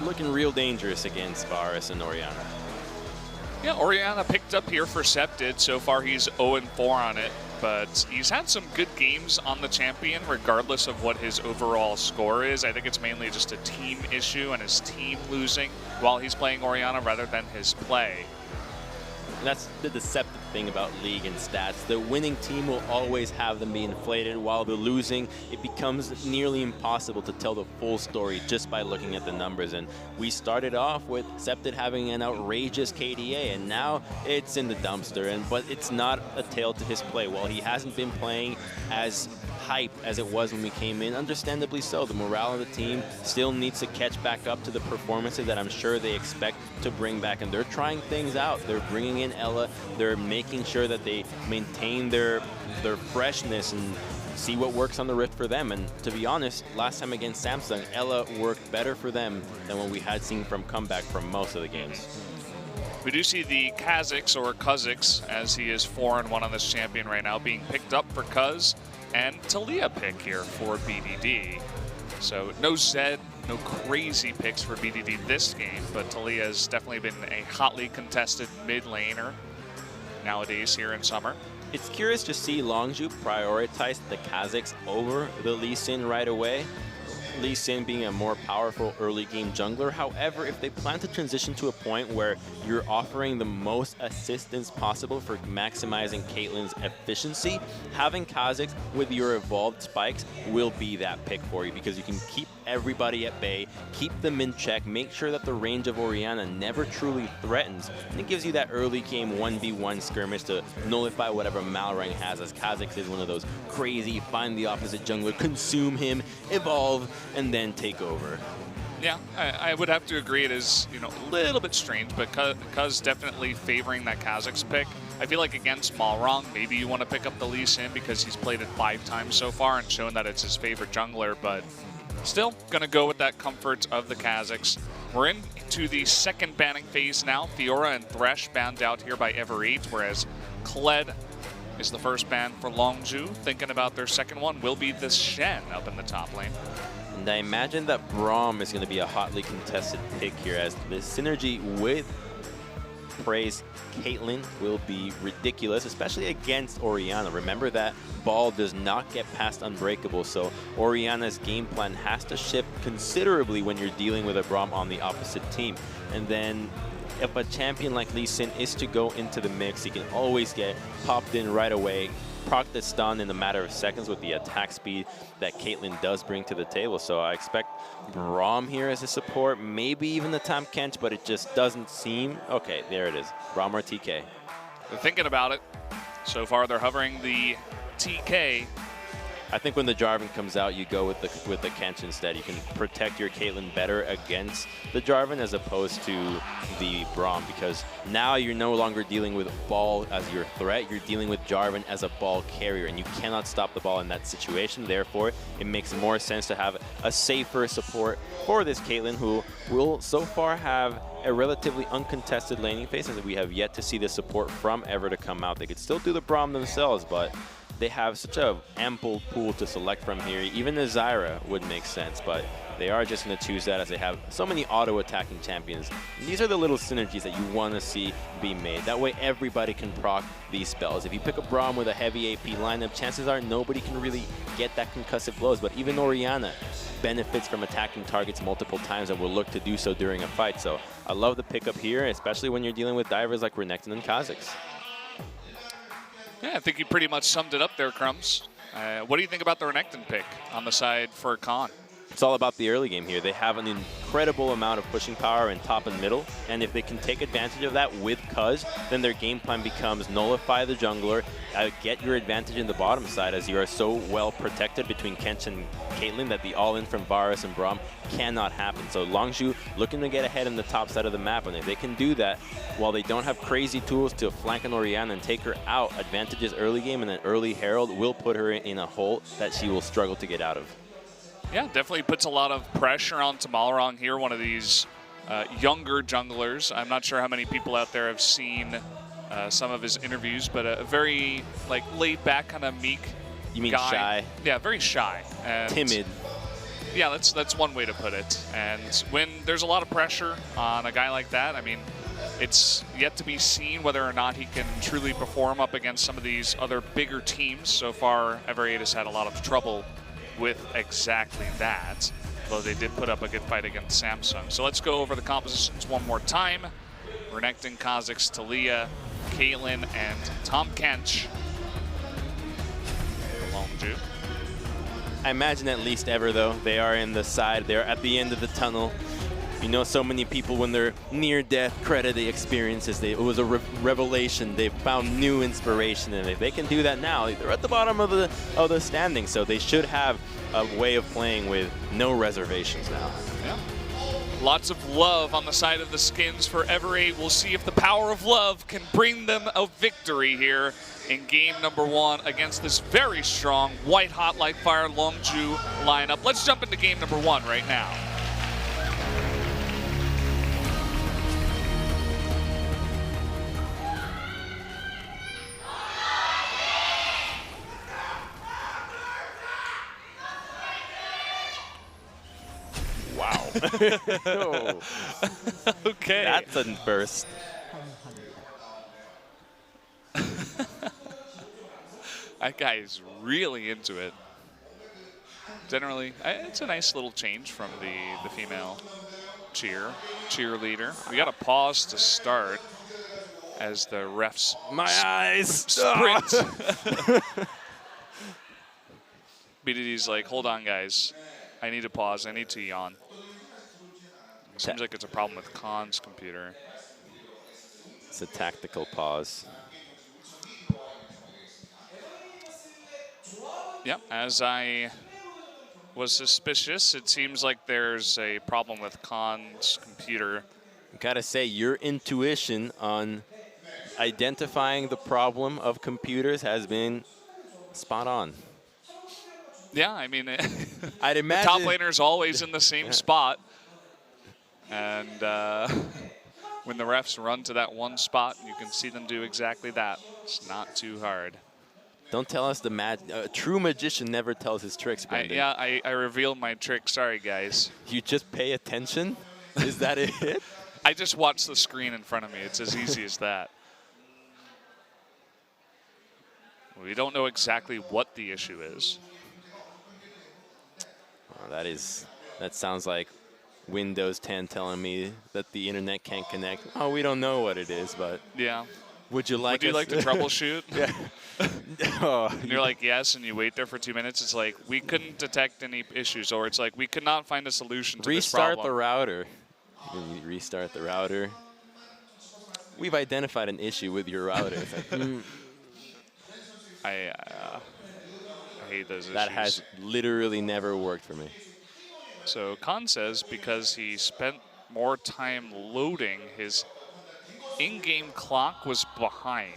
looking real dangerous against Varus and Orianna. Yeah, Orianna picked up here for Septid. So far he's 0-4 on it, but he's had some good games on the champion regardless of what his overall score is. I think it's mainly just a team issue and his team losing while he's playing Orianna rather than his play. That's the deceptive thing about League and stats. The winning team will always have them be inflated, while the losing, it becomes nearly impossible to tell the full story just by looking at the numbers. And we started off with Septid having an outrageous KDA, and now it's in the dumpster. But it's not a tale to his play. While he hasn't been playing as hype as it was when we came in, understandably so. The morale of the team still needs to catch back up to the performances that I'm sure they expect to bring back, and they're trying things out. They're bringing in Ella, they're making sure that they maintain their freshness and see what works on the Rift for them. And to be honest, last time against Samsung, Ella worked better for them than what we had seen from comeback from most of the games. We do see the Kazakhs, or Kazakhs, as he is 4-1 on this champion right now, being picked up for Kuz, and Talia pick here for BDD. So no Zed, no crazy picks for BDD this game, but Talia has definitely been a hotly contested mid laner nowadays here in Summer. It's curious to see Longzhu prioritize the Kazakhs over the Lee Sin right away. Lee Sin being a more powerful early game jungler. However, if they plan to transition to a point where you're offering the most assistance possible for maximizing Caitlyn's efficiency, having Kazakhs with your evolved spikes will be that pick for you, because you can keep everybody at bay, keep them in check, make sure that the range of Orianna never truly threatens, and it gives you that early game 1v1 skirmish to nullify whatever Malrang has, as Kazakhs is one of those crazy find the opposite jungler, consume him, evolve, and then take over. Yeah, I would have to agree. It is, you know, a little bit strange, but Kuz definitely favoring that Kazakhs pick. I feel like against Malrang, maybe you want to pick up the Lee Sin because he's played it 5 times so far and shown that it's his favorite jungler, but still going to go with that comfort of the Kazakhs. We're into the second banning phase now. Fiora and Thresh banned out here by Ever8, whereas Kled is the first ban for Longzhu. Thinking about their second one will be the Shen up in the top lane. And I imagine that Braum is going to be a hotly contested pick here, as the synergy with Prey's Caitlyn will be ridiculous, especially against Orianna. Remember that ball does not get past Unbreakable, so Orianna's game plan has to shift considerably when you're dealing with a Braum on the opposite team. And then if a champion like Lee Sin is to go into the mix, he can always get popped in right away, proc the stun in a matter of seconds with the attack speed that Caitlyn does bring to the table. So I expect Braum here as a support, maybe even the Tam Kench, but it just doesn't seem. Okay, there it is. Braum or TK. They're thinking about it. So far, they're hovering the TK. I think when the Jarvan comes out, you go with the Kench instead. You can protect your Caitlyn better against the Jarvan as opposed to the Braum, because now you're no longer dealing with ball as your threat. You're dealing with Jarvan as a ball carrier, and you cannot stop the ball in that situation. Therefore, it makes more sense to have a safer support for this Caitlyn, who will so far have a relatively uncontested laning phase, as we have yet to see the support from Ever to come out. They could still do the Braum themselves, but they have such a ample pool to select from here. Even the Zyra would make sense, but they are just going to choose that as they have so many auto-attacking champions. And these are the little synergies that you want to see be made. That way everybody can proc these spells. If you pick a Braum with a heavy AP lineup, chances are nobody can really get that concussive blows, but even Orianna benefits from attacking targets multiple times and will look to do so during a fight. So I love the pickup here, especially when you're dealing with divers like Renekton and Kazakhs. Yeah, I think you pretty much summed it up there, Crumbs. What do you think about the Renekton pick on the side for Khan? It's all about the early game here. They have an incredible amount of pushing power in top and middle, and if they can take advantage of that with Cuz, then their game plan becomes nullify the jungler, get your advantage in the bottom side, as you are so well protected between Kench and Caitlyn that the all-in from Varus and Braum cannot happen. So Longzhu looking to get ahead in the top side of the map, and if they can do that, while they don't have crazy tools to flank an Orianna and take her out, advantages early game and an early Herald will put her in a hole that she will struggle to get out of. Yeah, definitely puts a lot of pressure on Tamalrong here, one of these younger junglers. I'm not sure how many people out there have seen some of his interviews, but a very like laid back, kind of meek You mean guy. shy? Yeah, very shy. And Timid. yeah, that's one way to put it. And when there's a lot of pressure on a guy like that, I mean, it's yet to be seen whether or not he can truly perform up against some of these other bigger teams. So far, Ever8 has had a lot of trouble with exactly that, though they did put up a good fight against Samsung. So let's go over the compositions one more time. Renekton, Kha'Zix, Talia, Caitlyn, and Tom Kench. Longzhu. I imagine at least Ever, though, they are in the side, they're at the end of the tunnel. You know, so many people, when they're near death, credit the experiences. It was a revelation. They found new inspiration, and if they can do that now, they're at the bottom of the standing. So they should have a way of playing with no reservations now. Yeah. Lots of love on the side of the skins for Ever8. We'll see if the power of love can bring them a victory here in game number 1 against this very strong, white-hot like fire Longzhu lineup. Let's jump into game number 1 right now. Wow. Oh, Okay. that's a burst. That guy is really into it. Generally, it's a nice little change from the female cheerleader. We got a pause to start as the refs My eyes. sprint. BDD's like, hold on, guys. I need to pause. I need to yawn. Seems like it's a problem with Khan's computer. It's a tactical pause. Yep, as I was suspicious, it seems like there's a problem with Khan's computer. Gotta say, your intuition on identifying the problem of computers has been spot on. Yeah, I mean, I'd the imagine top laner's always in the same spot. And when the refs run to that one spot, you can see them do exactly that. It's not too hard. Don't tell us a true magician never tells his tricks, Brendan. I revealed my trick. Sorry, guys. You just pay attention? Is that it? I just watched the screen in front of me. It's as easy as that. We don't know exactly what the issue is. Oh, that sounds like Windows 10 telling me that the internet can't connect. Oh, we don't know what it is, but Yeah. would you like Would you us like to troubleshoot? Yeah. Oh, And you're like, yes, and you wait there for 2 minutes. It's like, we couldn't detect any issues, or it's like, we could not find a solution to this problem. restart the router. You restart the router. We've identified an issue with your router. It's like, I hate those that issues. has literally never worked for me. So Khan says because he spent more time loading, his in-game clock was behind.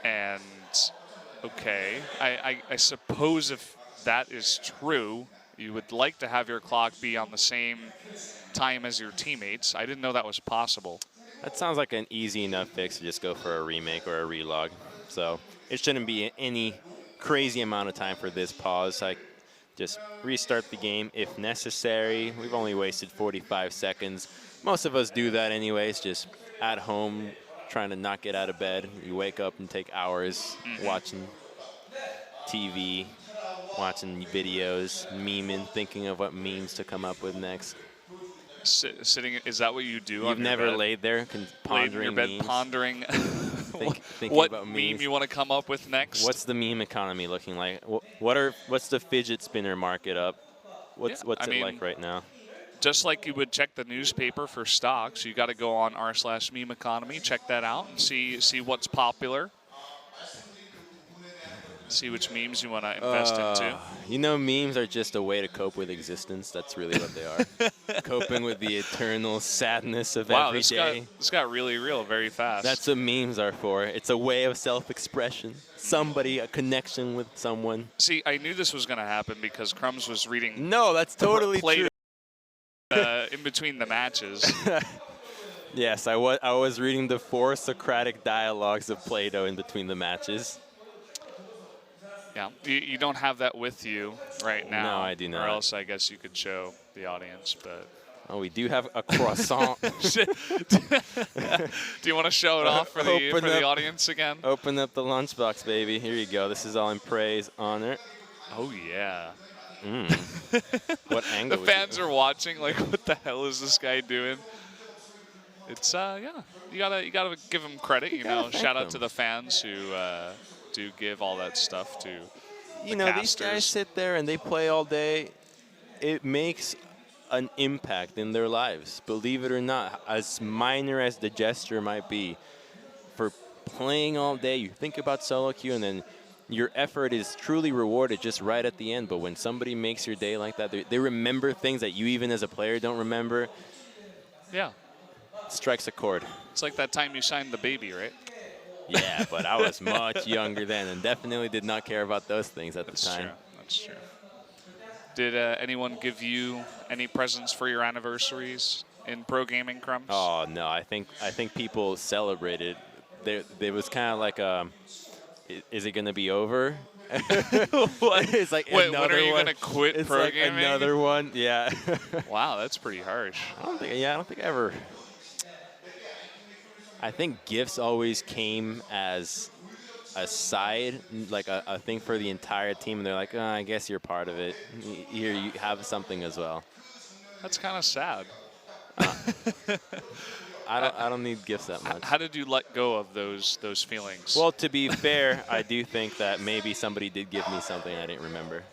And, okay, I suppose if that is true, you would like to have your clock be on the same time as your teammates. I didn't know that was possible. That sounds like an easy enough fix to just go for a remake or a relog. So it shouldn't be any crazy amount of time for this pause. I just restart the game if necessary. We've only wasted 45 seconds. Most of us do that anyways, just at home trying to not get out of bed. You wake up and take hours watching TV, watching videos, memeing, thinking of what memes to come up with next. Sitting, is that what you do? You've on your never bed? laid there Laid in pondering your bed memes? pondering thinking what about meme memes. you want to come up with next? What's the meme economy looking like? What's the fidget spinner market up? What's I it mean, like right now? Just like you would check the newspaper for stocks, you got to go on r/meme economy, check that out, and see what's popular. See which memes you want to invest into. You know, memes are just a way to cope with existence. That's really what they are. Coping with the eternal sadness of every day. This got really real very fast. That's what memes are for. It's a way of self-expression. Somebody, a connection with someone. See, I knew this was going to happen because Crumbs was reading No, that's totally Play-Doh, true. in between the matches. Yes, I was reading the 4 Socratic dialogues of Play-Doh in between the matches. Yeah, you don't have that with you right now. No, I do not. Or else I guess you could show the audience, but... Oh, we do have a croissant. Do you want to show it off for the audience again? Open up the lunchbox, baby. Here you go. This is all in praise, honor. Oh, yeah. What angle? The fans are watching, like, what the hell is this guy doing? It's, yeah, you gotta give him credit, you know. Shout out to the fans who do give all that stuff to you know, these guys sit there and they play all day. It makes an impact in their lives, believe it or not, as minor as the gesture might be. For playing all day, you think about solo queue, and then your effort is truly rewarded just right at the end. But when somebody makes your day like that, they remember things that you even as a player don't remember. Yeah. Strikes a chord. It's like that time you signed the baby, right? Yeah, but I was much younger then and definitely did not care about those things at the time. True. That's true. Did anyone give you any presents for your anniversaries in pro gaming, Crumbs? Oh no, I think people celebrated. There was kind of like is it gonna be over? What? It's like Wait, another when are you one. gonna quit It's pro like gaming? another one. Yeah. Wow, that's pretty harsh. I don't think ever. I think gifts always came as a side, like a thing for the entire team. And they're like, oh, I guess you're part of it. Here, you have something as well. That's kind of sad. I don't need gifts that much. How did you let go of those feelings? Well, to be fair, I do think that maybe somebody did give me something I didn't remember.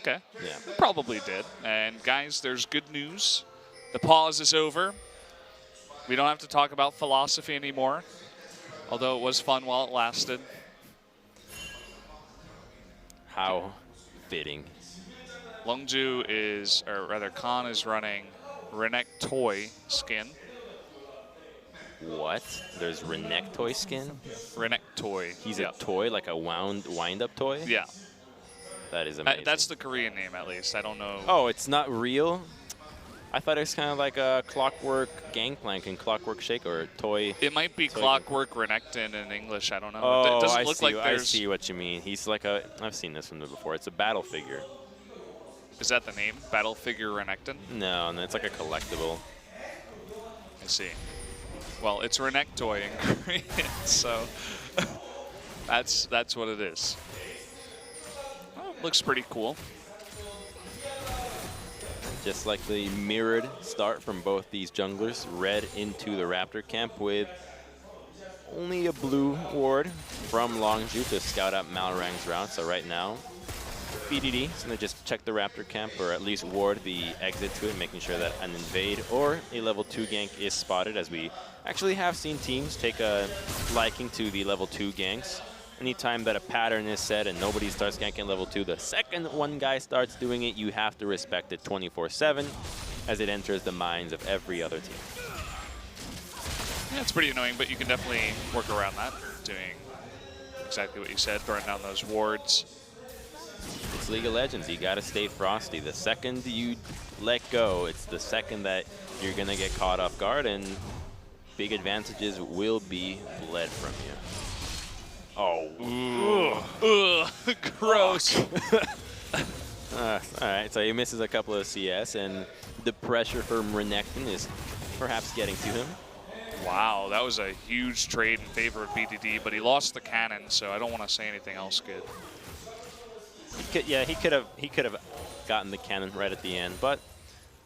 Okay. Yeah. Probably did. And guys, there's good news. The pause is over. We don't have to talk about philosophy anymore, although it was fun while it lasted. How fitting. Longzhu is, or rather Khan is running Renek Toy skin. What? There's Renek toy skin? Renek Toy. He's a toy, like a wind-up toy? Yeah. That is amazing. That's the Korean name, at least. I don't know. Oh, it's not real? I thought it was kind of like a Clockwork Gangplank and Clockwork Shake or toy. It might be Clockwork Renekton in English. I don't know. Oh, it doesn't look like I see what you mean. He's like a, I've seen this one before. It's a battle figure. Is that the name? Battle Figure Renekton? No, it's like a collectible. I see. Well, it's Renek Toy in Korean, so that's what it is. Oh, looks pretty cool. Just like the mirrored start from both these junglers, red into the Raptor camp with only a blue ward from Longzhu to scout out Malrang's route. So right now, BDD is going to just check the Raptor camp, or at least ward the exit to it, making sure that an invade or a level 2 gank is spotted, as we actually have seen teams take a liking to the level 2 ganks. Anytime that a pattern is set and nobody starts ganking level 2, the second one guy starts doing it, you have to respect it 24/7 as it enters the minds of every other team. Yeah, it's pretty annoying, but you can definitely work around that, doing exactly what you said, throwing down those wards. It's League of Legends. You got to stay frosty. The second you let go, it's the second that you're going to get caught off guard, and big advantages will be bled from you. Oh. Ugh, gross. All right, so he misses a couple of CS, and the pressure from Renekton is perhaps getting to him. Wow, that was a huge trade in favor of BDD, but he lost the cannon, so I don't want to say anything else good. He could have gotten the cannon right at the end, but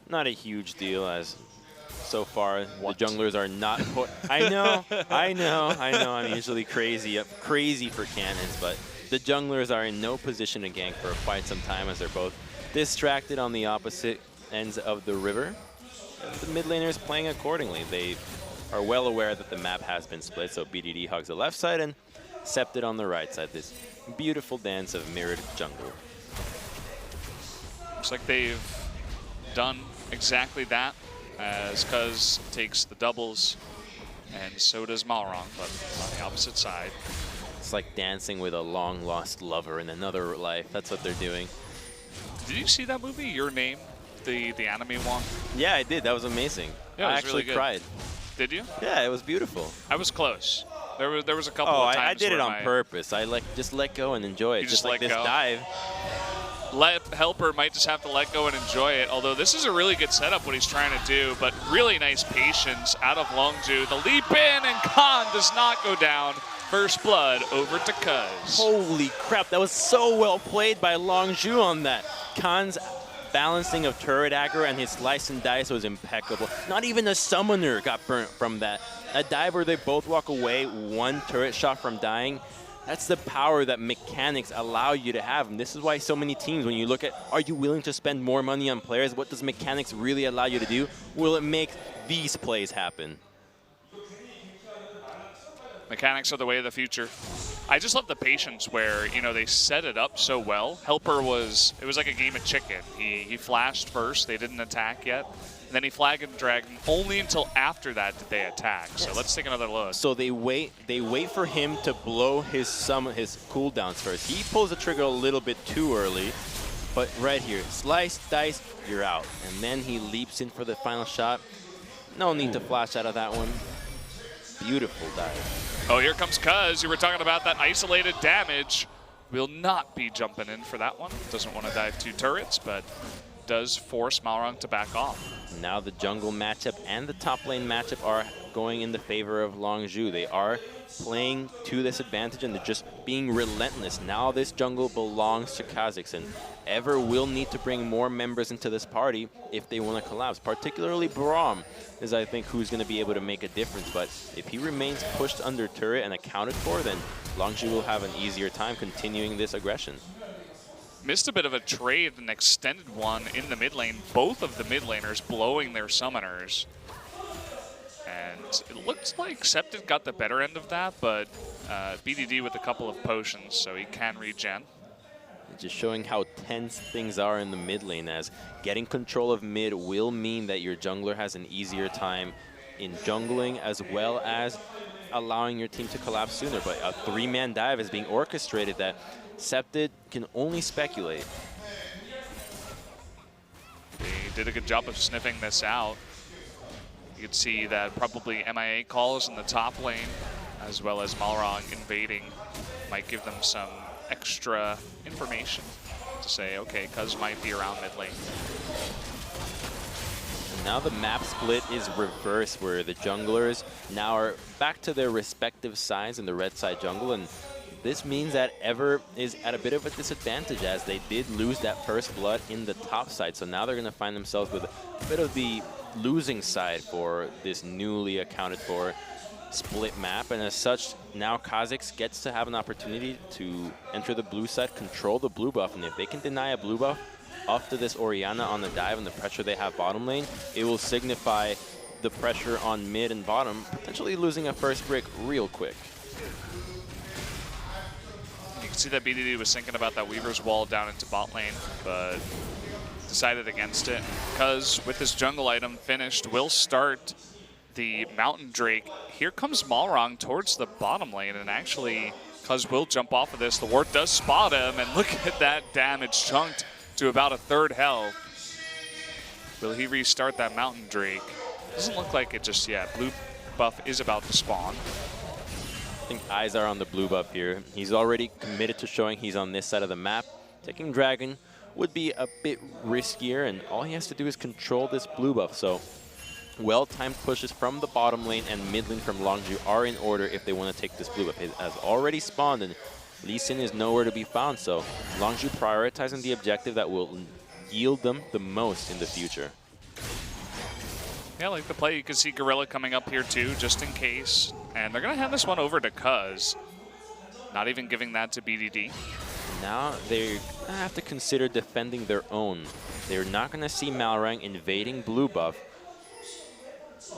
not a huge deal, as so far. What? The junglers are not. I know. I'm usually crazy for cannons, but the junglers are in no position to gank for quite some time as they're both distracted on the opposite ends of the river. And the mid laners playing accordingly. They are well aware that the map has been split, so BDD hugs the left side and Septed on the right side. This beautiful dance of mirrored jungle. Looks like they've done exactly that, as Cuz takes the doubles, and so does Malrong, but on the opposite side. It's like dancing with a long-lost lover in another life. That's what they're doing. Did you see that movie, Your Name, the anime one? Yeah, I did. That was amazing. Yeah, it was I actually really good. cried. Did you? Yeah, it was beautiful. I was close. There was a couple of times I did it where on purpose. I just let go and enjoy it. You just like let this go? dive. Helper might just have to let go and enjoy it, although this is a really good setup what he's trying to do, but really nice patience out of Longzhu. The leap in, and Khan does not go down. First blood over to Cuz. Holy crap, that was so well played by Longzhu on that. Khan's balancing of turret aggro and his slice and dice was impeccable. Not even a summoner got burnt from that. A dive where they both walk away, one turret shot from dying. That's the power that mechanics allow you to have. And this is why so many teams, when you look at, are you willing to spend more money on players? What does mechanics really allow you to do? Will it make these plays happen? Mechanics are the way of the future. I just love the patience where, you know, they set it up so well. Helper it was like a game of chicken. He flashed first, they didn't attack yet. And then he flagged and dragged. Only until after that did they attack. So let's take another look. So they wait for him to blow his cooldowns first. He pulls the trigger a little bit too early, but right here, slice, dice, you're out. And then he leaps in for the final shot. No need to flash out of that one. Beautiful dive. Oh, here comes Cuz. You were talking about that isolated damage. Will not be jumping in for that one. Doesn't want to dive 2 turrets, but does force Malrong to back off. Now the jungle matchup and the top lane matchup are going in the favor of Longzhu. They are playing to this advantage and they're just being relentless. Now this jungle belongs to Kazakhstan. Ever will need to bring more members into this party if they want to collapse. Particularly Braum is, I think, who's going to be able to make a difference. But if he remains pushed under turret and accounted for, then Longzhu will have an easier time continuing this aggression. Missed a bit of a trade, an extended one in the mid lane. Both of the mid laners blowing their summoners. And it looks like Septed got the better end of that, but BDD with a couple of potions, so he can regen. Just showing how tense things are in the mid lane, as getting control of mid will mean that your jungler has an easier time in jungling, as well as allowing your team to collapse sooner. But a 3-man dive is being orchestrated that Septed can only speculate. They did a good job of sniffing this out. You can see that probably MIA calls in the top lane, as well as Malrong invading, might give them some extra information to say, okay, Cuz might be around mid lane. And now the map split is reversed, where the junglers now are back to their respective sides in the red side jungle, and this means that Ever is at a bit of a disadvantage, as they did lose that first blood in the top side. So now they're going to find themselves with a bit of the losing side for this newly accounted for split map. And as such, now Kazakhs gets to have an opportunity to enter the blue side, control the blue buff. And if they can deny a blue buff after this Orianna on the dive and the pressure they have bottom lane, it will signify the pressure on mid and bottom, potentially losing a first brick real quick. You can see that BDD was thinking about that Weaver's Wall down into bot lane, but decided against it. Cuz with his jungle item finished, will start the Mountain Drake. Here comes Malrong towards the bottom lane, and actually Cuz will jump off of this. The ward does spot him, and look at that damage chunked to about a 3rd health. Will he restart that Mountain Drake? Doesn't look like it just yet. Blue buff is about to spawn. I think eyes are on the blue buff here. He's already committed to showing he's on this side of the map. Taking Dragon would be a bit riskier, and all he has to do is control this blue buff. So well-timed pushes from the bottom lane and mid lane from Longzhu are in order if they want to take this blue buff. It has already spawned, and Lee Sin is nowhere to be found. So Longzhu prioritizing the objective that will yield them the most in the future. Yeah, I like the play. You can see Gorilla coming up here too, just in case. And they're going to hand this one over to Cuz. Not even giving that to BDD. Now they have to consider defending their own. They're not going to see Malrang invading blue buff.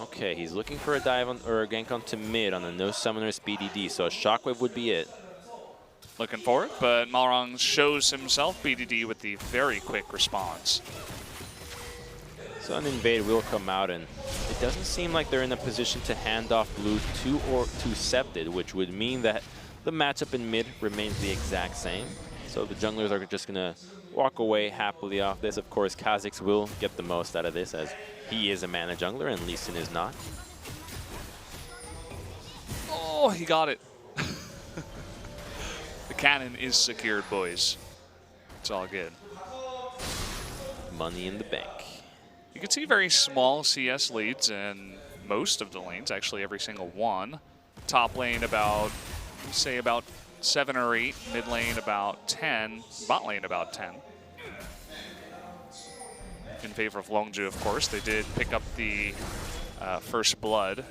Okay, he's looking for a dive on, or a gank onto mid on the no summoners BDD, so a shockwave would be it. Looking for it, but Malrang shows himself BDD with the very quick response. So an invade will come out, and it doesn't seem like they're in a position to hand off blue to Septed, which would mean that the matchup in mid remains the exact same. So the junglers are just going to walk away happily off this. Of course, Kha'Zix will get the most out of this, as he is a mana jungler and Lee Sin is not. Oh, he got it. The cannon is secured, boys. It's all good. Money in the bank. You can see very small CS leads in most of the lanes, actually every single one. Top lane about, say about 7 or 8, mid lane about 10, bot lane about 10. In favor of Longzhu, of course. They did pick up the first blood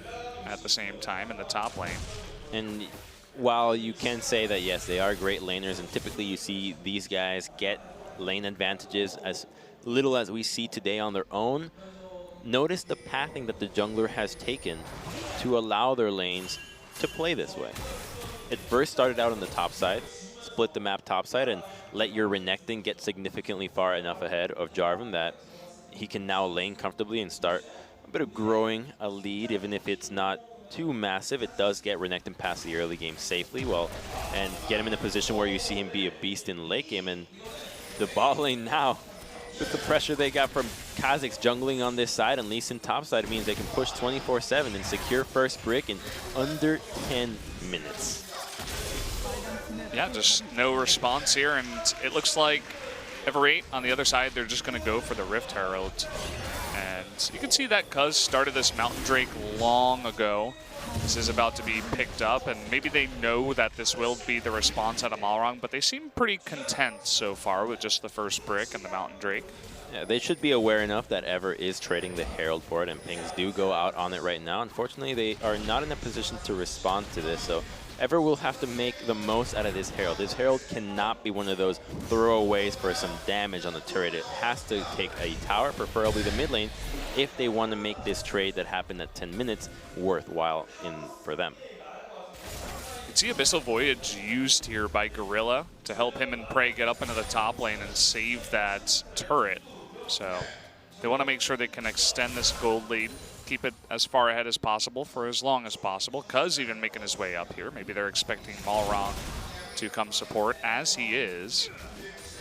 at the same time in the top lane. And while you can say that, yes, they are great laners, and typically you see these guys get lane advantages as little as we see today on their own, notice the pathing that the jungler has taken to allow their lanes to play this way. It first started out on the top side, split the map top side, and let your Renekton get significantly far enough ahead of Jarvan that he can now lane comfortably and start a bit of growing a lead, even if it's not too massive. It does get Renekton past the early game safely, and get him in a position where you see him be a beast in late game. And the bot lane now, with the pressure they got from Kha'Zix jungling on this side and Lee Sin top side, it means they can push 24/7 and secure first brick in under 10 minutes. Yeah, just no response here, and it looks like Ever8 on the other side, they're just going to go for the Rift Herald. And you can see that Cuz started this Mountain Drake long ago. This is about to be picked up, and maybe they know that this will be the response out of Malrang, but they seem pretty content so far with just the first brick and the Mountain Drake. Yeah, they should be aware enough that Ever is trading the Herald for it, and pings do go out on it right now. Unfortunately, they are not in a position to respond to this, so Ever will have to make the most out of this Herald. This Herald cannot be one of those throwaways for some damage on the turret. It has to take a tower, preferably the mid lane, if they want to make this trade that happened at 10 minutes worthwhile for them. You can see Abyssal Voyage used here by Gorilla to help him and Prey get up into the top lane and save that turret. So they want to make sure they can extend this gold lead, keep it as far ahead as possible for as long as possible. Cuz even making his way up here. Maybe they're expecting Malrang to come support, as he is.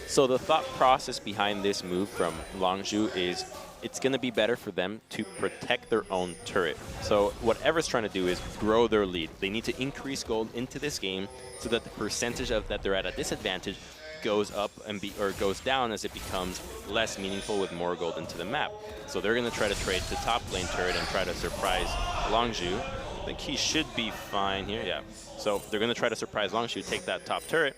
So the thought process behind this move from Longzhu is it's going to be better for them to protect their own turret. So whatever's trying to do is grow their lead. They need to increase gold into this game so that the percentage of that they're at a disadvantage goes up and goes down as it becomes less meaningful with more gold into the map. So they're going to try to trade the top lane turret and try to surprise Longzhu. I think he should be fine here, yeah. So they're going to try to surprise Longzhu, take that top turret.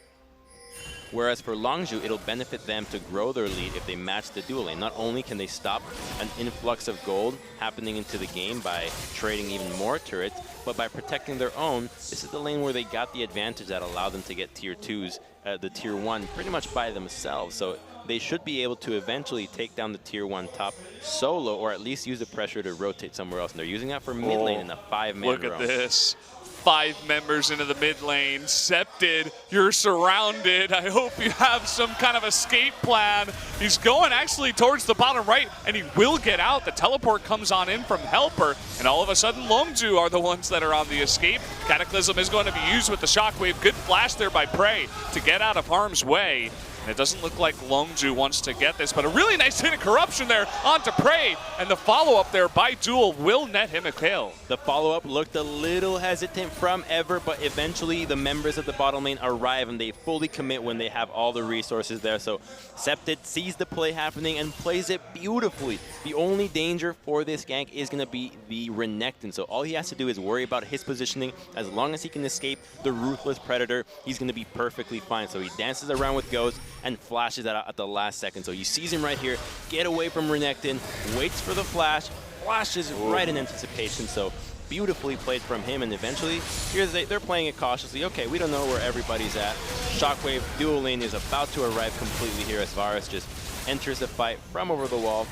Whereas for Longzhu, it'll benefit them to grow their lead if they match the dual lane. Not only can they stop an influx of gold happening into the game by trading even more turrets, but by protecting their own, this is the lane where they got the advantage that allowed them to get tier 2s, the tier 1 pretty much by themselves. So they should be able to eventually take down the tier 1 top solo, or at least use the pressure to rotate somewhere else. And they're using that for mid lane in a 5-man Look at this. 5 members into the mid lane. Septed, you're surrounded. I hope you have some kind of escape plan. He's going actually towards the bottom right, and he will get out. The teleport comes on in from Helper, and all of a sudden Longzhu are the ones that are on the escape. Cataclysm is going to be used with the shockwave. Good flash there by Prey to get out of harm's way. It doesn't look like Longzhu wants to get this, but a really nice hit of corruption there onto Prey, and the follow-up there by Duel will net him a kill. The follow-up looked a little hesitant from Ever, but eventually the members of the bottom lane arrive and they fully commit when they have all the resources there. So Septed sees the play happening and plays it beautifully. The only danger for this gank is going to be the Renekton, so all he has to do is worry about his positioning. As long as he can escape the Ruthless Predator, he's going to be perfectly fine. So he dances around with Ghost and flashes that out at the last second. So he sees him right here, get away from Renekton, waits for the flash, flashes right in anticipation. So beautifully played from him, and eventually they're playing it cautiously. Okay, we don't know where everybody's at. Shockwave dual lane is about to arrive completely here as Varus just enters the fight from over the wall.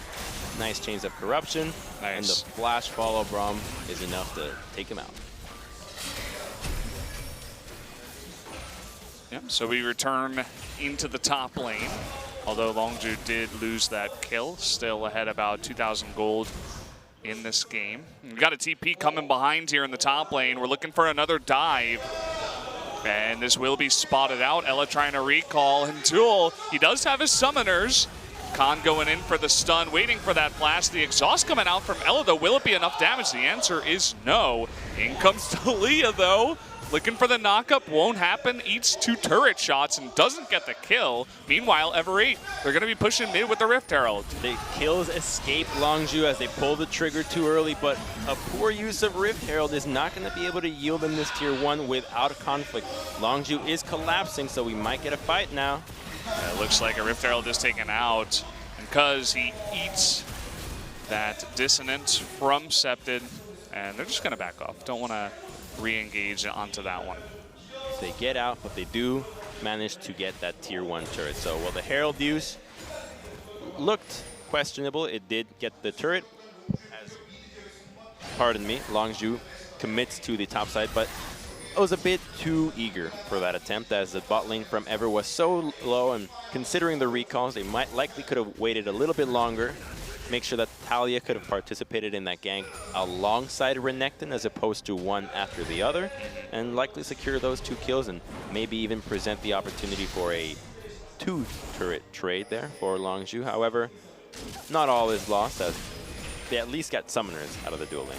Nice chains of corruption, and the flash follow Braum is enough to take him out. Yep, so we return into the top lane. Although Longzhu did lose that kill, still ahead about 2,000 gold in this game. We've got a TP coming behind here in the top lane. We're looking for another dive. And this will be spotted out. Ella trying to recall. And Tool, he does have his summoners. Khan going in for the stun, waiting for that flash. The exhaust coming out from Ella, though. Will it be enough damage? The answer is no. In comes Talia, though. Looking for the knockup, won't happen. Eats 2 turret shots and doesn't get the kill. Meanwhile, Ever8, they're going to be pushing mid with the Rift Herald. The kills escape Longzhu as they pull the trigger too early, but a poor use of Rift Herald is not going to be able to yield them this tier 1 without a conflict. Longzhu is collapsing, so we might get a fight now. Yeah, it looks like a Rift Herald is taken out because he eats that Dissonant from Septed, and they're just going to back off. Don't want to re-engage onto that one. They get out, but they do manage to get that tier 1 turret. So while the Herald use looked questionable, it did get the turret. As, pardon me, Longzhu commits to the top side, but I was a bit too eager for that attempt as the bot lane from Ever was so low, and considering the recalls, they likely could have waited a little bit longer. Make sure that Talia could have participated in that gank alongside Renekton as opposed to one after the other, and likely secure those 2 kills and maybe even present the opportunity for a 2-turret trade there for Longzhu. However, not all is lost as they at least got summoners out of the dual lane.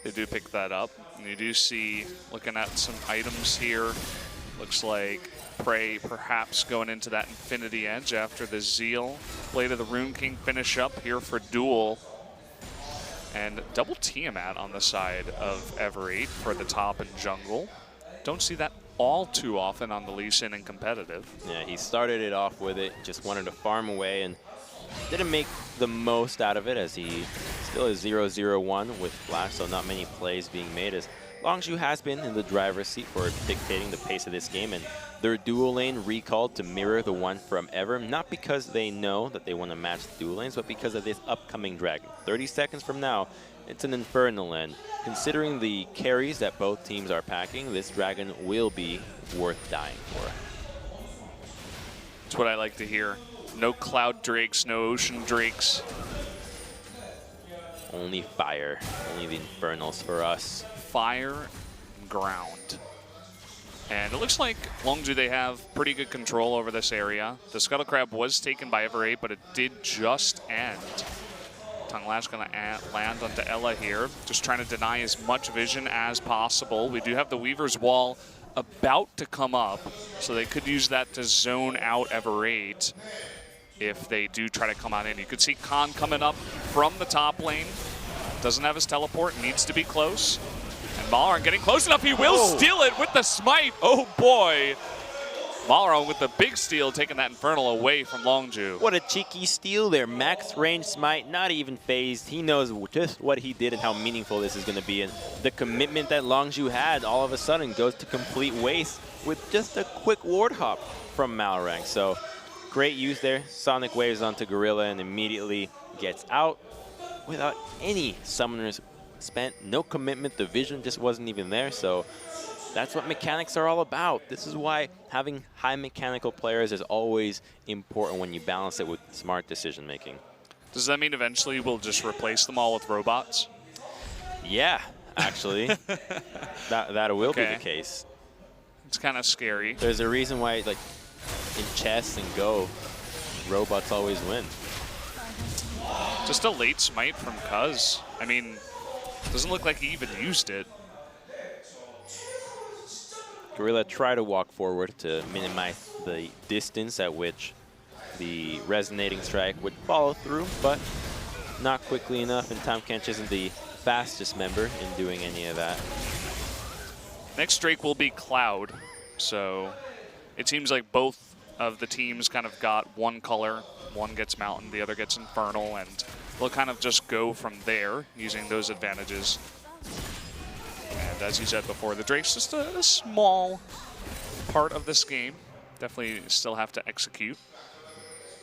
They do pick that up. And you do see, looking at some items here, looks like Prey perhaps going into that Infinity Edge after the Zeal. Blade of the Rune King finish up here for duel. And double Tiamat on the side of Ever8 for the top and jungle. Don't see that all too often on the Lee Sin in competitive. Yeah, he started it off with it, just wanted to farm away and didn't make the most out of it as he still is 0-0-1 with Flash, so not many plays being made as Longzhu has been in the driver's seat for dictating the pace of this game, and their dual lane recalled to mirror the one from Ever, not because they know that they want to match the dual lanes, but because of this upcoming dragon. 30 seconds from now, it's an Infernal, and considering the carries that both teams are packing, this dragon will be worth dying for. That's what I like to hear. No cloud drakes, no ocean drakes. Only fire, only the Infernals for us. Fire and ground. And it looks like Longzhu, they have pretty good control over this area. The Scuttle Crab was taken by Ever8, but it did just end. Tongue Lash going to land onto Ella here. Just trying to deny as much vision as possible. We do have the Weaver's Wall about to come up, so they could use that to zone out Ever8 if they do try to come on in. You could see Khan coming up from the top lane. Doesn't have his teleport, needs to be close. And Malaran getting close enough, he will steal it with the smite. Oh boy. Malaran with the big steal, taking that Infernal away from Longzhu. What a cheeky steal there. Max range smite, not even phased. He knows just what he did and how meaningful this is going to be. And the commitment that Longzhu had all of a sudden goes to complete waste with just a quick ward hop from Malaran. So great use there. Sonic waves onto Gorilla and immediately gets out without any summoners spent. No commitment. The vision just wasn't even there. So that's what mechanics are all about. This is why having high mechanical players is always important when you balance it with smart decision making. Does that mean eventually we'll just replace them all with robots? Yeah, actually. that will be the case. It's kind of scary. There's a reason why, like, in chess and Go, robots always win. Just a late smite from Cuz. I mean, doesn't look like he even used it. Gorilla tried to walk forward to minimize the distance at which the resonating strike would follow through, but not quickly enough, and Tom Kench isn't the fastest member in doing any of that. Next Drake will be Cloud, so it seems like both of the teams kind of got one color. One gets Mountain, the other gets Infernal, and they'll kind of just go from there using those advantages. And as you said before, the Drake's just a small part of this game. Definitely still have to execute.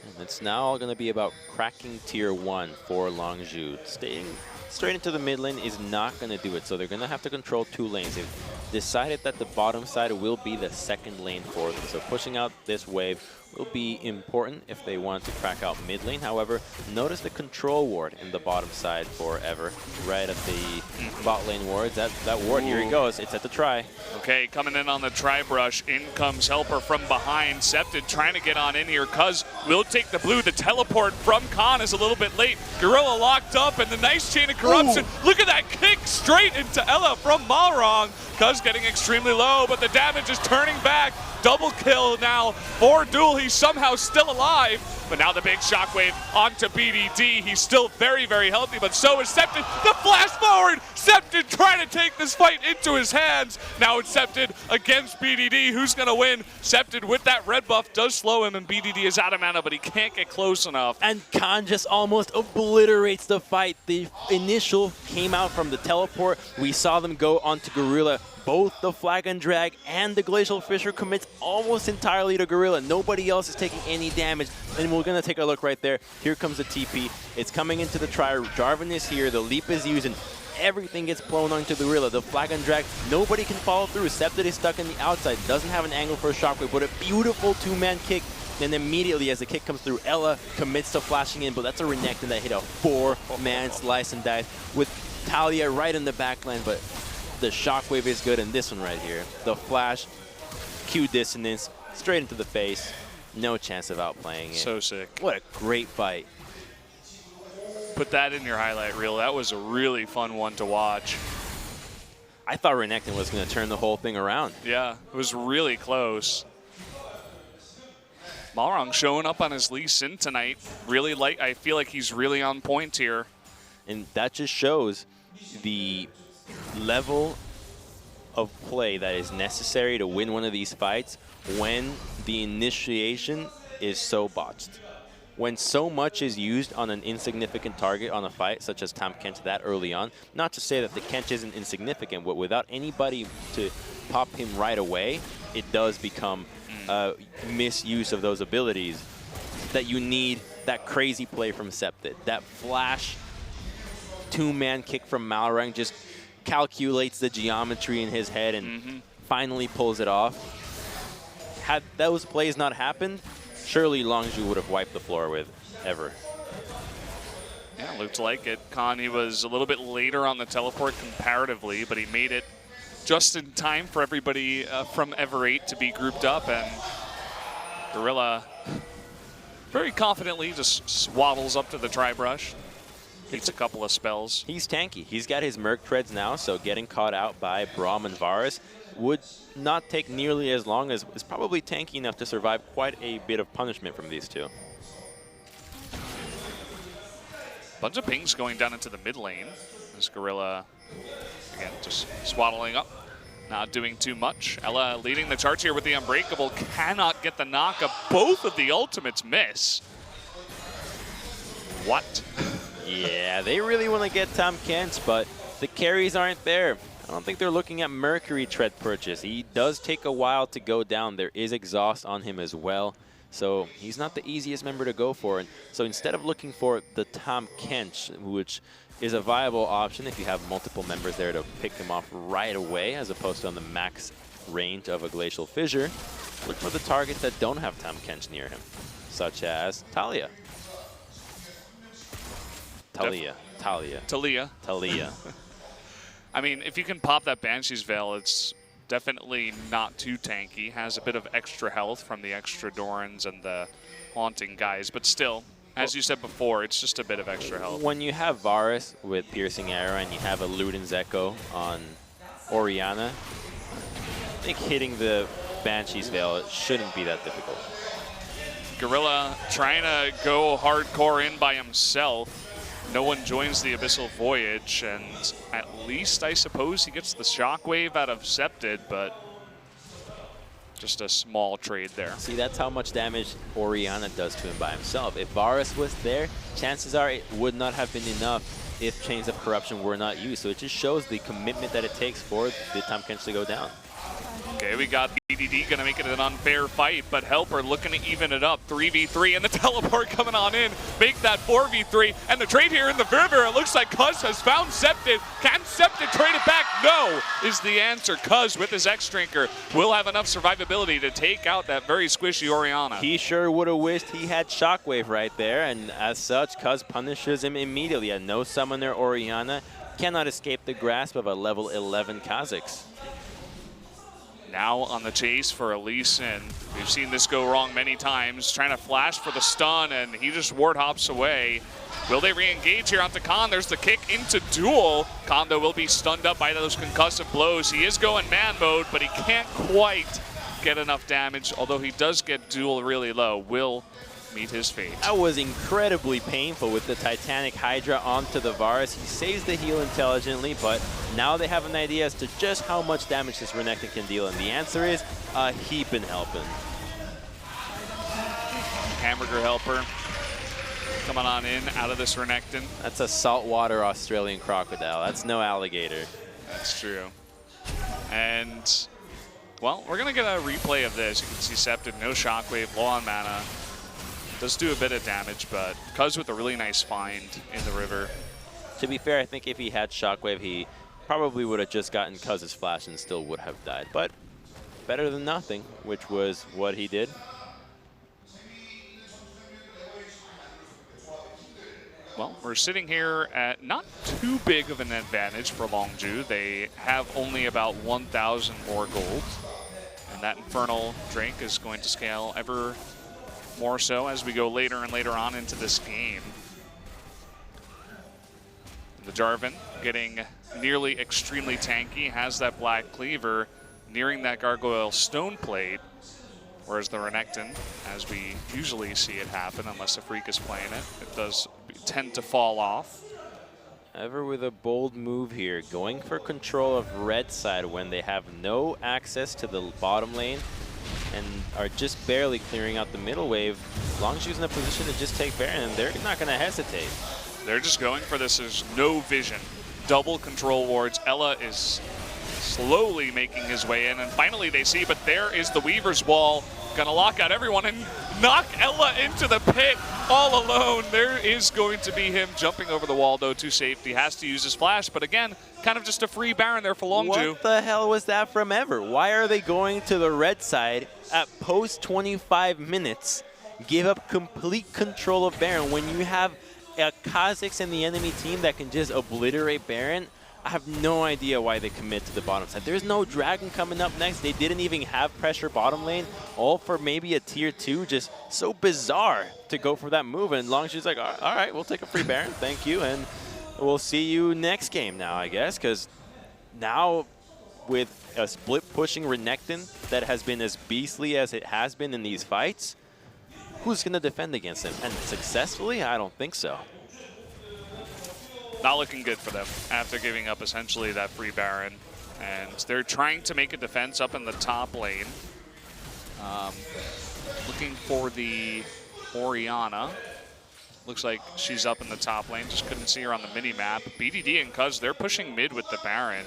And it's now going to be about cracking tier 1 for Longzhu. Staying straight into the mid lane is not going to do it, so they're going to have to control 2 lanes. They've decided that the bottom side will be the second lane for them, so pushing out this wave will be important if they want to crack out mid lane. However, notice the control ward in the bottom side for Ever, right at the bot lane wards. That ward, here he goes, it's at the try. Okay, coming in on the try brush. In comes Helper from behind. Septed trying to get on in here. Cuz will take the blue. The teleport from Khan is a little bit late. Gorilla locked up, and the nice chain of corruption. Ooh. Look at that kick straight into Ella from Malrong. Cuz getting extremely low, but the damage is turning back. Double kill now for Duel. He's somehow still alive. But now the big shockwave onto BDD. He's still very, very healthy, but so is Septed. The flash forward! Septed trying to take this fight into his hands. Now it's Septed against BDD. Who's going to win? Septed with that red buff does slow him, and BDD is out of mana, but he can't get close enough. And Khan just almost obliterates the fight. The initial came out from the teleport. We saw them go onto Gorilla. Both the Flag and Drag and the Glacial Fissure commits almost entirely to Gorilla. Nobody else is taking any damage. And we're going to take a look right there. Here comes the TP. It's coming into the try. Jarvan is here. The leap is used, and everything gets blown onto the Gorilla. The Flag and Drag, nobody can follow through. Septed is stuck in the outside. Doesn't have an angle for a shockwave, but a beautiful 2-man kick. Then immediately as the kick comes through, Ella commits to flashing in, but that's a Renekton that hit a 4-man slice and dice with Talia right in the backline, but the shockwave is good, and this one right here, the flash, Q dissonance, straight into the face, no chance of outplaying it. So sick. What a great fight. Put that in your highlight reel. That was a really fun one to watch. I thought Renekton was going to turn the whole thing around. Yeah, it was really close. Malrong showing up on his Lee Sin tonight. Really I feel like he's really on point here. And that just shows the level of play that is necessary to win one of these fights when the initiation is so botched. When so much is used on an insignificant target on a fight, such as Tahm Kench that early on, not to say that the Kench isn't insignificant, but without anybody to pop him right away, it does become misuse of those abilities, that you need that crazy play from Septed. That flash 2-man kick from Malrang just calculates the geometry in his head and finally pulls it off. Had those plays not happened, surely Longzhu would have wiped the floor with Ever. Yeah, looked like it. Khan, he was a little bit later on the teleport comparatively, but he made it just in time for everybody from Ever 8 to be grouped up, and Gorilla very confidently just waddles up to the tri-brush. Takes a couple of spells. He's tanky. He's got his Merc Treads now, so getting caught out by Braum and Varus would not take nearly as long, as is probably tanky enough to survive quite a bit of punishment from these two. Bunch of pings going down into the mid lane. This Gorilla, again, just swaddling up, not doing too much. Ella leading the charge here with the Unbreakable, cannot get the knock up. Both of the ultimates miss. What? Yeah, they really want to get Tahm Kench, but the carries aren't there. I don't think they're looking at Mercury Tread purchase. He does take a while to go down. There is exhaust on him as well, so he's not the easiest member to go for. And so instead of looking for the Tahm Kench, which is a viable option if you have multiple members there to pick him off right away, as opposed to on the max range of a Glacial Fissure, look for the targets that don't have Tahm Kench near him, such as Talia. Talia. I mean, if you can pop that Banshee's Veil, it's definitely not too tanky. Has a bit of extra health from the extra Dorans and the Haunting guys, but still, as you said before, it's just a bit of extra health. When you have Varus with Piercing Arrow and you have a Luden's Echo on Orianna, I think hitting the Banshee's Veil shouldn't be that difficult. Gorilla trying to go hardcore in by himself. No one joins the Abyssal Voyage, and at least I suppose he gets the Shockwave out of Septed, but just a small trade there. See, that's how much damage Orianna does to him by himself. If Varus was there, chances are it would not have been enough if Chains of Corruption were not used. So it just shows the commitment that it takes for the Tahm Kench to go down. Okay, we got BDD going to make it an unfair fight, but Helper looking to even it up. 3v3 and the teleport coming on in. Make that 4v3. And the trade here in the river, it looks like Cuz has found Septed. Can Septed trade it back? No, is the answer. Cuz with his X-Drinker will have enough survivability to take out that very squishy Orianna. He sure would have wished he had Shockwave right there, and as such, Cuz punishes him immediately. A no summoner Orianna cannot escape the grasp of a level 11 Kha'Zix. Now on the chase for Elise, and we've seen this go wrong many times, trying to flash for the stun, and he just ward hops away. Will they re-engage here onto Khan? There's the kick into Duel. Khan, though, will be stunned up by those concussive blows. He is going man mode, but he can't quite get enough damage, although he does get Duel really low. Will meet his fate. That was incredibly painful with the Titanic Hydra onto the Varus. He saves the heal intelligently, but now they have an idea as to just how much damage this Renekton can deal, and the answer is a heapin' helping. Hamburger Helper coming on in out of this Renekton. That's a saltwater Australian crocodile. That's no alligator. That's true. And, well, we're going to get a replay of this. You can see Septed, no Shockwave, low on mana. Does do a bit of damage, but Cuz with a really nice find in the river. To be fair, I think if he had Shockwave, he probably would have just gotten Cuz's flash and still would have died. But better than nothing, which was what he did. Well, we're sitting here at not too big of an advantage for Longzhu. They have only about 1,000 more gold, and that Infernal Drink is going to scale ever more so as we go later and later on into this game. The Jarvan getting nearly extremely tanky, has that Black Cleaver, nearing that Gargoyle Stone Plate, whereas the Renekton, as we usually see it happen, unless a Freak is playing it, it does tend to fall off. Ever with a bold move here, going for control of red side when they have no access to the bottom lane and are just barely clearing out the middle wave. Longzhu's in a position to just take Baron, and they're not going to hesitate. They're just going for this. There's no vision. Double control wards. Ella is slowly making his way in, and finally they see, but there is the Weaver's Wall. Gonna lock out everyone and knock Ella into the pit all alone. There is going to be him jumping over the wall, though, to safety. Has to use his flash, but again, kind of just a free Baron there for Longzhu. What the hell was that from Ever? Why are they going to the red side at post 25 minutes, give up complete control of Baron when you have a Kha'Zix in the enemy team that can just obliterate Baron? I have no idea why they commit to the bottom side. There's no Dragon coming up next. They didn't even have pressure bottom lane, all for maybe a tier 2. Just so bizarre to go for that move. And Longzhu's like, all right, we'll take a free Baron. Thank you. And we'll see you next game now, I guess, because now with a split pushing Renekton that has been as beastly as it has been in these fights, who's going to defend against him? And successfully? I don't think so. Not looking good for them after giving up essentially that free Baron. And they're trying to make a defense up in the top lane. Looking for the Orianna. Looks like she's up in the top lane. Just couldn't see her on the mini-map. BDD and Cuz, they're pushing mid with the Baron.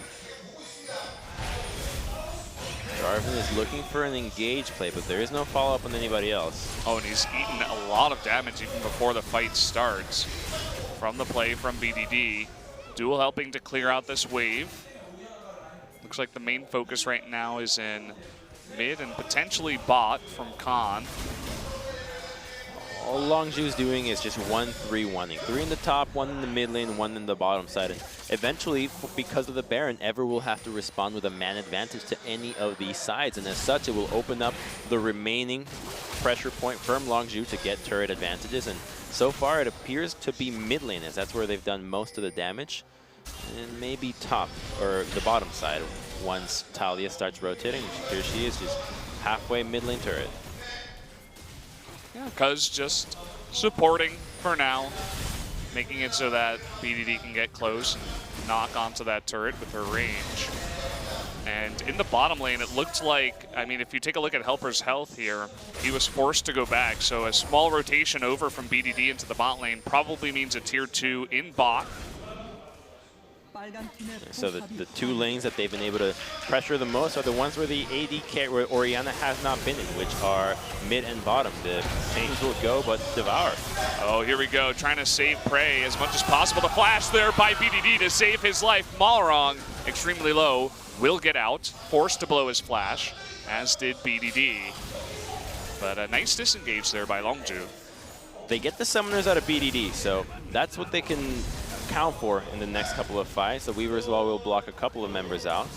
Jarvan is looking for an engage play, but there is no follow-up on anybody else. Oh, and he's eaten a lot of damage even before the fight starts. From the play from BDD. Duel helping to clear out this wave. Looks like the main focus right now is in mid and potentially bot from Khan. All Longzhu's doing is just 1-3-1-ing. 3 in the top, 1 in the mid lane, 1 in the bottom side. And eventually, because of the Baron, Ever will have to respond with a man advantage to any of these sides. And as such, it will open up the remaining pressure point from Longzhu to get turret advantages. And so far, it appears to be mid lane, as that's where they've done most of the damage. And maybe top, or the bottom side, once Talia starts rotating. Here she is, just halfway mid lane turret. Yeah, Cuz just supporting for now, making it so that BDD can get close and knock onto that turret with her range. And in the bottom lane, it looked like, I mean, if you take a look at Helper's health here, he was forced to go back. So a small rotation over from BDD into the bot lane probably means a tier 2 in bot. So the two lanes that they've been able to pressure the most are the ones where the AD carry, where Orianna has not been in, which are mid and bottom. The change will go, but Devour. Oh, here we go, trying to save Prey as much as possible. The flash there by BDD to save his life. Malarong, extremely low, will get out, forced to blow his flash, as did BDD. But a nice disengage there by Longzhu. They get the summoners out of BDD, so that's what they can count for in the next couple of fights. The Weaver's Law will block a couple of members out.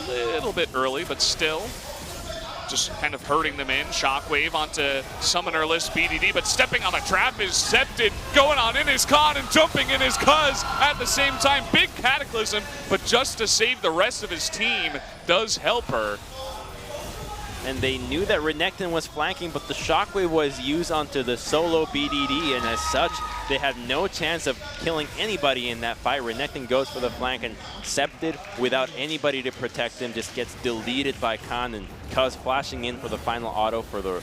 A little bit early, but still just kind of hurting them in. Shockwave onto summonerless BDD, but stepping on the trap is Septed, going on in his con and jumping in his cuz at the same time. Big Cataclysm, but just to save the rest of his team does help her. And they knew that Renekton was flanking, but the Shockwave was used onto the solo BDD, and as such, they had no chance of killing anybody in that fight. Renekton goes for the flank, and Septed, without anybody to protect him, just gets deleted by Khan, and Cuz flashing in for the final auto for the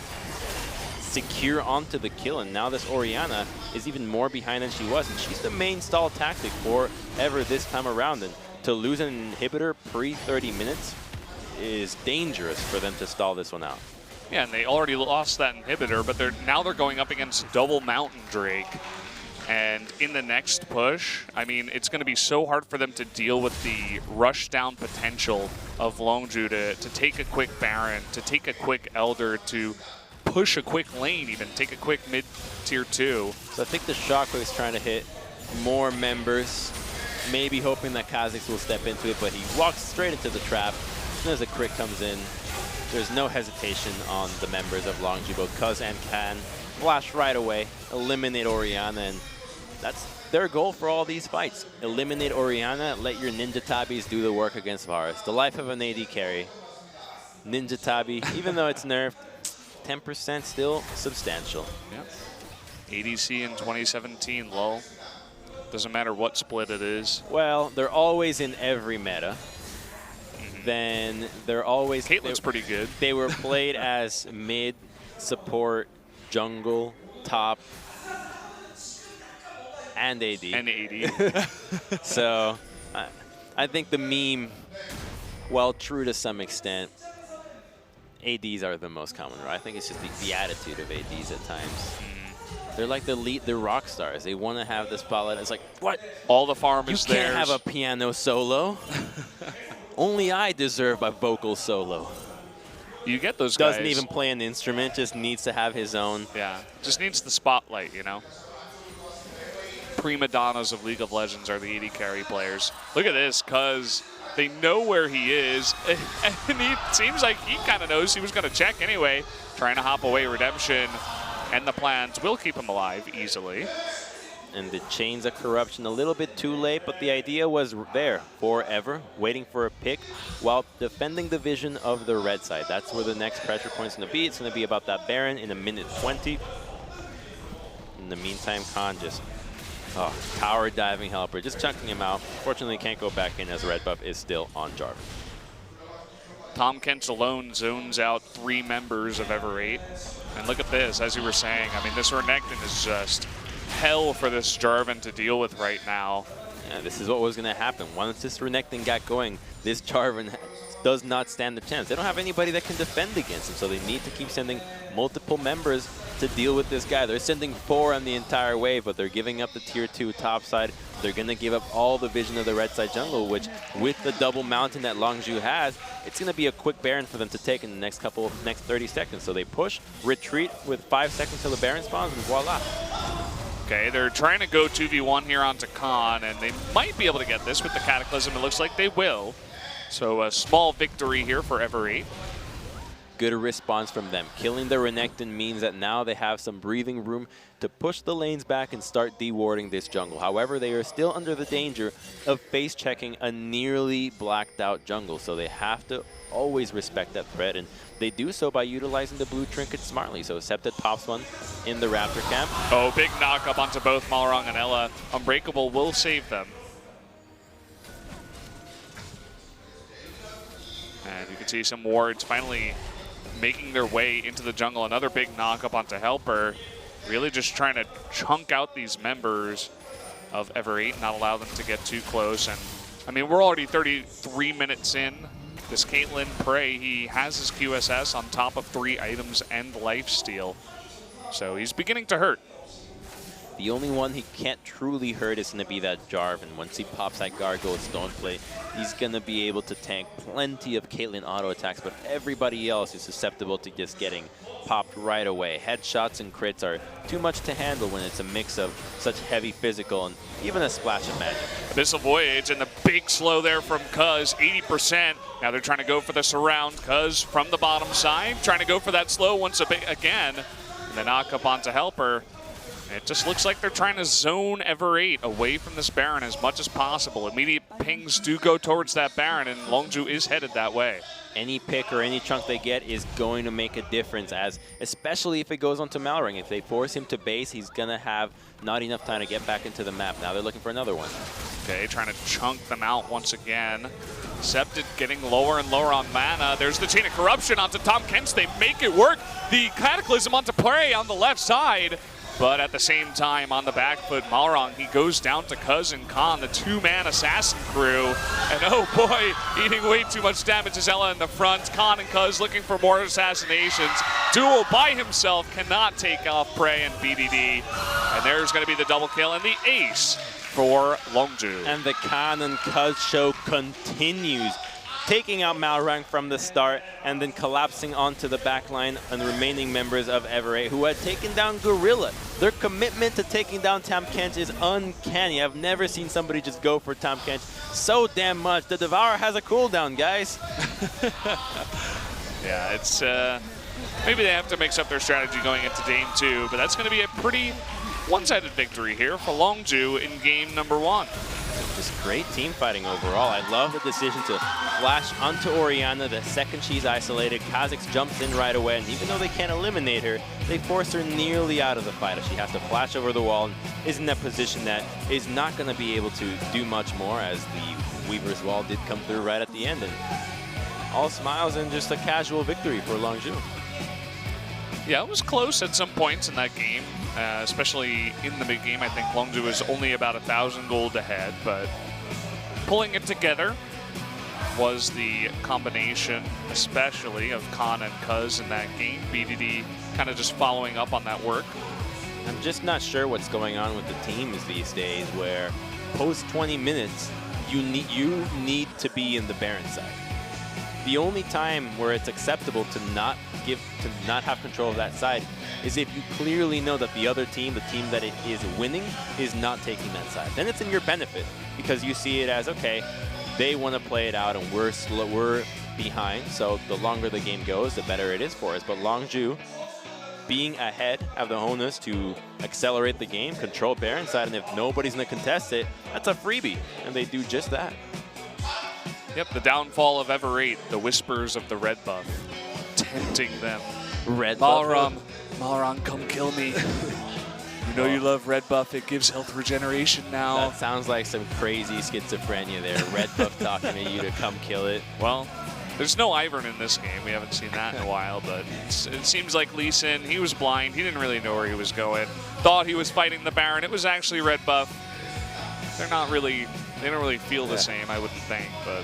secure onto the kill. And now this Orianna is even more behind than she was, and she's the main stall tactic for Ever this time around. And to lose an inhibitor pre-30 minutes is dangerous for them to stall this one out. Yeah, and they already lost that inhibitor, but now they're going up against double Mountain Drake. And in the next push, I mean, it's going to be so hard for them to deal with the rush down potential of Longzhu to take a quick Baron, to take a quick Elder, to push a quick lane even, take a quick mid tier 2. So I think the Shockwave's trying to hit more members, maybe hoping that Kha'Zix will step into it, but he walks straight into the trap. As soon as a crit comes in, there's no hesitation on the members of Longzhu. Both Cuz and Can flash right away, eliminate Orianna, and that's their goal for all these fights. Eliminate Orianna, let your Ninja Tabis do the work against Varus. The life of an AD carry. Ninja Tabi, even though it's nerfed, 10% still substantial. Yep. ADC in 2017, lol. Doesn't matter what split it is. Well, they're always in every meta. Then they're always... Caitlyn's pretty good. They were played as mid, support, jungle, top, and AD. And AD. So I think the meme, while true to some extent, ADs are the most common, right? I think it's just the attitude of ADs at times. They're like the rock stars. They want to have the spotlight. It's like, what? All the farm is theirs. You can't theirs. have a piano solo. Only I deserve a vocal solo. You get those guys. Doesn't even play an instrument, just needs to have his own. Yeah, just needs the spotlight, you know? Prima donnas of League of Legends are the AD carry players. Look at this, Cuz they know where he is, and he seems like he kind of knows he was going to check anyway. Trying to hop away Redemption, and the plans will keep him alive easily. And the Chains of Corruption a little bit too late, but the idea was there forever, waiting for a pick while defending the vision of the red side. That's where the next pressure point's going to be. It's going to be about that Baron in a minute 20. In the meantime, Khan just power diving Helper, just chunking him out. Fortunately, can't go back in as red buff is still on Jarvan. Tom Kent alone zones out 3 members of Ever 8. And look at this, as you were saying, I mean, this Renekton is just hell for this Jarvan to deal with right now. Yeah, this is what was going to happen. Once this Renekton got going, this Jarvan does not stand a chance. They don't have anybody that can defend against him, so they need to keep sending multiple members to deal with this guy. They're sending 4 on the entire wave, but they're giving up the tier 2 top side. They're going to give up all the vision of the red side jungle, which with the double mountain that Longzhu has, it's going to be a quick Baron for them to take in the next 30 seconds. So they push, retreat with 5 seconds till the Baron spawns, and voila. Okay, they're trying to go 2v1 here onto Khan, and they might be able to get this with the Cataclysm. It looks like they will. So a small victory here for Ever 8. Good response from them. Killing the Renekton means that now they have some breathing room to push the lanes back and start dewarding this jungle. However, they are still under the danger of face checking a nearly blacked out jungle, so they have to always respect that threat, and they do so by utilizing the blue trinket smartly. So Septed pops one in the Raptor camp. Oh, big knock up onto both Malarong and Ella. Unbreakable will save them. And you can see some wards finally making their way into the jungle. Another big knock up onto Helper. Really just trying to chunk out these members of Ever8, not allow them to get too close. And I mean, we're already 33 minutes in. This Caitlyn Prey, he has his QSS on top of 3 items and lifesteal. So he's beginning to hurt. The only one he can't truly hurt is going to be that Jarvan. Once he pops that Gargoyle Stoneplay, he's going to be able to tank plenty of Caitlyn auto attacks, but everybody else is susceptible to just getting popped right away. Headshots and crits are too much to handle when it's a mix of such heavy physical and even a splash of magic. Abyssal Voyage and the big slow there from Cuz, 80%. Now they're trying to go for the surround. Cuz from the bottom side, trying to go for that slow once again. And the knock up onto Helper. It just looks like they're trying to zone Ever8 away from this Baron as much as possible. Immediate pings do go towards that Baron, and Longzhu is headed that way. Any pick or any chunk they get is going to make a difference, especially if it goes onto Malrang. If they force him to base, he's going to have not enough time to get back into the map. Now they're looking for another one. Okay, trying to chunk them out once again. Septed getting lower and lower on mana. There's the Chain of Corruption onto Tom Kents. They make it work. The Cataclysm onto Prey on the left side. But at the same time, on the back foot, Malrang, he goes down to Cuz and Khan, the 2-man assassin crew. And oh boy, eating way too much damage is Ella in the front. Khan and Cuz looking for more assassinations. Duel by himself cannot take off Prey and BDD. And there's going to be the double kill and the ace for Longzhu. And the Khan and Cuz show continues, taking out Malrang from the start and then collapsing onto the backline and the remaining members of Ever8 who had taken down Gorilla. Their commitment to taking down Tam Kench is uncanny. I've never seen somebody just go for Tam Kench so damn much. The Devourer has a cooldown, guys. Yeah, it's maybe they have to mix up their strategy going into game 2, but that's going to be a pretty one-sided victory here for Longzhu in game number 1. Just great team fighting overall. I love the decision to flash onto Orianna the second she's isolated. Kha'Zix jumps in right away, and even though they can't eliminate her, they force her nearly out of the fight as she has to flash over the wall and is in that position that is not going to be able to do much more, as the Weaver's Wall did come through right at the end. And all smiles and just a casual victory for Longzhu. Yeah, it was close at some points in that game, especially in the big game. I think Longzhu was only about 1,000 gold ahead, but pulling it together was the combination, especially of Khan and Cuz in that game. BDD kind of just following up on that work. I'm just not sure what's going on with the teams these days, where post 20 minutes, you need to be in the Baron side. The only time where it's acceptable to not have control of that side is if you clearly know that the other team, the team that it is winning, is not taking that side. Then it's in your benefit, because you see it as, okay, they want to play it out and we're behind, so the longer the game goes, the better it is for us. But Longzhu, being ahead, have the onus to accelerate the game, control Baron side, and if nobody's going to contest it, that's a freebie, and they do just that. Yep, the downfall of Ever8, the whispers of the red buff, tempting them. Red buff. Malrang, come kill me. You know you love red buff, it gives health regeneration now. That sounds like some crazy schizophrenia there. Red buff talking to you to come kill it. Well, there's no Ivern in this game. We haven't seen that in a while, but it seems like Lee Sin, he was blind. He didn't really know where he was going. Thought he was fighting the Baron. It was actually red buff. They don't really feel the same, I wouldn't think, but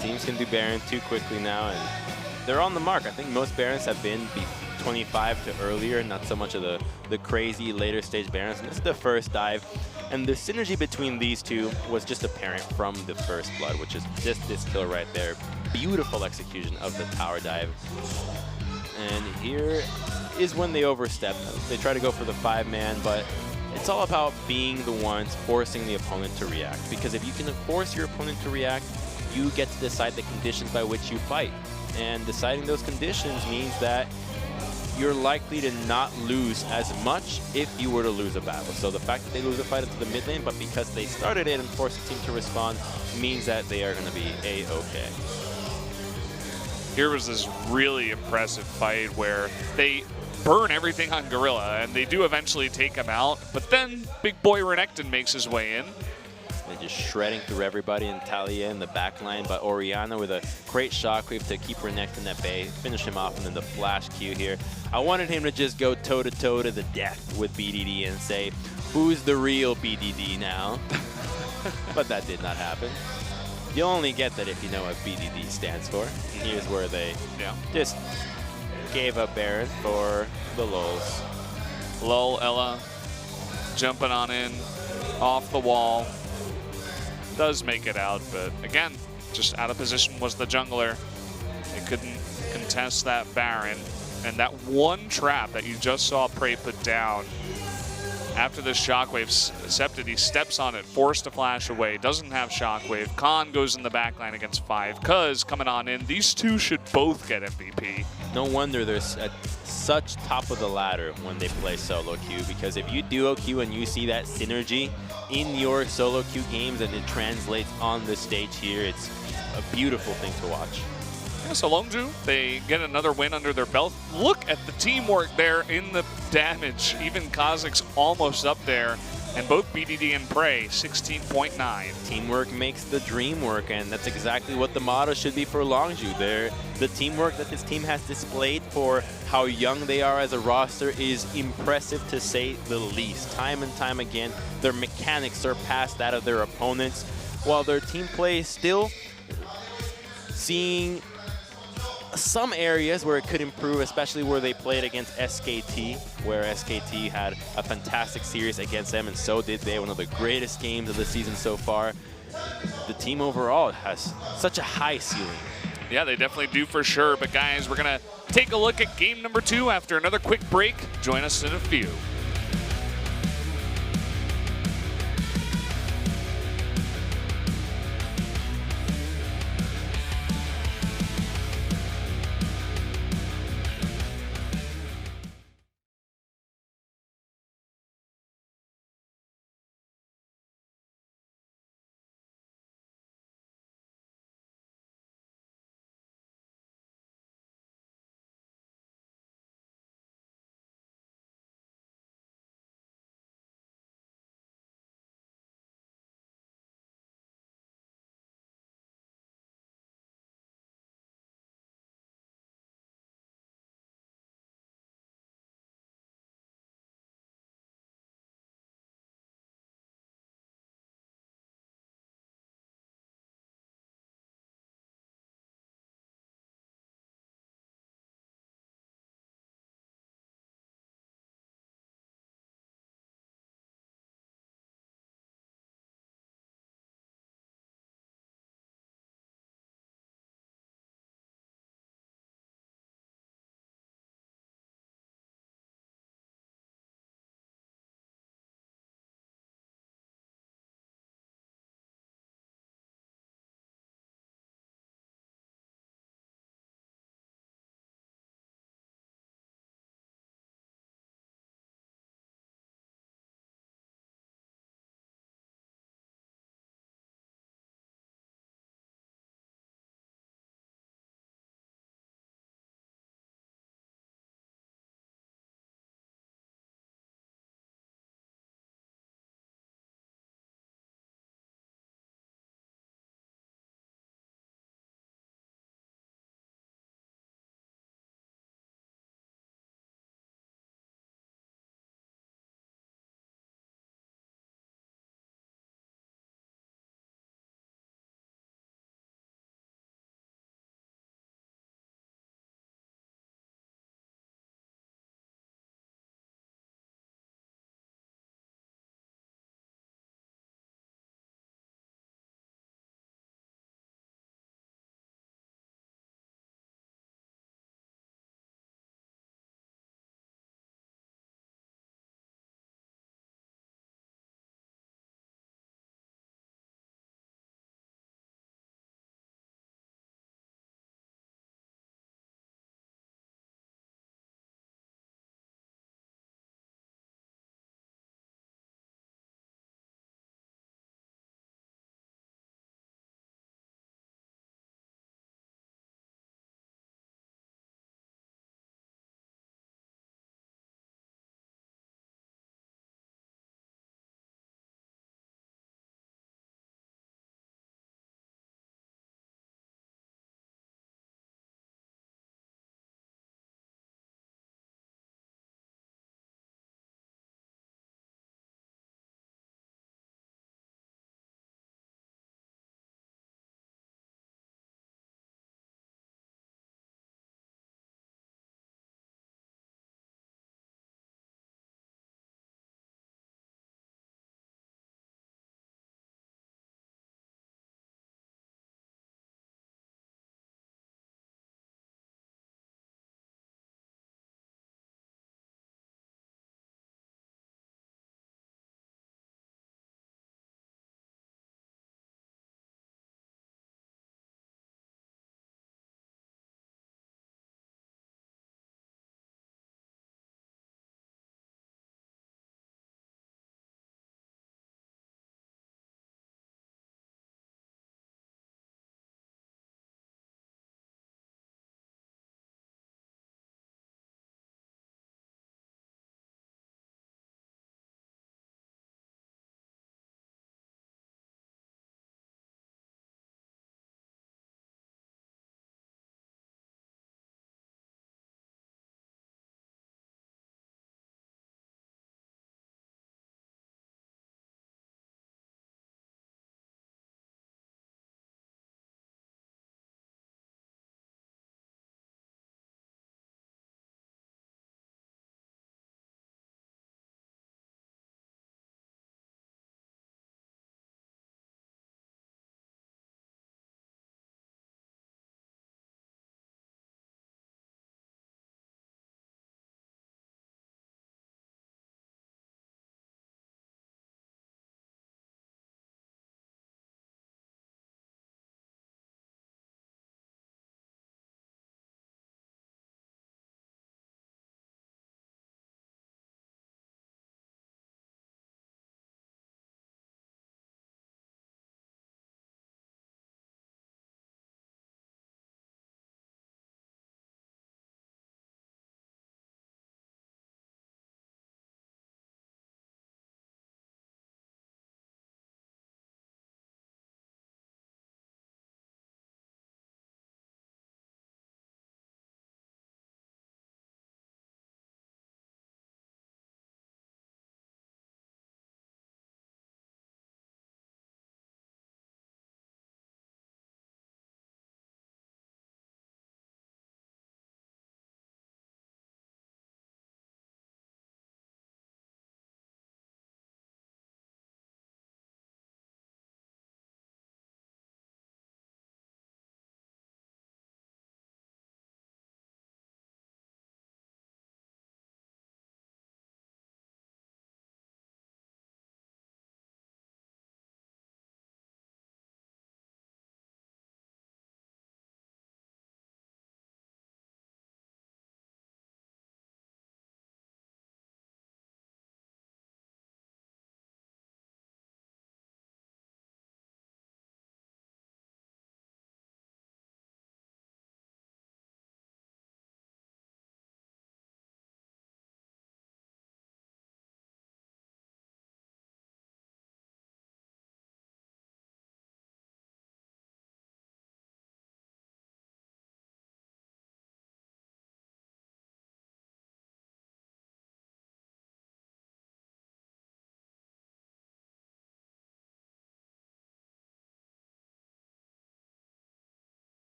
teams can do Baron too quickly now, and they're on the mark. I think most Barons have been 25 to earlier, not so much of the crazy later stage Barons. And this is the first dive, and the synergy between these two was just apparent from the first blood, which is just this kill right there. Beautiful execution of the tower dive. And here is when they overstep. They try to go for the 5-man, but it's all about being the ones forcing the opponent to react. Because if you can force your opponent to react, you get to decide the conditions by which you fight. And deciding those conditions means that you're likely to not lose as much if you were to lose a battle. So the fact that they lose a fight into the mid lane, but because they started it and forced the team to respond, means that they are going to be A-okay. Here was this really impressive fight where they burn everything on Gorilla, and they do eventually take him out, but then big boy Renekton makes his way in. And just shredding through everybody, and Talia in the back line, but Oriana with a great shockwave to keep her neck in that bay, finish him off, and then the flash Q here. I wanted him to just go toe-to-toe to the death with BDD and say, who's the real BDD now? But that did not happen. You'll only get that if you know what BDD stands for. Here's where they just gave up Baron for the lulz. Lol, Ella jumping on in, off the wall. Does make it out, but again, just out of position was the jungler. They couldn't contest that Baron. And that one trap that you just saw Prey put down, after the shockwave accepted, he steps on it, forced to flash away, doesn't have shockwave. Khan goes in the backline against 5, cuz coming on in, these two should both get MVP. No wonder they're at such top of the ladder when they play solo queue, because if you duo queue and you see that synergy in your solo queue games and it translates on the stage here, it's a beautiful thing to watch. Yeah, so Longzhu, they get another win under their belt. Look at the teamwork there in the damage. Even Kazakh's almost up there. And both BDD and Prey, 16.9. Teamwork makes the dream work, and that's exactly what the motto should be for Longzhu. The teamwork that this team has displayed for how young they are as a roster is impressive, to say the least. Time and time again, their mechanics surpass that of their opponents, while their team play is still seeing some areas where it could improve, especially where they played against SKT, where SKT had a fantastic series against them, and so did they. One of the greatest games of the season so far. The team overall has such a high ceiling. Yeah, they definitely do for sure. But guys, we're going to take a look at game number 2 after another quick break. Join us in a few.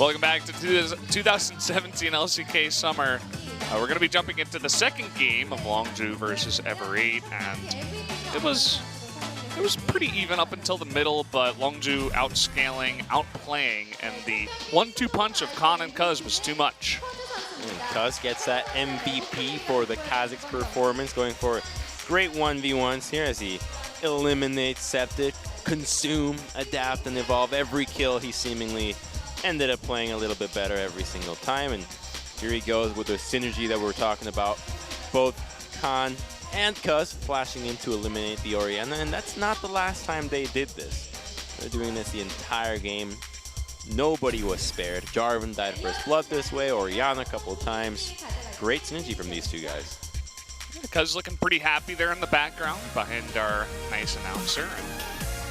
Welcome back to 2017 LCK Summer. We're going to be jumping into the second game of Longzhu versus Ever8, and it was pretty even up until the middle, but Longzhu outscaling, outplaying, and the 1-2 punch of Khan and Cuz was too much. And Cuz gets that MVP for the Kazakh's performance, going for great 1v1s here as he eliminates Septic, consume, adapt, and evolve every kill. He seemingly ended up playing a little bit better every single time, and here he goes with the synergy that we're talking about. Both Khan and Cuz flashing in to eliminate the Orianna, and that's not the last time they did this. They're doing this the entire game. Nobody was spared. Jarvan died first blood this way, Orianna a couple of times. Great synergy from these two guys. Cuz looking pretty happy there in the background behind our nice announcer. And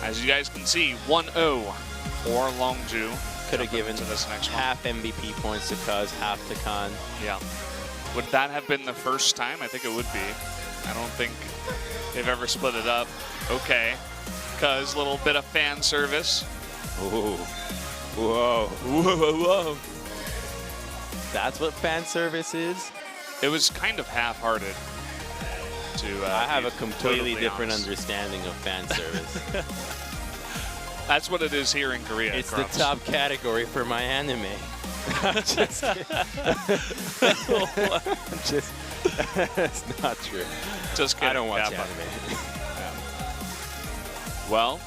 as you guys can see, 1-0 for Longzhu. Could have given to this next half MVP points to Cuz, half to Khan. Yeah. Would that have been the first time? I think it would be. I don't think they've ever split it up. Okay. Cuz, little bit of fan service. Ooh. Whoa. Whoa, whoa. That's what fan service is? It was kind of half-hearted. I have a completely totally different honest. understanding of fan service. That's what it is here in Korea. It's Krupps. the top category for my anime. Just kidding. It's not true. Just kidding. I don't watch Kappa. anime. Well,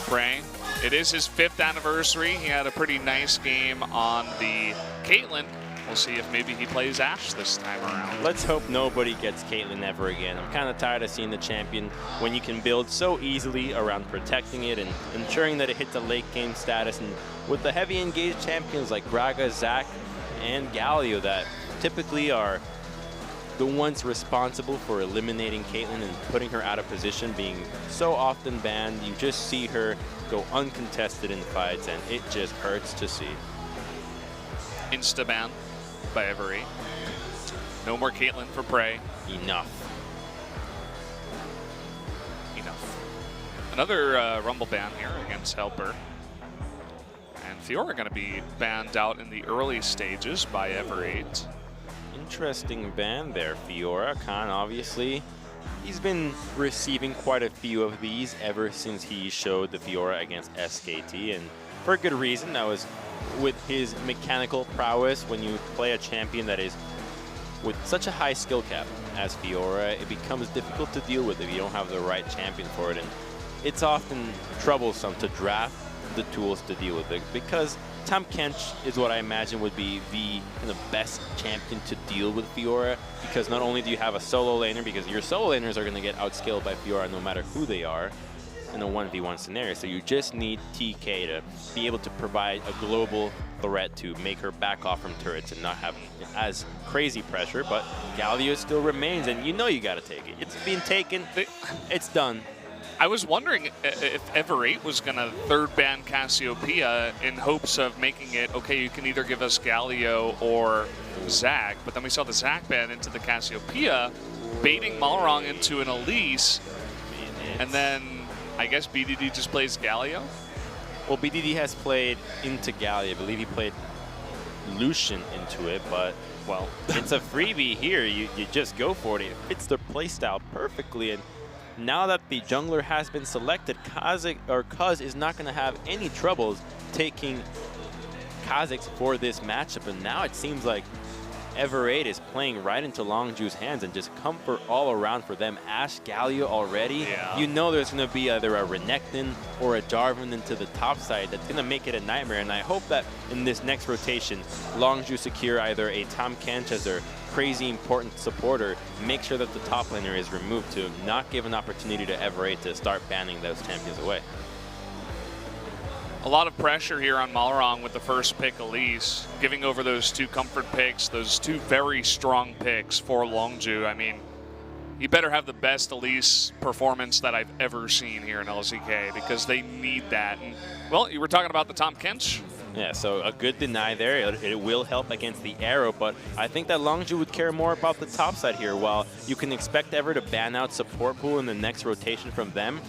Prey, it is his 5th anniversary. He had a pretty nice game on the Caitlyn. We'll see if maybe he plays Ashe this time around. Let's hope nobody gets Caitlyn ever again. I'm kind of tired of seeing the champion when you can build so easily around protecting it and ensuring that it hits a late game status. And with the heavy engaged champions like Graga, Zac, and Galio that typically are the ones responsible for eliminating Caitlyn and putting her out of position, being so often banned, you just see her go uncontested in fights, and it just hurts to see. Insta-ban by Ever8. No more Caitlyn for Prey. Enough. Another Rumble ban here against Helper. And Fiora going to be banned out in the early stages by Ever8. Interesting ban there, Fiora. Khan, obviously, he's been receiving quite a few of these ever since he showed the Fiora against SKT, and for a good reason. That was with his mechanical prowess. When you play a champion that is with such a high skill cap as Fiora, it becomes difficult to deal with if you don't have the right champion for it, and it's often troublesome to draft the tools to deal with it, because Tahm Kench is what I imagine would be the best champion to deal with Fiora, because not only do you have a solo laner, because your solo laners are going to get outskilled by Fiora no matter who they are in a 1v1 scenario, so you just need TK to be able to provide a global threat to make her back off from turrets and not have as crazy pressure, but Galio still remains, and you know you got to take it. It's being taken, it's done. I was wondering if Ever8 was going to third ban Cassiopeia in hopes of making it, okay, you can either give us Galio or Zac, but then we saw the Zac ban into the Cassiopeia, baiting Malrong into an Elise, and then I guess BDD just plays Galio? Well, BDD has played into Galio. I believe he played Lucian into it, but, well, it's a freebie here. You just go for it. It fits their playstyle perfectly, and now that the jungler has been selected, Cuz is not going to have any troubles taking Kha'Zix for this matchup. And now it seems like Ever8 is playing right into Longzhu's hands, and just comfort all around for them. Ashe, Galio already. Yeah. You know there's going to be either a Renekton or a Jarvan into the top side that's going to make it a nightmare. And I hope that in this next rotation, Longzhu secure either a Tahm Kench as their crazy important supporter, make sure that the top laner is removed to not give an opportunity to Ever8 to start banning those champions away. A lot of pressure here on Malrong with the first pick, Elise, giving over those 2 comfort picks, those 2 very strong picks for Longzhu. I mean, you better have the best Elise performance that I've ever seen here in LCK, because they need that. And, well, you were talking about the Tahm Kench. Yeah, so a good deny there. It will help against the arrow, but I think that Longzhu would care more about the top side here. While you can expect Ever to ban out support pool in the next rotation from them,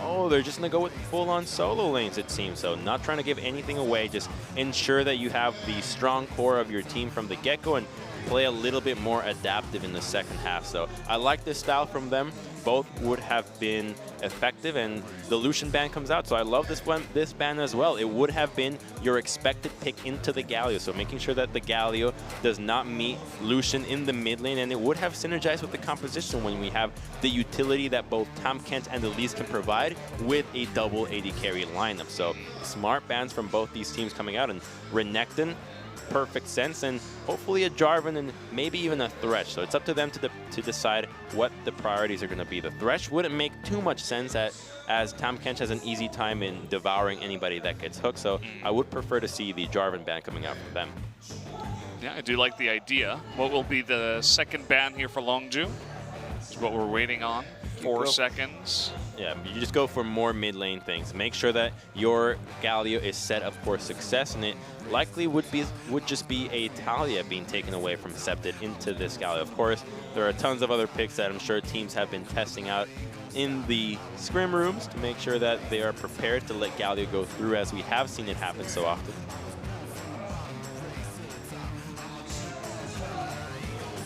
Oh, they're just going to go with full-on solo lanes, it seems. So not trying to give anything away. Just ensure that you have the strong core of your team from the get-go and play a little bit more adaptive in the second half. So I like this style from them. Both would have been effective, and the Lucian ban comes out, so I love this ban as well. It would have been your expected pick into the Galio, so making sure that the Galio does not meet Lucian in the mid lane, and it would have synergized with the composition when we have the utility that both Tahm Kench and Elise can provide with a double AD carry lineup. So smart bans from both these teams coming out, and Renekton, perfect sense, and hopefully a Jarvan and maybe even a Thresh. So it's up to them to decide what the priorities are going to be. The Thresh wouldn't make too much sense as Tahm Kench has an easy time in devouring anybody that gets hooked. So I would prefer to see the Jarvan ban coming out from them. Yeah, I do like the idea. What will be the second ban here for Longzhu? Is what we're waiting on. 4 seconds. Yeah, you just go for more mid lane things. Make sure that your Galio is set up for success, and it likely would just be a Talia being taken away from Scepted into this Galio. Of course, there are tons of other picks that I'm sure teams have been testing out in the scrim rooms to make sure that they are prepared to let Galio go through, as we have seen it happen so often.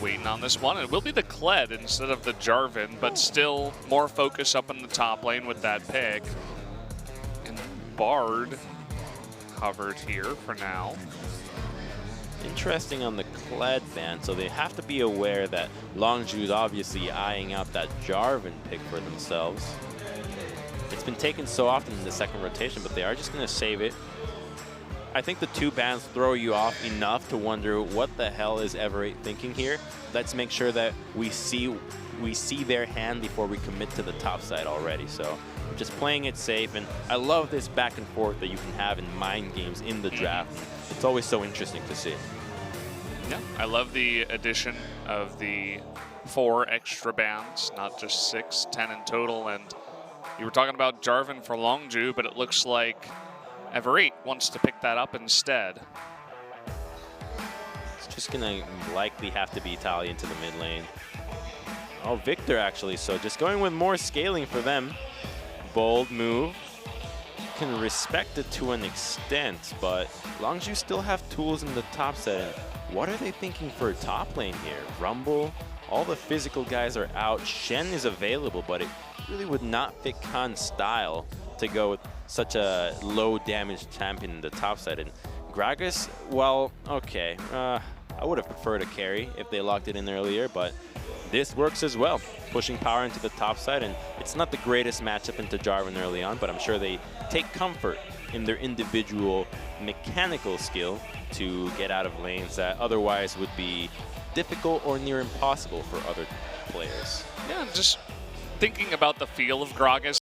Waiting on this one. It will be the Kled instead of the Jarvan, but still more focus up in the top lane with that pick. And Bard covered here for now. Interesting on the Kled ban, so they have to be aware that Longzhu is obviously eyeing out that Jarvan pick for themselves. It's been taken so often in the second rotation, but they are just going to save it. I think the 2 bans throw you off enough to wonder what the hell is Everett thinking here. Let's make sure that we see their hand before we commit to the top side already. So just playing it safe, and I love this back and forth that you can have in mind games in the draft. It's always so interesting to see. Yeah, I love the addition of the 4 extra bans, not just 6, 10 in total. And you were talking about Jarvan for Longzhu, but it looks like Everett wants to pick that up instead. It's just going to likely have to be Talia into the mid lane. Oh, Victor actually, so just going with more scaling for them. Bold move. Can respect it to an extent, but Longzhu still have tools in the top set. What are they thinking for top lane here? Rumble, all the physical guys are out. Shen is available, but it really would not fit Khan's style to go with such a low damage champion in the top side. And Gragas, well, okay, I would have preferred a carry if they locked it in earlier, but this works as well. Pushing power into the top side, and it's not the greatest matchup into Jarvan early on, but I'm sure they take comfort in their individual mechanical skill to get out of lanes that otherwise would be difficult or near impossible for other players. Yeah, just thinking about the feel of Gragas.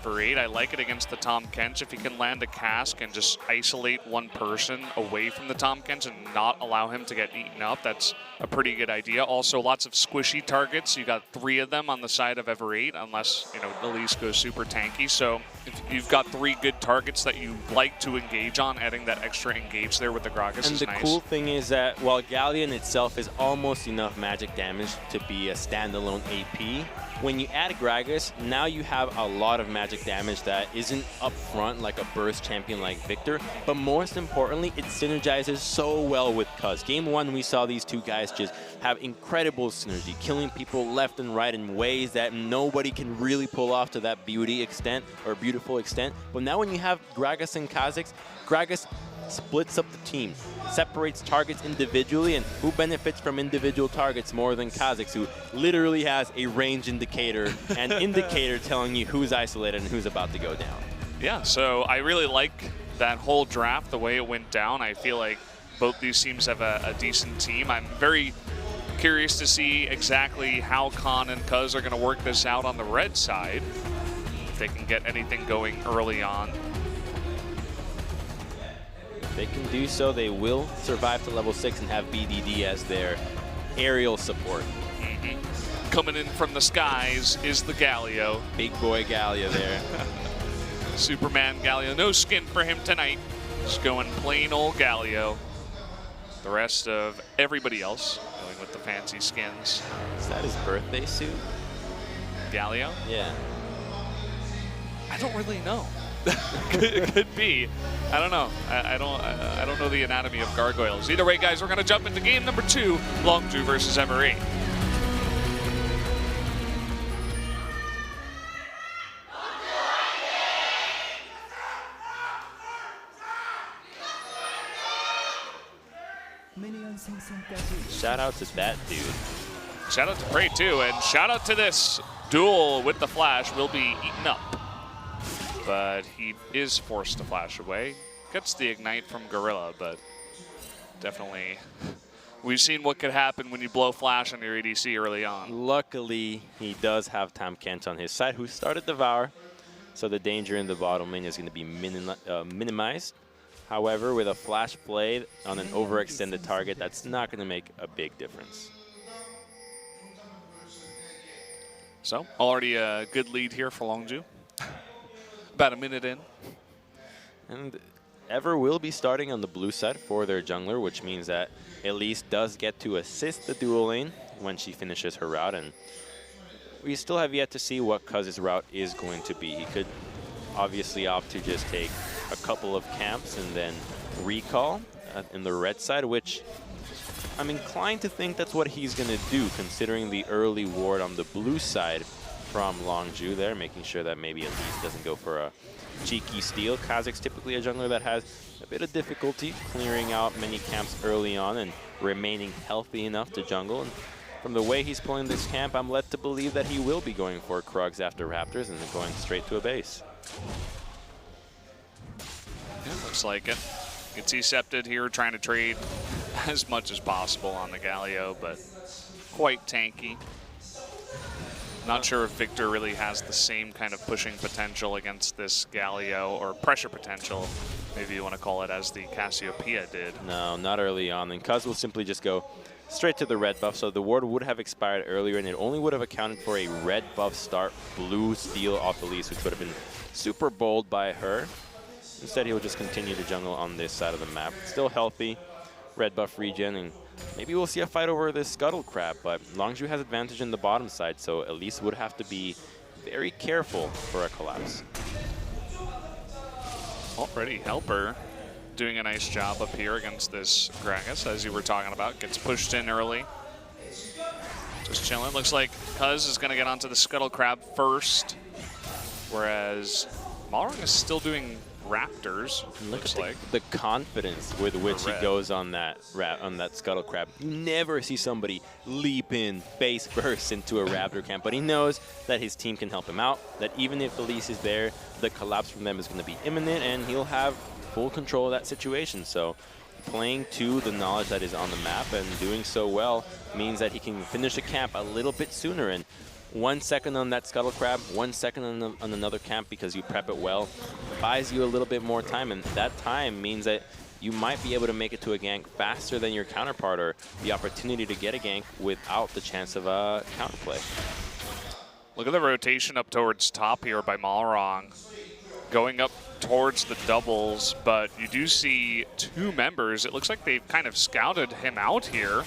I like it against the Tahm Kench. If he can land a cask and just isolate one person away from the Tahm Kench and not allow him to get eaten up, that's a pretty good idea. Also, lots of squishy targets. You got 3 of them on the side of Everett, unless, you know, Elise goes super tanky. So if you've got 3 good targets that you like to engage on, adding that extra engage there with the Gragas is nice. And the cool thing is that while Galleon itself is almost enough magic damage to be a standalone AP, when you add Gragas, now you have a lot of magic damage that isn't up front like a burst champion like Victor, but most importantly, it synergizes so well with Cuz. Game 1, we saw these 2 guys just have incredible synergy, killing people left and right in ways that nobody can really pull off to that beauty extent or beautiful extent. But now when you have Gragas and Kha'Zix, Gragas splits up the team, separates targets individually, and who benefits from individual targets more than Kha'Zix, who literally has a range indicator and indicator telling you who's isolated and who's about to go down. Yeah, so I really like that whole draft, the way it went down. I feel like both these teams have a decent team. I'm very curious to see exactly how Khan and Cuz are going to work this out on the red side, if they can get anything going early on. If they can do so, they will survive to level 6 and have BDD as their aerial support. Coming in from the skies is the Galio. Big boy Galio there. Superman Galio. No skin for him tonight. Just going plain old Galio. The rest of everybody else going with the fancy skins. Is that his birthday suit? Galio? Yeah. I don't really know. could be. I don't know. I don't know the anatomy of gargoyles. Either way, guys, we're going to jump into game number 2, Longzhu versus Emery. 미니언 생성까지 Shout out to that dude. Shout out to Prey too, and shout out to this duel with the flash will be eaten up. But he is forced to flash away. Gets the ignite from Gorilla, but definitely we've seen what could happen when you blow flash on your ADC early on. Luckily, he does have Tam Kent on his side, who started Devour, so the danger in the bottom lane is going to be minimized. However, with a flash play on an overextended target, that's not going to make a big difference. So, already a good lead here for Longzhu. About a minute in. And Ever will be starting on the blue side for their jungler, which means that Elise does get to assist the dual lane when she finishes her route. And we still have yet to see what Cuz's route is going to be. He could obviously opt to just take a couple of camps and then recall in the red side, which I'm inclined to think that's what he's going to do, considering the early ward on the blue side from Longzhu there, making sure that maybe Elise doesn't go for a cheeky steal. Kha'Zix's typically a jungler that has a bit of difficulty clearing out many camps early on and remaining healthy enough to jungle. And from the way he's pulling this camp, I'm led to believe that he will be going for Krugs after Raptors and then going straight to a base. Yeah, looks like it. Gets Ecepted here, trying to trade as much as possible on the Galio, but quite tanky. Not sure if Victor really has the same kind of pushing potential against this Galio, or pressure potential, maybe you want to call it, as the Cassiopeia did. No, not early on. And Cuz will simply just go straight to the red buff. So the ward would have expired earlier, and it only would have accounted for a red buff start, blue steal off Elise, which would have been super bold by her. Instead, he will just continue to jungle on this side of the map. Still healthy, red buff regen, and maybe we'll see a fight over this Scuttle Crab, but Longzhu has advantage in the bottom side, so Elise would have to be very careful for a collapse. Already Helper doing a nice job up here against this Gragas, as you were talking about. Gets pushed in early. Just chilling. Looks like Cuz is going to get onto the Scuttle Crab first, whereas Malrang is still doing Raptors. Look looks at like the confidence with which he goes on that Scuttle Crab. You never see somebody leap in face first into a Raptor camp, but he knows that his team can help him out, that even if Elise is there, the collapse from them is going to be imminent, and he'll have full control of that situation. So playing to the knowledge that is on the map and doing so well means that he can finish a camp a little bit sooner. And 1 second on that Scuttle Crab, 1 second on another camp because you prep it well, buys you a little bit more time, and that time means that you might be able to make it to a gank faster than your counterpart, or the opportunity to get a gank without the chance of a counterplay. look at the rotation up towards top here by Malrang, going up towards the doubles, but you do see two members. It looks like they've kind of scouted him out here.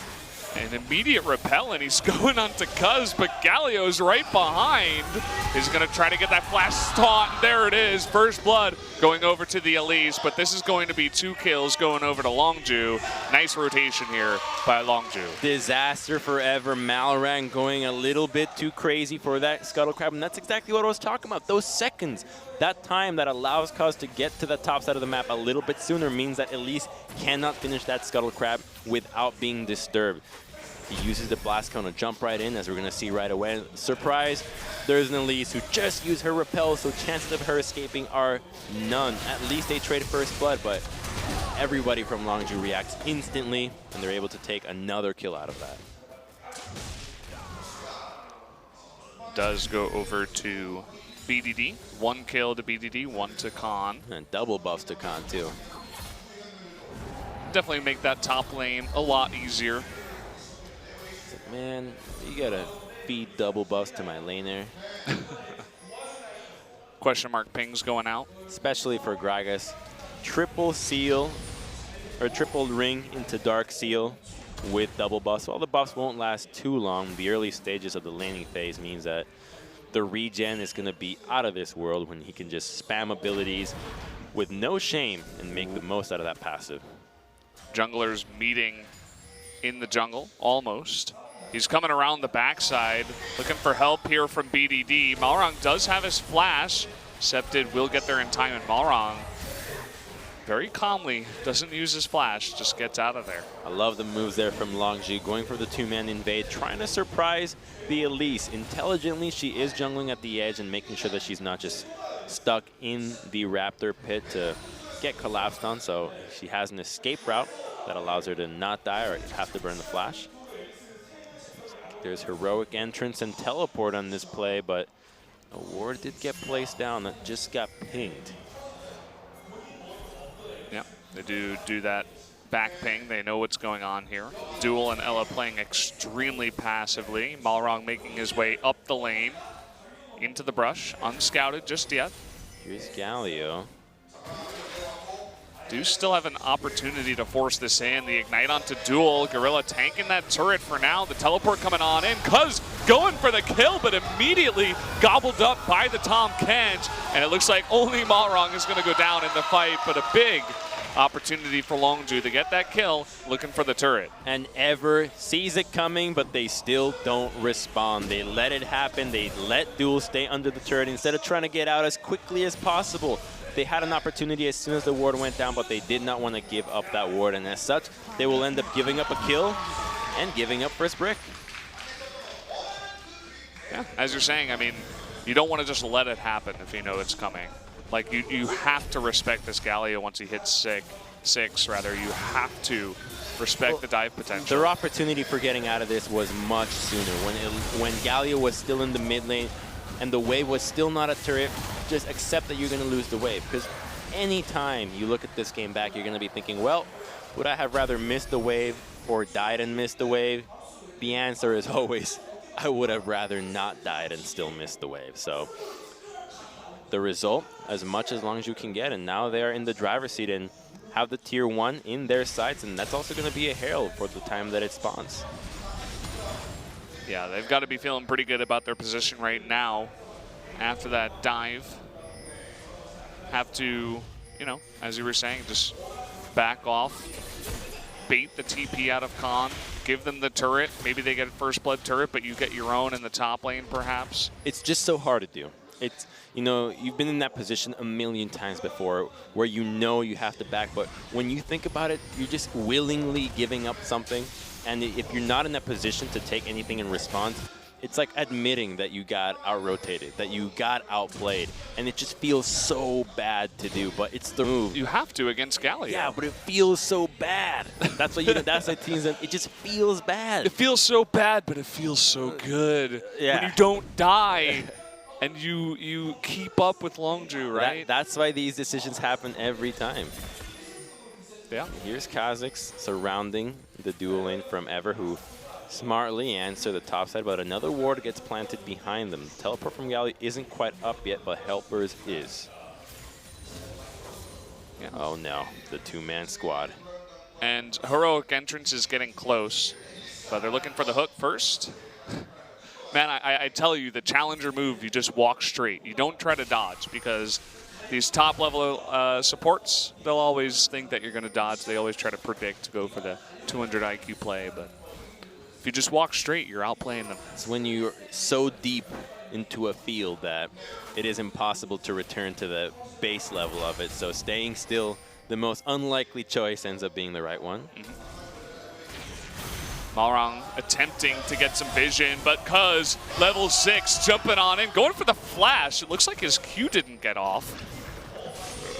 An immediate repel, and he's going on to Cuz, but Galio's right behind. He's going to try to get that flash taunt. There it is. First blood going over to the Elise, but this is going to be 2 kills going over to Longzhu. Nice rotation here by Longzhu. Disaster forever. Malrang going a little bit too crazy for that Scuttle Crab, and that's exactly what I was talking about. Those seconds, that time that allows Cuz to get to the top side of the map a little bit sooner means that Elise cannot finish that Scuttle Crab without being disturbed. He uses the blast cone to jump right in, as we're going to see right away. Surprise, there's an Elise who just used her repel, so chances of her escaping are none. At least they trade first blood, but everybody from Longzhu reacts instantly, and they're able to take another kill out of that. Does go over to BDD. 1 kill to BDD, 1 to Khan. And double buffs to Khan, too. Definitely make that top lane a lot easier. Man, you gotta feed double buffs to my laner. Question mark pings going out. Especially for Gragas. Triple seal, or triple ring into Dark Seal with double buffs. While the buffs won't last too long, the early stages of the laning phase means that the regen is going to be out of this world when he can just spam abilities with no shame and make the most out of that passive. Junglers meeting in the jungle, almost. He's coming around the backside, looking for help here from BDD. Malrang does have his flash. Septid will get there in time, and Malrang very calmly doesn't use his flash, just gets out of there. I love the moves there from Longzhu, going for the two-man invade, trying to surprise the Elise. Intelligently, she is jungling at the edge and making sure that she's not just stuck in the Raptor pit to get collapsed on, so she has an escape route that allows her to not die or have to burn the flash. There's heroic entrance and teleport on this play, but a ward did get placed down that just got pinged. Yeah, they do that back ping. They know what's going on here. Duel and Ella playing extremely passively. Malrang making his way up the lane, into the brush, unscouted just yet. Here's Galio. Do still have an opportunity to force this in. The ignite onto Duel. Gorilla tanking that turret for now. The teleport coming on in. Cuz going for the kill, but immediately gobbled up by the Tahm Kench. And it looks like only Malrang is going to go down in the fight, but a big opportunity for Longzhu to get that kill, looking for the turret. And Ever sees it coming, but they still don't respond. They let it happen. They let Duel stay under the turret instead of trying to get out as quickly as possible. They had an opportunity as soon as the ward went down, but they did not want to give up that ward, and as such, they will end up giving up a kill and giving up first brick. Yeah, as you're saying, I mean, you don't want to just let it happen if you know it's coming. Like, you have to respect this Galio once he hits six. You have to respect the dive potential. Their opportunity for getting out of this was much sooner. When Galio was still in the mid lane and the wave was still not a turret, just accept that you're going to lose the wave. Because anytime you look at this game back, you're going to be thinking, well, would I have rather missed the wave or died and missed the wave? The answer is always, I would have rather not died and still missed the wave. So the result, as much as Longzhu can get, and now they are in the driver's seat and have the tier 1 in their sights, and that's also going to be a herald for the time that it spawns. Yeah, they've got to be feeling pretty good about their position right now after that dive. Have to, you know, as you were saying, just back off, bait the TP out of Khan, give them the turret. Maybe they get a first blood turret, but you get your own in the top lane, perhaps. It's just so hard to do. It's, you know, you've been in that position a million times before where you know you have to back, but when you think about it, you're just willingly giving up something. And if you're not in that position to take anything in response, it's like admitting that you got out-rotated, that you got outplayed, and it just feels so bad to do, but it's the move. You have to against Galio. Yeah, but it feels so bad. That's what that's what teams, it just feels bad. It feels so bad, but it feels so good. Yeah. When you don't die and you keep up with Longzhu, right? That's why these decisions happen every time. Yeah. Here's Kha'Zix surrounding the dual lane from Ever, who smartly answer the top side, but another ward gets planted behind them. Teleport from Galio isn't quite up yet, but Helpers is. Yeah. Oh no, the two-man squad. And Heroic Entrance is getting close, but they're looking for the hook first. Man, I tell you, the challenger move, you just walk straight. You don't try to dodge, because these top-level supports, they'll always think that you're going to dodge. They always try to predict to go for the 200 IQ play, but if you just walk straight, you're outplaying them. It's when you're so deep into a field that it is impossible to return to the base level of it, so staying still, the most unlikely choice, ends up being the right one. Malrang attempting to get some vision, but Cuz, level 6, jumping on in, going for the flash. It looks like his Q didn't get off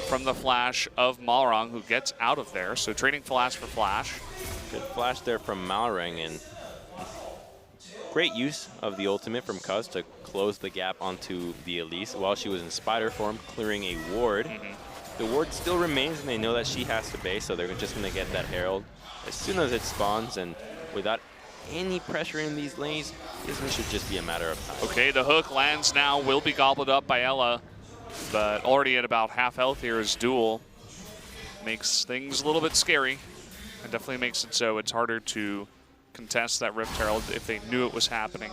from the flash of Malrang, who gets out of there. So trading flash for flash. Good flash there from Malrang, and great use of the ultimate from Cuz to close the gap onto the Elise while she was in spider form, clearing a ward. The ward still remains, and they know that she has to base, so they're just going to get that herald as soon as it spawns, and without any pressure in these lanes, this should just be a matter of time. Okay, the hook lands now, will be gobbled up by Ella, but already at about half health here is Duel. Makes things a little bit scary, and definitely makes it so it's harder to contest that Rift Herald if they knew it was happening.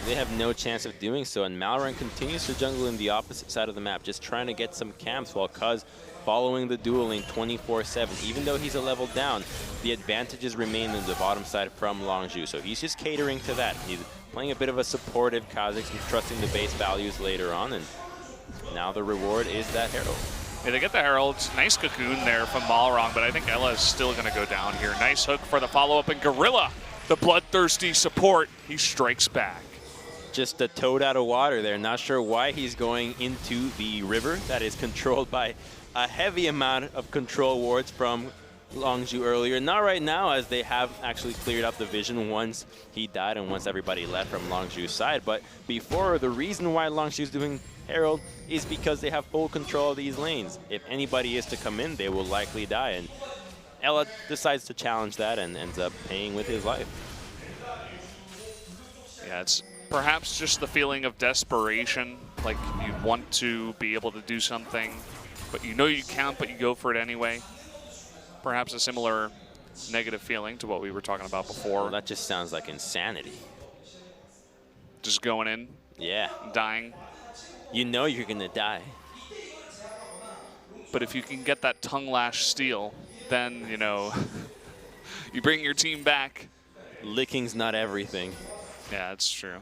They have no chance of doing so, and Malrang continues to jungle in the opposite side of the map, just trying to get some camps while Cuz following the duel lane 24/7. Even though he's a level down, the advantages remain in the bottom side from Longzhu, so he's just catering to that. He's playing a bit of a supportive Kha'Zix and trusting the base values later on, and now the reward is that Herald. Yeah, they get the Herald. Nice cocoon there from Malrang, but I think Ella is still going to go down here. Nice hook for the follow-up, and Gorilla, the bloodthirsty support, he strikes back. Just a toad out of water there. Not sure why he's going into the river that is controlled by a heavy amount of control wards from Longzhu earlier. Not right now, as they have actually cleared up the vision once he died and once everybody left from Longzhu's side. But before, the reason why Longzhu's doing Herald is because they have full control of these lanes. If anybody is to come in, they will likely die. And Ella decides to challenge that and ends up paying with his life. Yeah, it's perhaps just the feeling of desperation, like you want to be able to do something, but you know you can't, but you go for it anyway. Perhaps a similar negative feeling to what we were talking about before. Well, that just sounds like insanity. Just going in, Yeah. dying. You know you're gonna die. But if you can get that tongue lash steal, then, you know, you bring your team back. Licking's not everything. Yeah, that's true.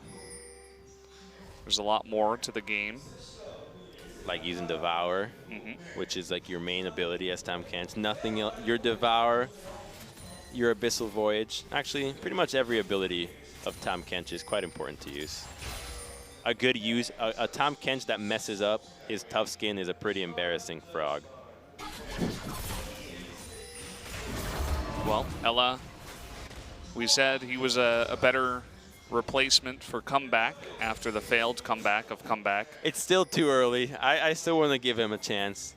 There's a lot more to the game. Like using Devour, which is like your main ability as Tahm Kench. Nothing else. Your Devour, your Abyssal Voyage. Actually, pretty much every ability of Tahm Kench is quite important to use. A good use, a Tahm Kench that messes up his tough skin is a pretty embarrassing frog. Well, Ella, we said he was a better replacement for Comeback after the failed comeback of Comeback. It's still too early. I still want to give him a chance.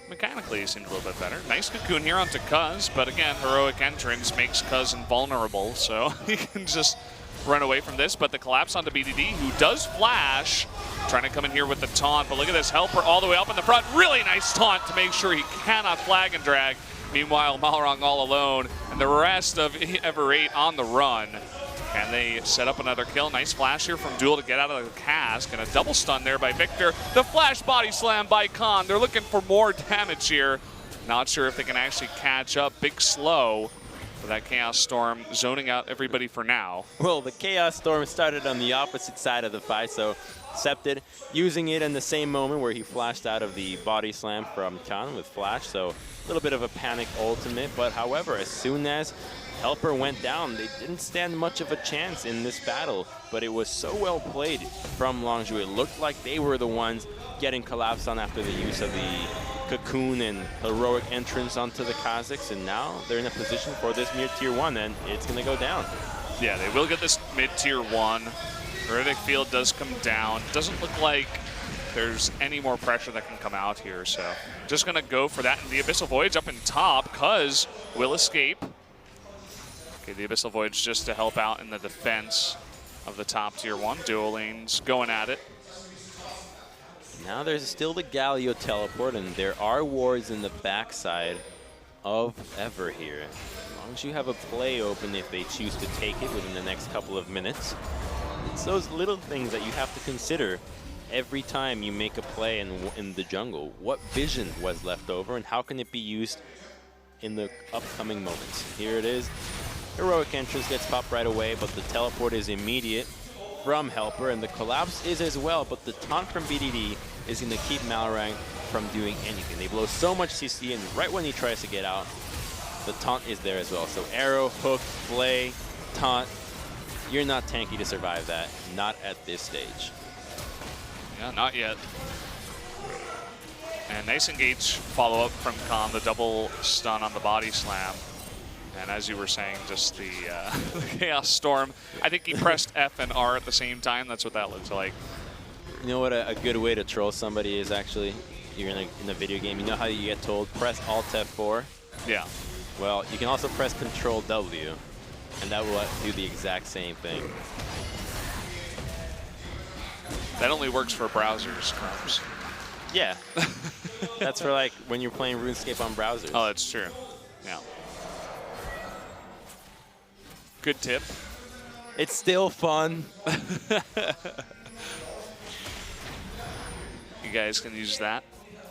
Mechanically, he seemed a little bit better. Nice cocoon here onto Cuz, but again, heroic entrance makes Cuz invulnerable, so he can just run away from this. But the collapse onto BDD, who does flash, trying to come in here with the taunt, but look at this Helper all the way up in the front. Really nice taunt to make sure he cannot flag and drag. Meanwhile, Malrang all alone, and the rest of Ever 8 on the run. And they set up another kill. Nice flash here from Duel to get out of the cask. And a double stun there by Victor. The flash body slam by Khan. They're looking for more damage here. Not sure if they can actually catch up. Big slow for that Chaos Storm, zoning out everybody for now. Well, the Chaos Storm started on the opposite side of the fight, so Septed using it in the same moment where he flashed out of the body slam from Khan with flash. So a little bit of a panic ultimate. But however, as soon as Helper went down, they didn't stand much of a chance in this battle, but it was so well played from Longzhu. It looked like they were the ones getting collapsed on after the use of the cocoon and heroic entrance onto the Kha'Zix, and now they're in a position for this mid-tier 1, and it's going to go down. Yeah, they will get this mid-tier 1. Heroic Field does come down. Doesn't look like there's any more pressure that can come out here, so just going to go for that. And the Abyssal Voyage up in top, Cuz will escape. Okay, the Abyssal Voyage just to help out in the defense of the top tier 1. Dual lanes going at it. Now there's still the Galio teleport, and there are wards in the backside of Ever here. As long as you have a play open if they choose to take it within the next couple of minutes. It's those little things that you have to consider every time you make a play in the jungle. What vision was left over, and how can it be used in the upcoming moments? Here it is. Heroic entrance gets popped right away, but the teleport is immediate from Helper, and the collapse is as well, but the taunt from BDD is going to keep Malrang from doing anything. They blow so much CC, and right when he tries to get out, the taunt is there as well. So arrow, hook, play, taunt, you're not tanky to survive that, not at this stage. Yeah, not yet. And nice engage follow-up from Khan, the double stun on the body slam. And as you were saying, just the Chaos Storm. I think he pressed F and R at the same time. That's what that looks like. You know what a good way to troll somebody is actually? You're in a video game. You know how you get told, press Alt F4? Yeah. Well, you can also press Control W, and that will do the exact same thing. That only works for browsers, Crumbs. Yeah. That's for like when you're playing RuneScape on browsers. Oh, that's true. Yeah. Good tip. It's still fun. You guys can use that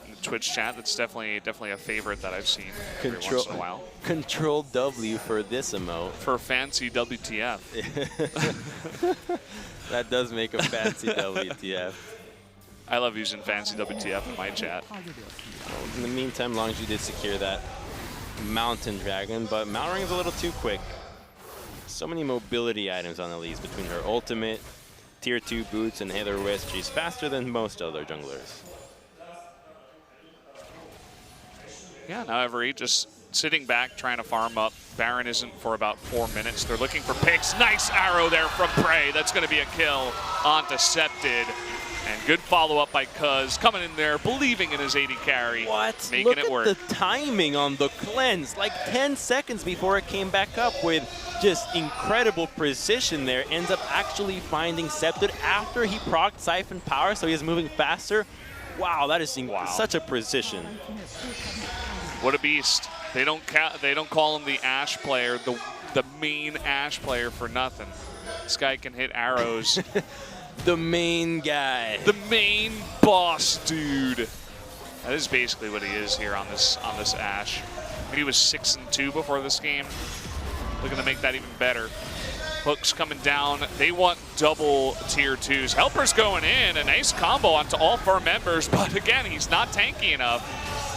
in the Twitch chat. That's definitely a favorite that I've seen every once in a while. Control W for this emote. For fancy WTF. That does make a fancy WTF. I love using fancy WTF in my chat. In the meantime, Longzhu did secure that Mountain Dragon, but Malrang is a little too quick. So many mobility items on Elise between her ultimate, tier 2 boots, and Hither Wrist. She's faster than most other junglers. Yeah, now Every just sitting back, trying to farm up. Baron isn't for about 4 minutes. They're looking for picks. Nice arrow there from Prey. That's going to be a kill on Decepted. And good follow-up by Cuz, coming in there, believing in his 80 carry. What? Making Look it work. at the timing on the cleanse. Like 10 seconds before it came back up with just incredible precision there. Ends up actually finding Scepted after he procced Siphon Power, so he's moving faster. Wow, that is such a precision. What a beast. They don't call him the Ashe player, the main Ashe player for nothing. This guy can hit arrows. The main guy. The main boss dude. That is basically what he is here on this Ashe. I mean, he was 6-2 before this game. Looking to make that even better. Hooks coming down. They want double tier 2s. Helper's going in. A nice combo onto all 4 members, but again, he's not tanky enough.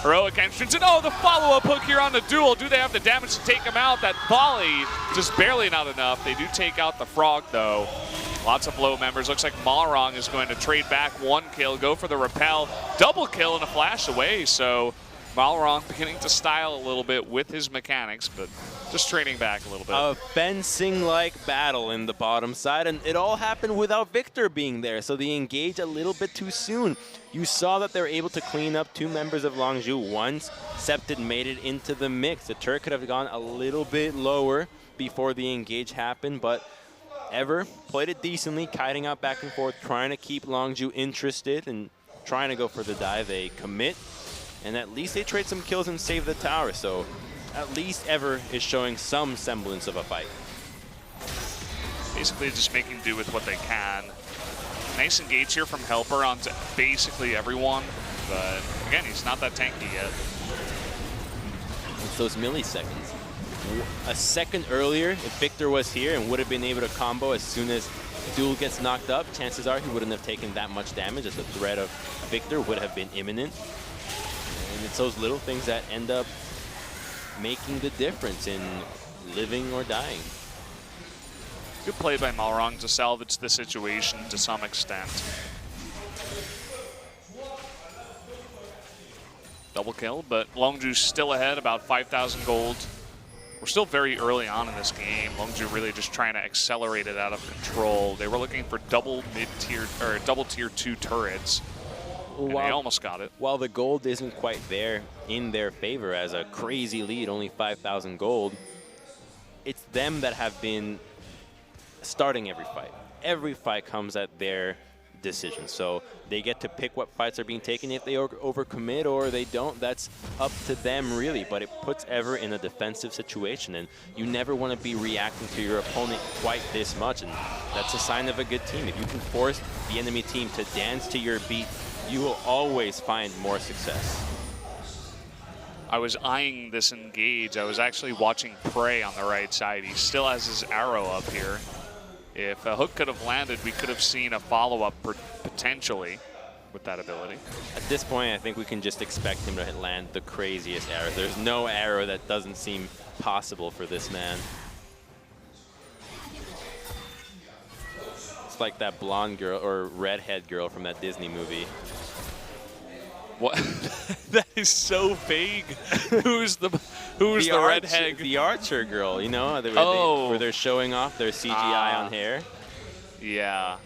Heroic entrance, and oh, the follow-up hook here on the duel. Do they have the damage to take him out? That volley, just barely not enough. They do take out the frog, though. Lots of low members. Looks like Malrang is going to trade back 1 kill, go for the repel. Double kill and a flash away, so Malrang beginning to style a little bit with his mechanics, but just trading back a little bit. A fencing-like battle in the bottom side, and it all happened without Victor being there, so they engage a little bit too soon. You saw that they were able to clean up 2 members of Longzhu once Scepted made it into the mix. The turret could have gone a little bit lower before the engage happened, but Ever played it decently, kiting out back and forth, trying to keep Longzhu interested and trying to go for the dive. They commit, and at least they trade some kills and save the tower, so at least Ever is showing some semblance of a fight. Basically just making do with what they can. Nice engage here from Helper onto basically everyone, but again, he's not that tanky yet. It's those milliseconds. A second earlier, if Victor was here and would have been able to combo as soon as Duel gets knocked up, chances are he wouldn't have taken that much damage, as the threat of Victor would have been imminent. And it's those little things that end up making the difference in living or dying. Good play by Malrang to salvage the situation to some extent. Double kill, but Longzhu's still ahead, about 5,000 gold. We're still very early on in this game. Longzhu really just trying to accelerate it out of control. They were looking for double mid-tier or double tier 2 turrets. And they almost got it. While the gold isn't quite there in their favor as a crazy lead, only 5,000 gold, it's them that have been starting every fight. Every fight comes at their decision, so they get to pick what fights are being taken. If they overcommit or they don't, that's up to them really, but it puts Ever in a defensive situation, and you never want to be reacting to your opponent quite this much, and that's a sign of a good team. If you can force the enemy team to dance to your beat, you will always find more success. I was eyeing this engage. I was actually watching Prey on the right side. He still has his arrow up here. If a hook could have landed, we could have seen a follow-up potentially with that ability. At this point, I think we can just expect him to land the craziest arrow. There's no arrow that doesn't seem possible for this man. It's like that blonde girl or redhead girl from that Disney movie. What? That is so vague. Who's the redhead? The Archer girl, you know, where they're showing off their CGI on hair. Yeah.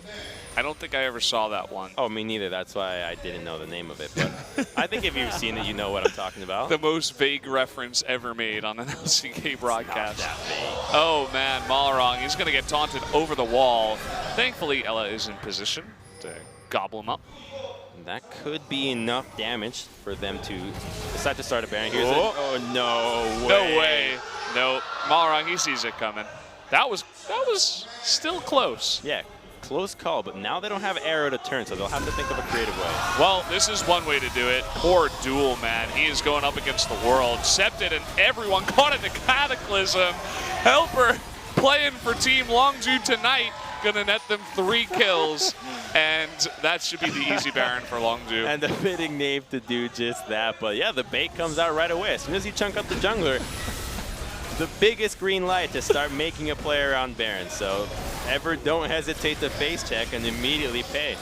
I don't think I ever saw that one. Oh, me neither. That's why I didn't know the name of it. But I think if you've seen it, you know what I'm talking about. The most vague reference ever made on an LCK broadcast. Not that vague. Oh, man, Malrang. He's going to get taunted over the wall. Thankfully, Ella is in position to gobble him up. That could be enough damage for them to decide to start a Baron. Here's oh, no way. No way. Nope. Malrang, he sees it coming. That was still close. Yeah, close call, but now they don't have arrow to turn, so they'll have to think of a creative way. Well, this is one way to do it. Poor Duel, man. He is going up against the world. Septed and everyone caught in the Cataclysm. Helper playing for Team Longzhu tonight. Gonna net them 3 kills, and that should be the easy Baron for Longzhu. And the fitting name to do just that. But yeah, the bait comes out right away. As soon as you chunk up the jungler, the biggest green light to start making a play around Baron. So ever don't hesitate to face check and immediately pay.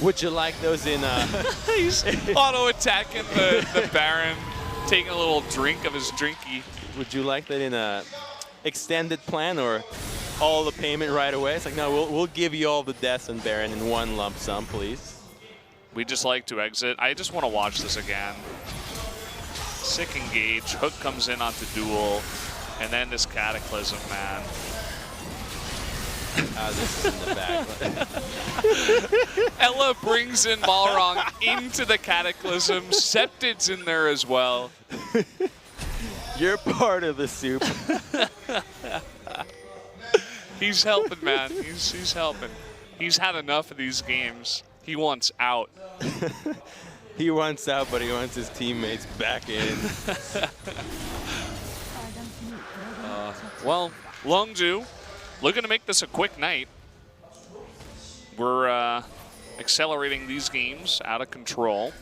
Would you like those in He's auto-attacking the Baron, taking a little drink of his drinky. would you like that in a extended plan or all the payment right away? It's like, no, we'll give you all the deaths and Baron in one lump sum, please. We just like to exit. I just want to watch this again. Sick engage. Hook comes in onto Duel. And then this Cataclysm, man. This is in the back. Ella brings in Balrog into the Cataclysm. Septed's in there as well. You're part of the soup. He's helping, man. He's helping. He's had enough of these games. He wants out. He wants out, but he wants his teammates back in. Well, Longzhu, looking to make this a quick night. We're accelerating these games out of control.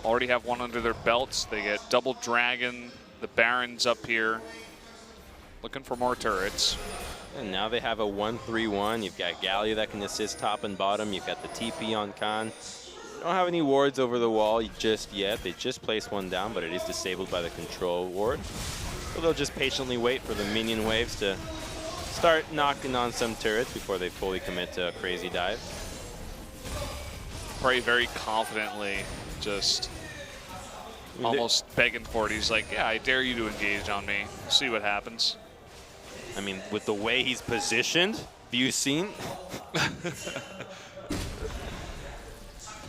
Already have one under their belts. They get double dragon. The Baron's up here. Looking for more turrets. And now they have a 1-3-1. You've got Galio that can assist top and bottom. You've got the TP on Khan. They don't have any wards over the wall just yet. They just placed one down, but it is disabled by the control ward. So they'll just patiently wait for the minion waves to start knocking on some turrets before they fully commit to a crazy dive. Prey very confidently, just almost begging for it. He's like, yeah, I dare you to engage on me. See what happens. I mean, with the way he's positioned, have you seen?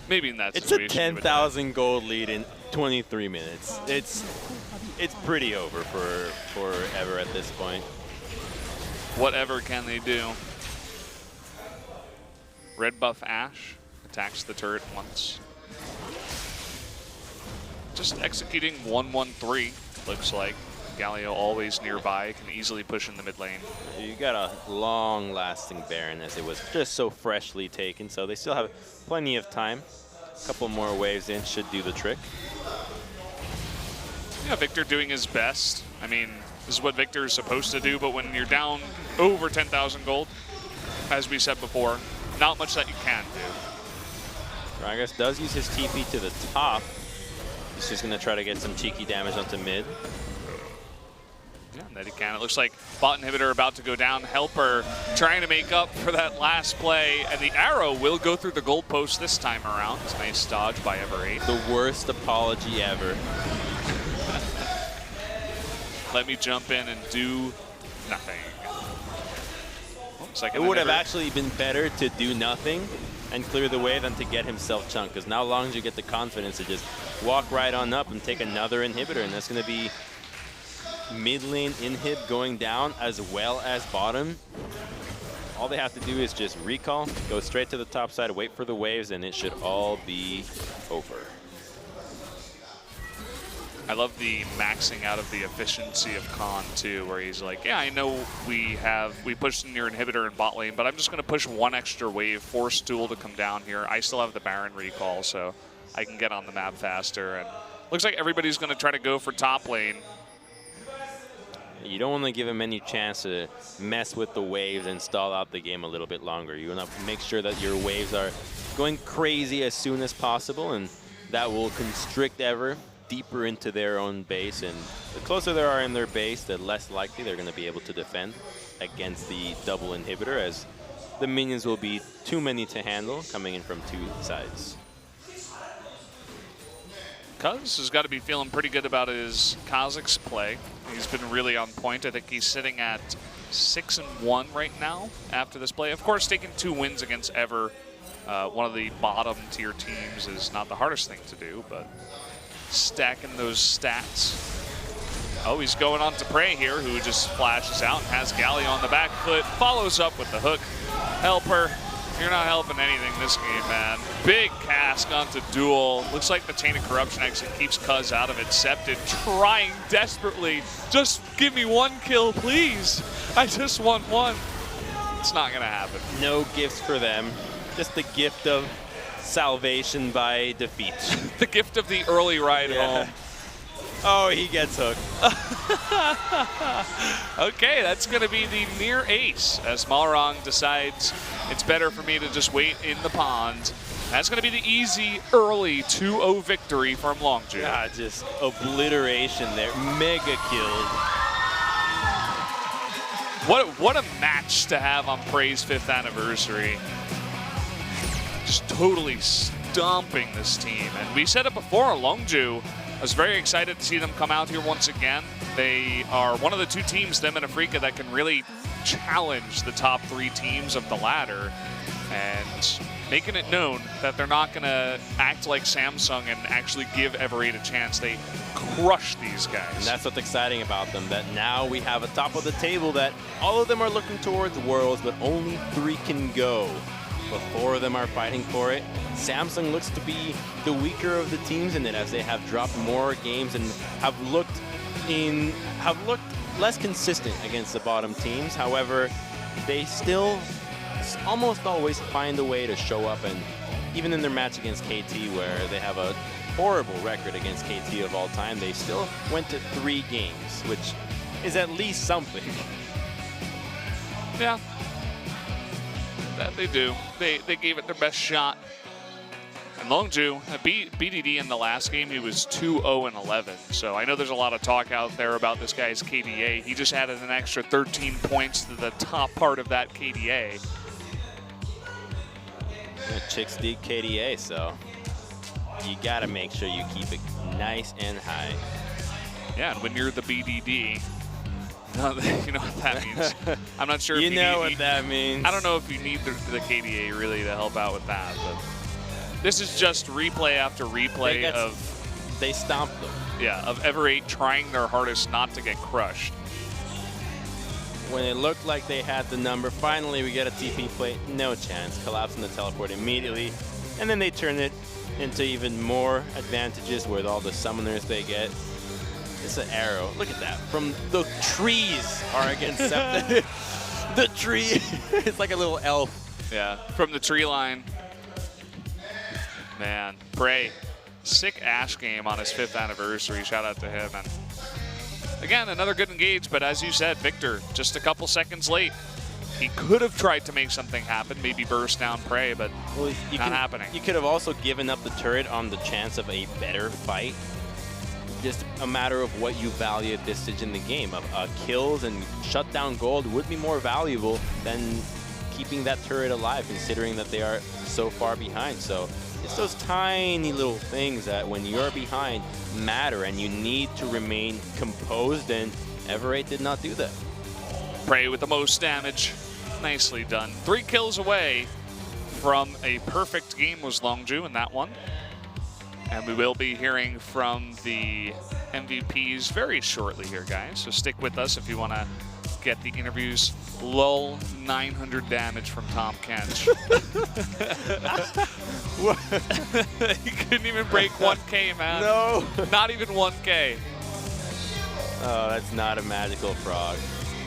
Maybe in that It's a situation. 10,000 gold lead in 23 minutes. It's pretty over for Ever at this point. Whatever can they do? Red buff Ashe attacks the turret once. Just executing 1-1-3, looks like. Galio always nearby, can easily push in the mid lane. You got a long-lasting Baron as it was just so freshly taken, so they still have plenty of time. A couple more waves in should do the trick. Yeah, Victor doing his best. I mean, this is what Victor is supposed to do, but when you're down over 10,000 gold, as we said before, not much that you can do. Gragas does use his TP to the top. He's just going to try to get some cheeky damage onto mid. Yeah, that he can. It looks like bot inhibitor about to go down. Helper trying to make up for that last play, and the arrow will go through the goalpost this time around. It's a nice dodge by Ever8. The worst apology ever. Let me jump in and do nothing. Looks like It would have actually been better to do nothing and clear the way than to get himself chunked, because now Longzhu get the confidence to just walk right on up and take another inhibitor, and that's going to be mid lane inhib going down as well as bottom. All they have to do is just recall, go straight to the top side, wait for the waves, and it should all be over. I love the maxing out of the efficiency of Khan too, where he's like, yeah, I know we pushed in your inhibitor in bot lane, but I'm just going to push one extra wave, force Duel to come down here. I still have the Baron recall, so I can get on the map faster. And looks like everybody's going to try to go for top lane. You don't want to give him any chance to mess with the waves and stall out the game a little bit longer. You want to make sure that your waves are going crazy as soon as possible, and that will constrict Ever deeper into their own base. And the closer they are in their base, the less likely they're going to be able to defend against the double inhibitor, as the minions will be too many to handle coming in from two sides. Cuz has got to be feeling pretty good about his Kazakh's play. He's been really on point. I think he's sitting at 6-1 right now after this play. Of course, taking 2 wins against Ever, one of the bottom tier teams, is not the hardest thing to do, but stacking those stats. Oh, he's going on to Prey here, who just flashes out and has Galio on the back foot, follows up with the hook. Helper, you're not helping anything this game, man. Big cask onto Duel. Looks like the Chain of Corruption actually keeps Cuz out of it. Septed trying desperately. Just give me one kill, please. I just want one. It's not gonna happen. No gifts for them. Just the gift of salvation by defeat. The gift of the early ride home. Oh, he gets hooked. Okay, that's going to be the near ace as Malrong decides it's better for me to just wait in the pond. That's going to be the easy early 2-0 victory from Longzhu. Yeah, just obliteration there. Mega killed. What a match to have on Prey's 5th anniversary. Just totally stomping this team. And we said it before, Longzhu, I was very excited to see them come out here once again. They are one of the 2 teams, them and Afrika, that can really challenge the top 3 teams of the ladder, and making it known that they're not going to act like Samsung and actually give Ever8 a chance. They crush these guys. And that's what's exciting about them, that now we have a top of the table that all of them are looking towards Worlds, but only 3 can go. But 4 of them are fighting for it. Samsung looks to be the weaker of the teams in it, as they have dropped more games and have looked less consistent against the bottom teams. However, they still almost always find a way to show up, and even in their match against KT, where they have a horrible record against KT of all time, they still went to 3 games, which is at least something. Yeah. That they do. They gave it their best shot. And Longzhu beat BDD in the last game. He was 2-0-11. So I know there's a lot of talk out there about this guy's KDA. He just added an extra 13 points to the top part of that KDA. Yeah, chicks dig KDA, so you gotta make sure you keep it nice and high. Yeah, and when you're the BDD, you know what that means. I'm not sure if you know need, what that means. I don't know if you need the KDA really to help out with that, but this is just replay after replay they stomped them. Yeah, of Ever8 trying their hardest not to get crushed. When it looked like they had the number, finally we get a TP play. No chance. Collapsing the teleport immediately. And then they turn it into even more advantages with all the summoners they get. It's an arrow. Look at that. From the trees are against Septa. The tree. It's like a little elf. Yeah, from the tree line. Man, Prey. Sick Ash game on his 5th anniversary. Shout out to him. And again, another good engage, but as you said, Victor, just a couple seconds late. He could have tried to make something happen, maybe burst down Prey, but not happening. You could have also given up the turret on the chance of a better fight. Just a matter of what you value at this stage in the game. Kills and shutdown gold would be more valuable than keeping that turret alive, considering that they are so far behind. So it's those tiny little things that when you're behind matter, and you need to remain composed, and Ever8 did not do that. Prey with the most damage. Nicely done. 3 kills away from a perfect game was Longzhu in that one. And we will be hearing from the MVPs very shortly here, guys. So stick with us if you want to get the interviews. Lull 900 damage from Tom Kench. He couldn't even break 1K, man. No. Not even 1K. Oh, that's not a magical frog.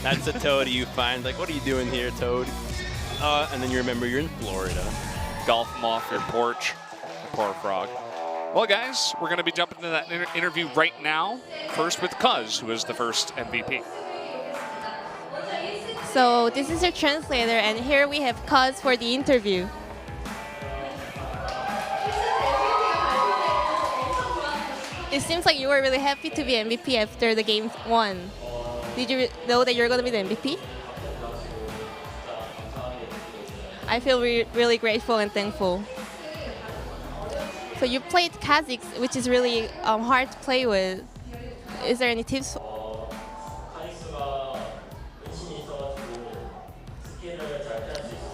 That's a toad you find. Like, what are you doing here, Toad? And then you remember you're in Florida. Golf him off your porch. Poor frog. Well, guys, we're going to be jumping into that interview right now. First with Cuz, who is the first MVP. So this is your translator, and here we have Cuz for the interview. It seems like you were really happy to be MVP after the game 1. Did you know that you're going to be the MVP? I feel really grateful and thankful. So you played Kha'Zix, which is really hard to play with. Is there any tips?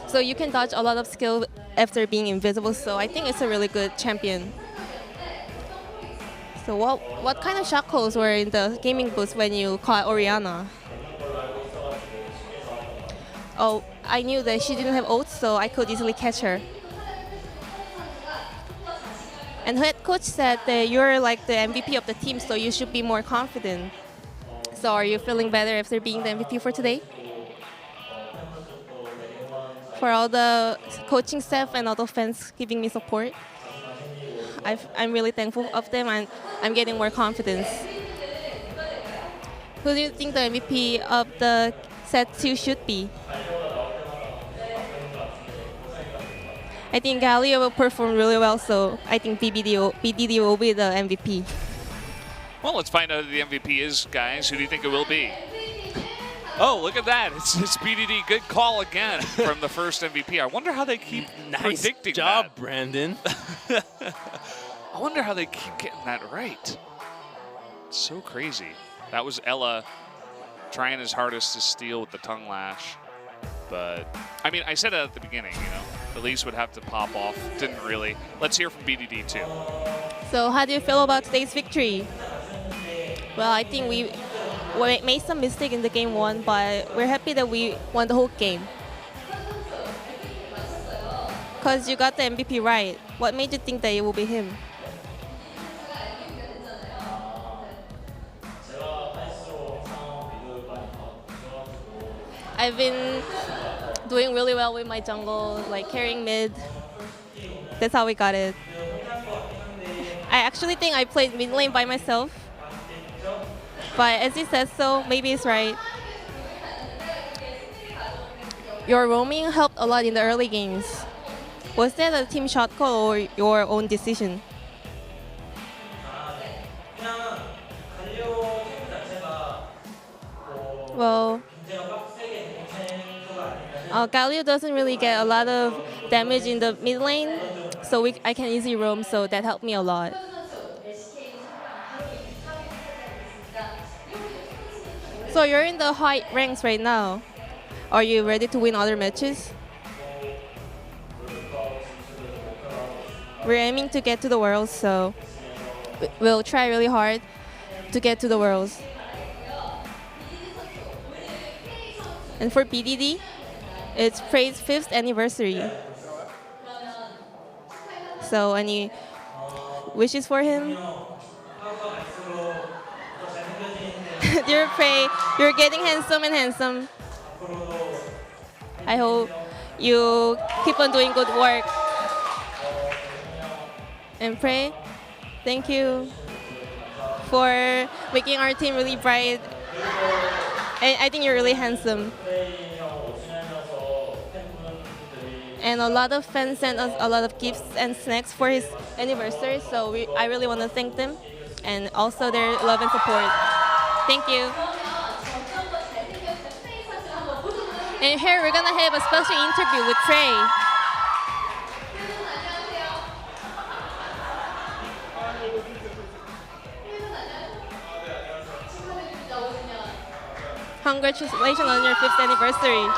So you can dodge a lot of skill after being invisible, so I think it's a really good champion. So what kind of shot calls were in the gaming booth when you caught Oriana? Oh, I knew that she didn't have ult, so I could easily catch her. And head coach said that you're like the MVP of the team, so you should be more confident. So are you feeling better after being the MVP for today? For all the coaching staff and all the fans giving me support, I'm really thankful of them, and I'm getting more confidence. Who do you think the MVP of the set 2 should be? I think Galio will perform really well, so I think BDD will be the MVP. Well, let's find out who the MVP is, guys. Who do you think it will be? Oh, look at that. It's BDD. Good call again from the first MVP. I wonder how they keep predicting job, that. Brandon. I wonder how they keep getting that right. It's so crazy. That was Ella trying his hardest to steal with the tongue lash. But, I mean, I said it at the beginning, you know. Elise would have to pop off. Didn't really. Let's hear from BDD too. So how do you feel about today's victory? Well, I think we made some mistake in the game 1, but we're happy that we won the whole game. Because you got the MVP right. What made you think that it will be him? I've been doing really well with my jungle, like carrying mid. That's how we got it. I actually think I played mid lane by myself. But as he says so, maybe he's right. Your roaming helped a lot in the early games. Was that a team shot call or your own decision? Well, Galio doesn't really get a lot of damage in the mid lane, so I can easily roam, so that helped me a lot. So you're in the high ranks right now. Are you ready to win other matches? We're aiming to get to the Worlds, so we'll try really hard to get to the Worlds. And for BDD, it's Prey's 5th anniversary. So any wishes for him? Dear Prey, you're getting handsome and handsome. I hope you keep on doing good work. And Prey, thank you for making our team really bright. I think you're really handsome. And a lot of fans sent us a lot of gifts and snacks for his anniversary, so I really want to thank them, and also their love and support. Thank you. And here we're gonna have a special interview with Prey. Congratulations on your 5th anniversary.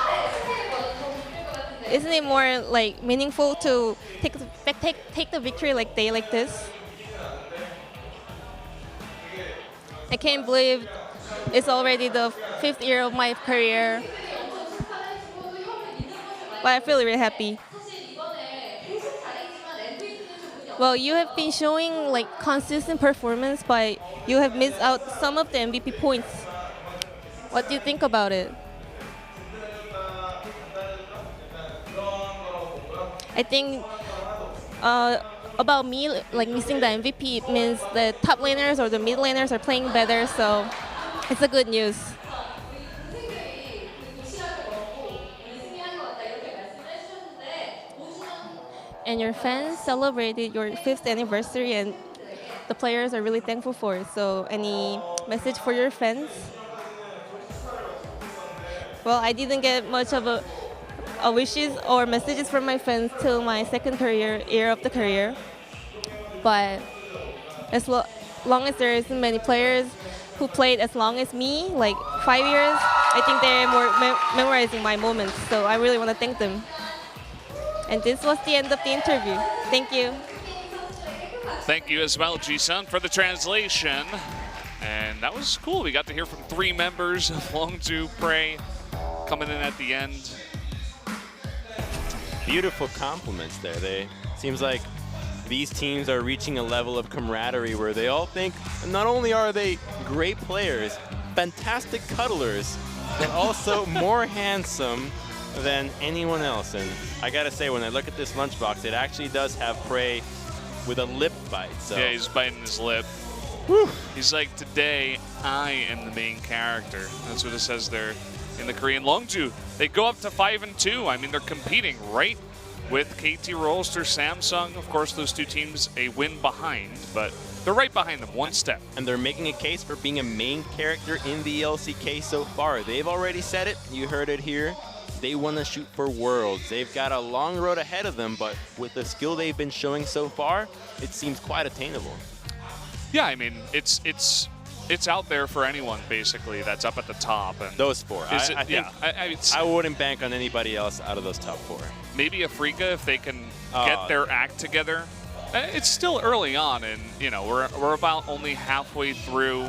Isn't it more like meaningful to take the victory like day like this? I can't believe it's already the 5th year of my career. But I feel really happy. Well, you have been showing like consistent performance, but you have missed out some of the MVP points. What do you think about it? I think about me, like missing the MVP, it means the top laners or the mid laners are playing better, so it's a good news. And your fans celebrated your 5th anniversary, and the players are really thankful for it. So any message for your fans? Well, I didn't get much of a wishes or messages from my fans till my 2nd year of the career. But as long as there isn't many players who played as long as me, like 5 years, I think they're more memorizing my moments. So I really want to thank them. And this was the end of the interview. Thank you. Thank you as well, Ji-sun, for the translation. And that was cool. We got to hear from 3 members of Longzhu Prey coming in at the end. Beautiful compliments there. Seems like these teams are reaching a level of camaraderie where they all think not only are they great players, fantastic cuddlers, but also more handsome than anyone else. And I gotta say, when I look at this lunchbox, it actually does have Prey with a lip bite. So. Yeah, he's biting his lip. Whew. He's like, today I am the main character. That's what it says there in the Korean. Longzhu, they go up to 5-2. I mean, they're competing right with KT Rolster, Samsung. Of course, those 2 teams a win behind, but they're right behind them, 1 step. And they're making a case for being a main character in the LCK so far. They've already said it. You heard it here. They want to shoot for Worlds. They've got a long road ahead of them, but with the skill they've been showing so far, it seems quite attainable. Yeah, I mean, it's out there for anyone, basically, that's up at the top. And Those 4. I think I wouldn't bank on anybody else out of those top 4. Maybe Afrika, if they can get their act together. It's still early on, and we're about only halfway through,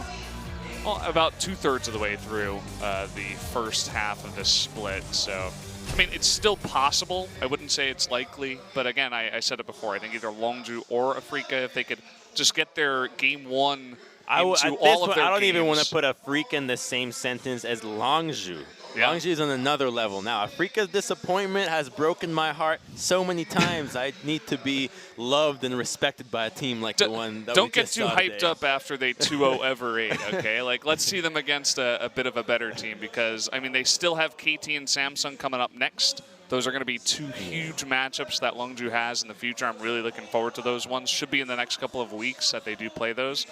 well, about 2/3 of the way through the first half of this split. So, I mean, it's still possible. I wouldn't say it's likely, but again, I said it before. I think either Longzhu or Afrika, if they could just get their game 1 into all of their I don't games. even want to put Afrika in the same sentence as Longzhu. Yeah. Longzhu is on another level now. Afrika's disappointment has broken my heart so many times. I need to be loved and respected by a team like the one that Don't we get just too saw hyped today. up after they 2-0 Ever-8, okay? Like, let's see them against a bit of a better team because, I mean, they still have KT and Samsung coming up next. Those are going to be 2 huge matchups that Longzhu has in the future. I'm really looking forward to those ones. Should be in the next couple of weeks that they do play those.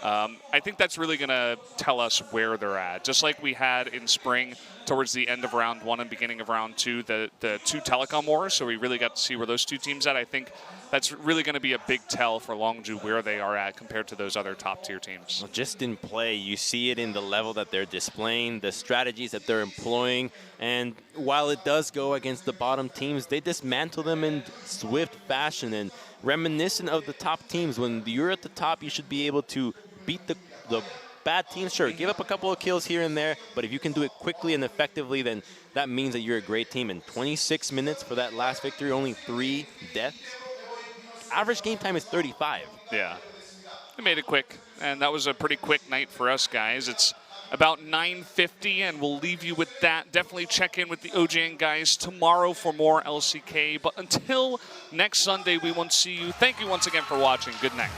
I think that's really going to tell us where they're at. Just like we had in spring towards the end of round 1 and beginning of round 2, the 2 telecom wars, so we really got to see where those 2 teams at. I think that's really going to be a big tell for Longzhu where they are at compared to those other top-tier teams. Well, just in play, you see it in the level that they're displaying, the strategies that they're employing, and while it does go against the bottom teams, they dismantle them in swift fashion and reminiscent of the top teams. When you're at the top, you should be able to beat the bad teams. Sure, give up a couple of kills here and there, but if you can do it quickly and effectively, then that means that you're a great team. In 26 minutes for that last victory, only 3 deaths. Average game time is 35. Yeah, they made it quick, and that was a pretty quick night for us guys. It's about 9:50, and we'll leave you with that. Definitely check in with the OJN guys tomorrow for more LCK, but until next Sunday, we won't see you. Thank you once again for watching. Good night.